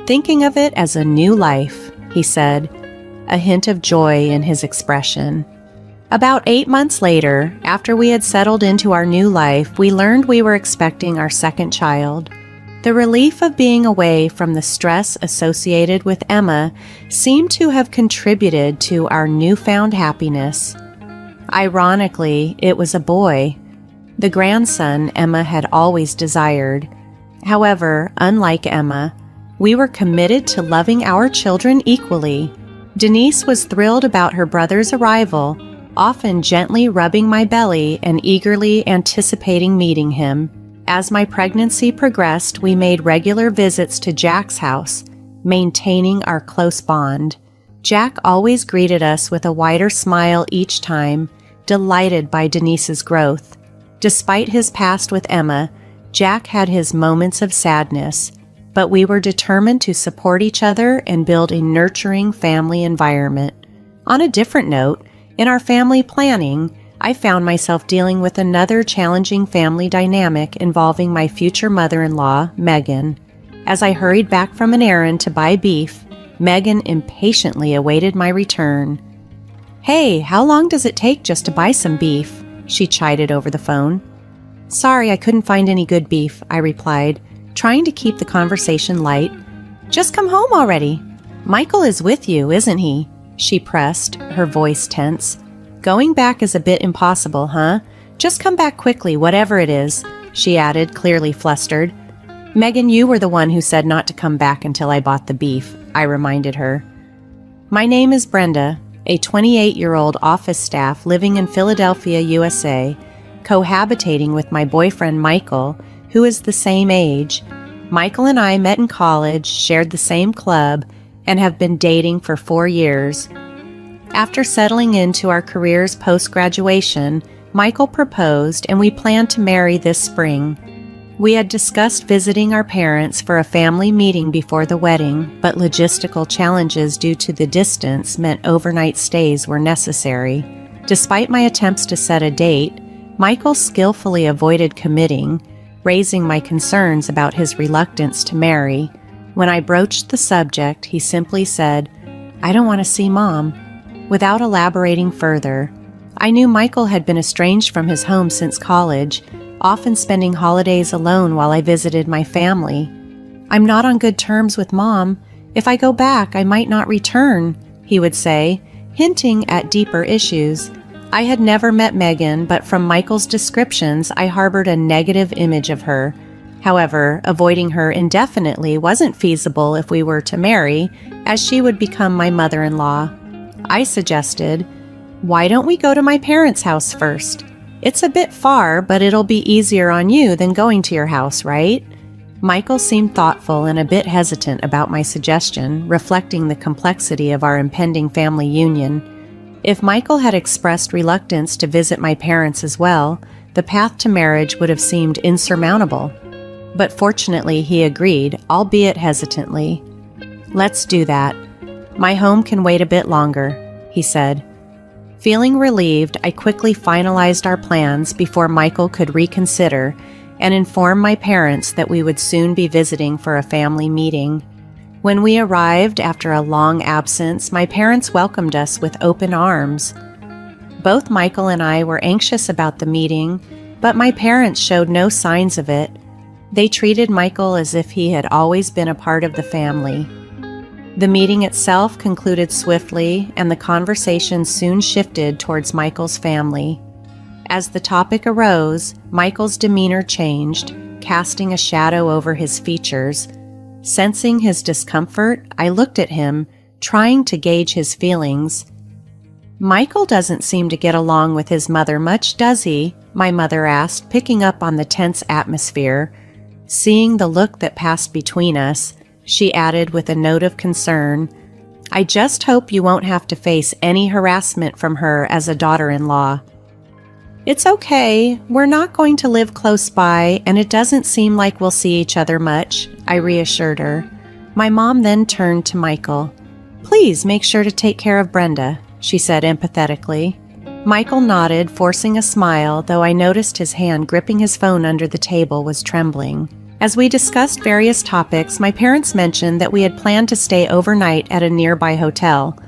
thinking of it as a new life," he said, a hint of joy in his expression. About 8 months later, after we had settled into our new life, we learned we were expecting our second child. The relief of being away from the stress associated with Emma seemed to have contributed to our newfound happiness. Ironically, it was a boy, the grandson Emma had always desired. However, unlike Emma, we were committed to loving our children equally. Denise was thrilled about her brother's arrival, often gently rubbing my belly and eagerly anticipating meeting him. As my pregnancy progressed, we made regular visits to Jack's house, maintaining our close bond. Jack always greeted us with a wider smile each time, delighted by Denise's growth. Despite his past with Emma, Jack had his moments of sadness, but we were determined to support each other and build a nurturing family environment. On a different note, in our family planning, I found myself dealing with another challenging family dynamic involving my future mother-in-law, Megan. As I hurried back from an errand to buy beef, Megan impatiently awaited my return. "Hey, how long does it take just to buy some beef?" she chided over the phone. "Sorry, I couldn't find any good beef," I replied, trying to keep the conversation light. "Just come home already. Michael is with you, isn't he?" she pressed, her voice tense. "Going back is a bit impossible, huh? Just come back quickly, whatever it is," she added, clearly flustered. "Megan, you were the one who said not to come back until I bought the beef," I reminded her. "My name is Brenda, a 28-year-old office staff living in Philadelphia, USA, cohabitating with my boyfriend Michael, who is the same age. Michael and I met in college, shared the same club, and have been dating for 4 years. After settling into our careers post-graduation, Michael proposed and we planned to marry this spring. We had discussed visiting our parents for a family meeting before the wedding, but logistical challenges due to the distance meant overnight stays were necessary. Despite my attempts to set a date, Michael skillfully avoided committing, raising my concerns about his reluctance to marry. When I broached the subject, he simply said, "I don't want to see Mom," without elaborating further. I knew Michael had been estranged from his home since college, often spending holidays alone while I visited my family. "I'm not on good terms with Mom. If I go back, I might not return," he would say, hinting at deeper issues. I had never met Megan, but from Michael's descriptions, I harbored a negative image of her. However, avoiding her indefinitely wasn't feasible if we were to marry, as she would become my mother-in-law. I suggested, "Why don't we go to my parents' house first? It's a bit far, but it'll be easier on you than going to your house, right?" Michael seemed thoughtful and a bit hesitant about my suggestion, reflecting the complexity of our impending family union. If Michael had expressed reluctance to visit my parents as well, the path to marriage would have seemed insurmountable. But fortunately, he agreed, albeit hesitantly. "Let's do that. My home can wait a bit longer," he said. Feeling relieved, I quickly finalized our plans before Michael could reconsider and inform my parents that we would soon be visiting for a family meeting. When we arrived after a long absence, my parents welcomed us with open arms. Both Michael and I were anxious about the meeting, but my parents showed no signs of it. They treated Michael as if he had always been a part of the family. The meeting itself concluded swiftly, and the conversation soon shifted towards Michael's family. As the topic arose, Michael's demeanor changed, casting a shadow over his features. Sensing his discomfort, I looked at him, trying to gauge his feelings. "Michael doesn't seem to get along with his mother much, does he?" my mother asked, picking up on the tense atmosphere. Seeing the look that passed between us, she added with a note of concern, "I just hope you won't have to face any harassment from her as a daughter-in-law." "It's okay. We're not going to live close by, and it doesn't seem like we'll see each other much," I reassured her. My mom then turned to Michael. "Please make sure to take care of Brenda," she said empathetically. Michael nodded, forcing a smile, though I noticed his hand gripping his phone under the table was trembling. As we discussed various topics, my parents mentioned that we had planned to stay overnight at a nearby hotel.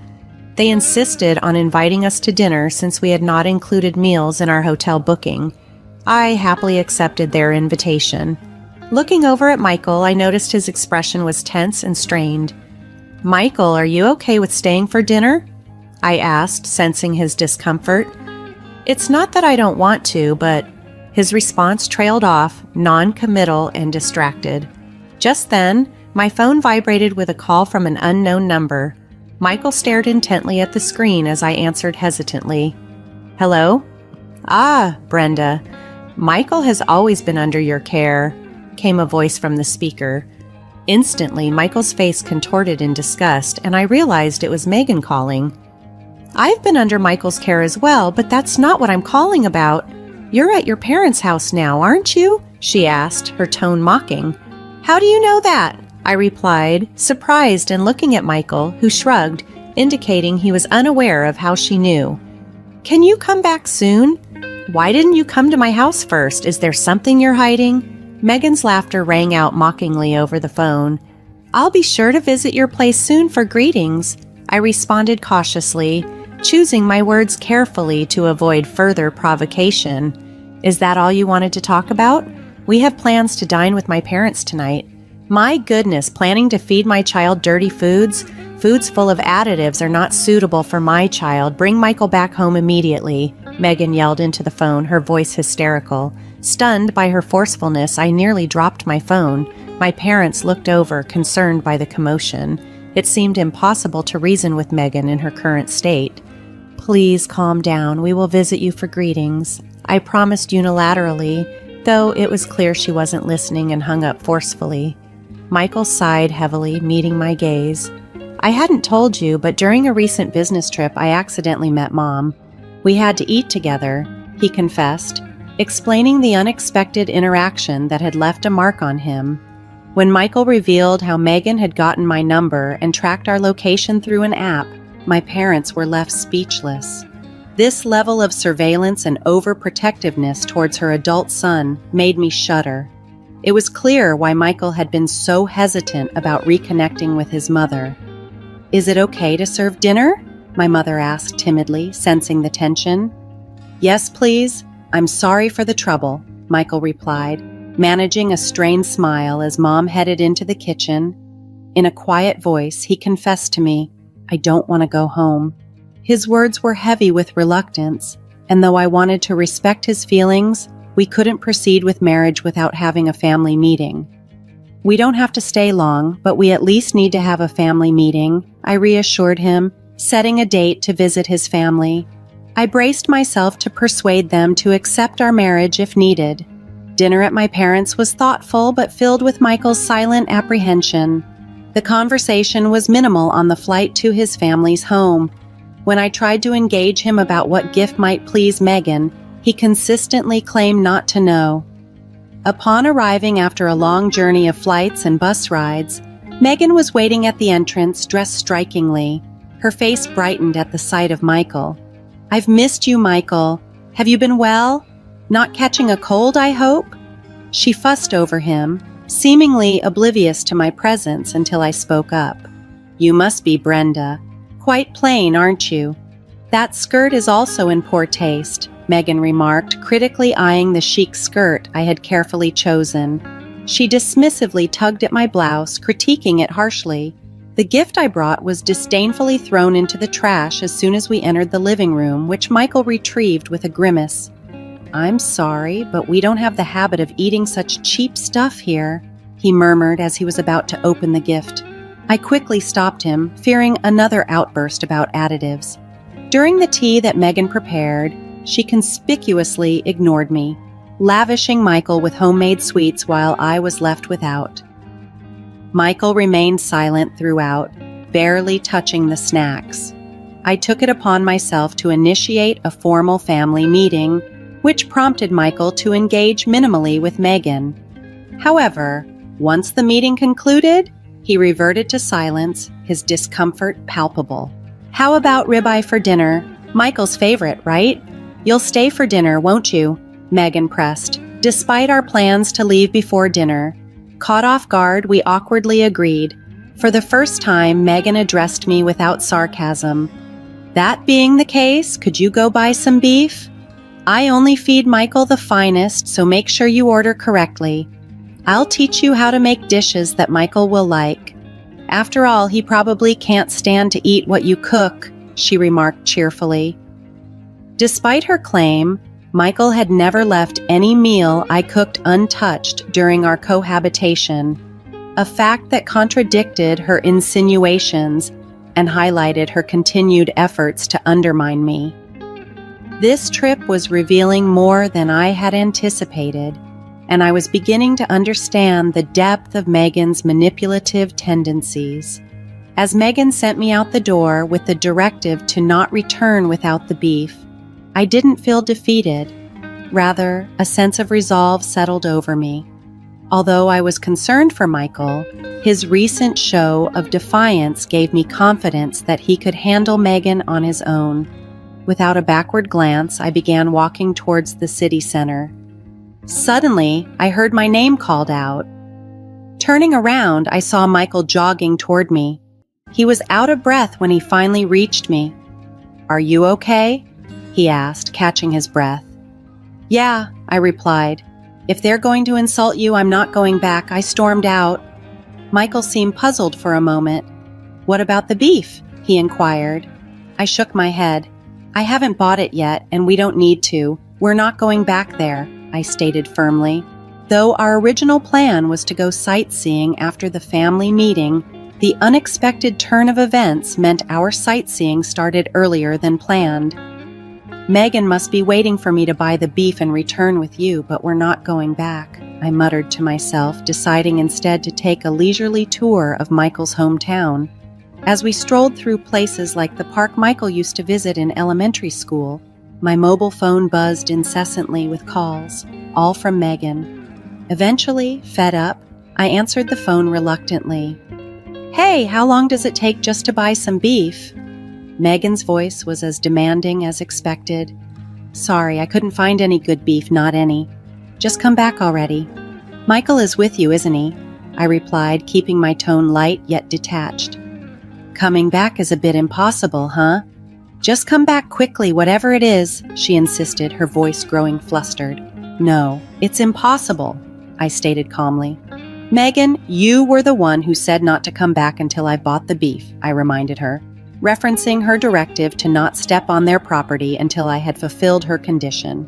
They insisted on inviting us to dinner since we had not included meals in our hotel booking. I happily accepted their invitation. Looking over at Michael, I noticed his expression was tense and strained. "Michael, are you okay with staying for dinner?" I asked, sensing his discomfort. "It's not that I don't want to, but..." His response trailed off, non-committal and distracted. Just then, my phone vibrated with a call from an unknown number. Michael stared intently at the screen as I answered hesitantly. "Hello?" "Ah, Brenda. Michael has always been under your care," came a voice from the speaker. Instantly, Michael's face contorted in disgust, and I realized it was Megan calling. "I've been under Michael's care as well, but that's not what I'm calling about. You're at your parents' house now, aren't you?" she asked, her tone mocking. "How do you know that?" I replied, surprised and looking at Michael, who shrugged, indicating he was unaware of how she knew. "Can you come back soon? Why didn't you come to my house first? Is there something you're hiding?" Megan's laughter rang out mockingly over the phone. "I'll be sure to visit your place soon for greetings," I responded cautiously, choosing my words carefully to avoid further provocation. "Is that all you wanted to talk about? We have plans to dine with my parents tonight." My goodness, planning to feed my child dirty foods? Foods full of additives are not suitable for my child. Bring Michael back home immediately, Megan yelled into the phone, her voice hysterical. Stunned by her forcefulness, I nearly dropped my phone. My parents looked over, concerned by the commotion. It seemed impossible to reason with Megan in her current state. "Please calm down. We will visit you for greetings," I promised unilaterally, though it was clear she wasn't listening and hung up forcefully. Michael sighed heavily, meeting my gaze. "I hadn't told you, but during a recent business trip, I accidentally met Mom. We had to eat together," he confessed, explaining the unexpected interaction that had left a mark on him. When Michael revealed how Megan had gotten my number and tracked our location through an app, my parents were left speechless. This level of surveillance and overprotectiveness towards her adult son made me shudder. It was clear why Michael had been so hesitant about reconnecting with his mother. "Is it okay to serve dinner?" my mother asked timidly, sensing the tension. "Yes, please. I'm sorry for the trouble," Michael replied, managing a strained smile as Mom headed into the kitchen. In a quiet voice, he confessed to me, "I don't want to go home." His words were heavy with reluctance, and though I wanted to respect his feelings, we couldn't proceed with marriage without having a family meeting. "We don't have to stay long, but we at least need to have a family meeting," I reassured him, setting a date to visit his family. I braced myself to persuade them to accept our marriage if needed. Dinner at my parents' was thoughtful but filled with Michael's silent apprehension. The conversation was minimal on the flight to his family's home. When I tried to engage him about what gift might please Megan, he consistently claimed not to know. Upon arriving after a long journey of flights and bus rides, Megan was waiting at the entrance, dressed strikingly. Her face brightened at the sight of Michael. "I've missed you, Michael. Have you been well? Not catching a cold, I hope?" She fussed over him, seemingly oblivious to my presence until I spoke up. "You must be Brenda. Quite plain, aren't you?" "That skirt is also in poor taste," Megan remarked, critically eyeing the chic skirt I had carefully chosen. She dismissively tugged at my blouse, critiquing it harshly. The gift I brought was disdainfully thrown into the trash as soon as we entered the living room, which Michael retrieved with a grimace. "I'm sorry, but we don't have the habit of eating such cheap stuff here," he murmured as he was about to open the gift. I quickly stopped him, fearing another outburst about additives. During the tea that Megan prepared, she conspicuously ignored me, lavishing Michael with homemade sweets while I was left without. Michael remained silent throughout, barely touching the snacks. I took it upon myself to initiate a formal family meeting, which prompted Michael to engage minimally with Megan. However, once the meeting concluded, he reverted to silence, his discomfort palpable. "How about ribeye for dinner? Michael's favorite, right? You'll stay for dinner, won't you?" Megan pressed, despite our plans to leave before dinner. Caught off guard, we awkwardly agreed. For the first time, Megan addressed me without sarcasm. That being the case, could you go buy some beef? I only feed Michael the finest, so make sure you order correctly. I'll teach you how to make dishes that Michael will like. After all, he probably can't stand to eat what you cook, she remarked cheerfully. Despite her claim, Michael had never left any meal I cooked untouched during our cohabitation, a fact that contradicted her insinuations and highlighted her continued efforts to undermine me. This trip was revealing more than I had anticipated, and I was beginning to understand the depth of Megan's manipulative tendencies. As Megan sent me out the door with the directive to not return without the beef, I didn't feel defeated. Rather, a sense of resolve settled over me. Although I was concerned for Michael, his recent show of defiance gave me confidence that he could handle Megan on his own. Without a backward glance, I began walking towards the city center. Suddenly, I heard my name called out. Turning around, I saw Michael jogging toward me. He was out of breath when he finally reached me. "Are you okay?" he asked, catching his breath. "Yeah," I replied. "If they're going to insult you, I'm not going back." I stormed out. Michael seemed puzzled for a moment. "What about the beef?" he inquired. I shook my head. "I haven't bought it yet, and we don't need to. We're not going back there," I stated firmly. Though our original plan was to go sightseeing after the family meeting, the unexpected turn of events meant our sightseeing started earlier than planned. "Megan must be waiting for me to buy the beef and return with you, but we're not going back," I muttered to myself, deciding instead to take a leisurely tour of Michael's hometown. As we strolled through places like the park Michael used to visit in elementary school, my mobile phone buzzed incessantly with calls, all from Megan. Eventually, fed up, I answered the phone reluctantly. "Hey, how long does it take just to buy some beef?" Megan's voice was as demanding as expected. "Sorry, I couldn't find any good beef, not any. Just come back already." "Michael is with you, isn't he?" I replied, keeping my tone light yet detached. "Coming back is a bit impossible, huh?" "Just come back quickly, whatever it is," she insisted, her voice growing flustered. "No, it's impossible," I stated calmly. "Megan, you were the one who said not to come back until I bought the beef," I reminded her, referencing her directive to not step on their property until I had fulfilled her condition.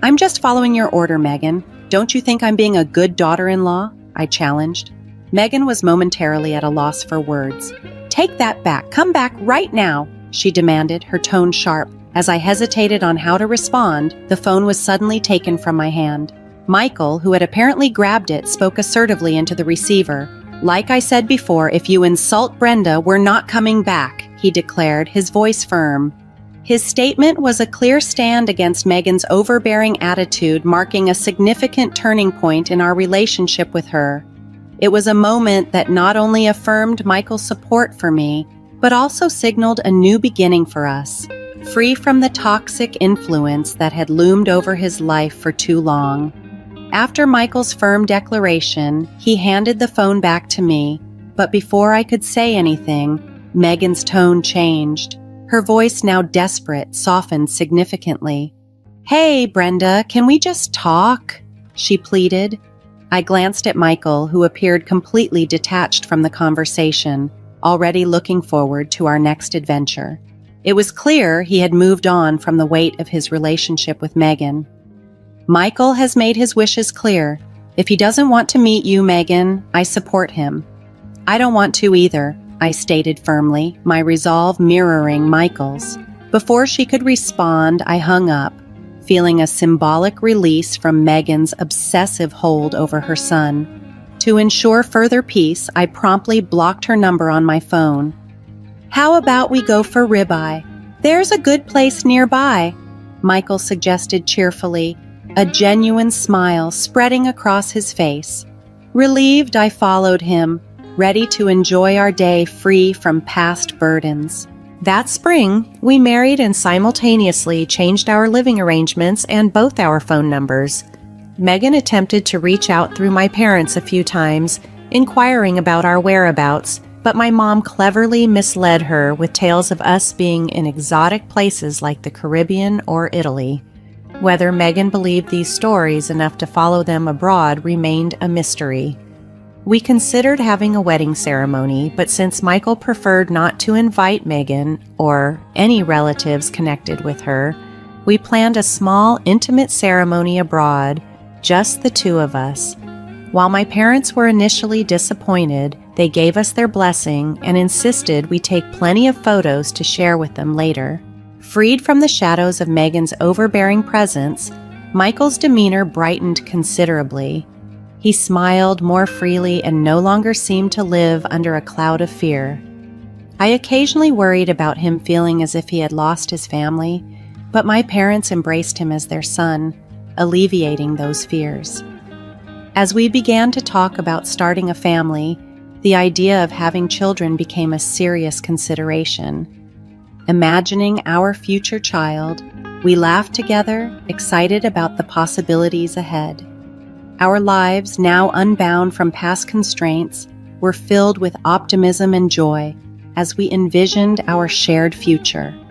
"I'm just following your order, Megan. Don't you think I'm being a good daughter-in-law?" I challenged. Megan was momentarily at a loss for words. "Take that back. Come back right now," she demanded, her tone sharp. As I hesitated on how to respond, the phone was suddenly taken from my hand. Michael, who had apparently grabbed it, spoke assertively into the receiver. "Like I said before, if you insult Brenda, we're not coming back," he declared, his voice firm. His statement was a clear stand against Megan's overbearing attitude, marking a significant turning point in our relationship with her. It was a moment that not only affirmed Michael's support for me, but also signaled a new beginning for us, free from the toxic influence that had loomed over his life for too long. After Michael's firm declaration, he handed the phone back to me, but before I could say anything, Megan's tone changed. Her voice, now desperate, softened significantly. "Hey, Brenda, can we just talk?" she pleaded. I glanced at Michael, who appeared completely detached from the conversation, already looking forward to our next adventure. It was clear he had moved on from the weight of his relationship with Megan. "Michael has made his wishes clear. If he doesn't want to meet you, Megan, I support him." "I don't want to either," I stated firmly, my resolve mirroring Michael's. Before she could respond, I hung up, feeling a symbolic release from Megan's obsessive hold over her son. To ensure further peace, I promptly blocked her number on my phone. "How about we go for ribeye? There's a good place nearby," Michael suggested cheerfully, a genuine smile spreading across his face. Relieved, I followed him, ready to enjoy our day free from past burdens. That spring, we married and simultaneously changed our living arrangements and both our phone numbers. Megan attempted to reach out through my parents a few times, inquiring about our whereabouts, but my mom cleverly misled her with tales of us being in exotic places like the Caribbean or Italy. Whether Megan believed these stories enough to follow them abroad remained a mystery. We considered having a wedding ceremony, but since Michael preferred not to invite Megan or any relatives connected with her, we planned a small, intimate ceremony abroad, just the two of us. While my parents were initially disappointed, they gave us their blessing and insisted we take plenty of photos to share with them later. Freed from the shadows of Megan's overbearing presence, Michael's demeanor brightened considerably. He smiled more freely and no longer seemed to live under a cloud of fear. I occasionally worried about him feeling as if he had lost his family, but my parents embraced him as their son, alleviating those fears. As we began to talk about starting a family, the idea of having children became a serious consideration. Imagining our future child, we laughed together, excited about the possibilities ahead. Our lives, now unbound from past constraints, were filled with optimism and joy as we envisioned our shared future.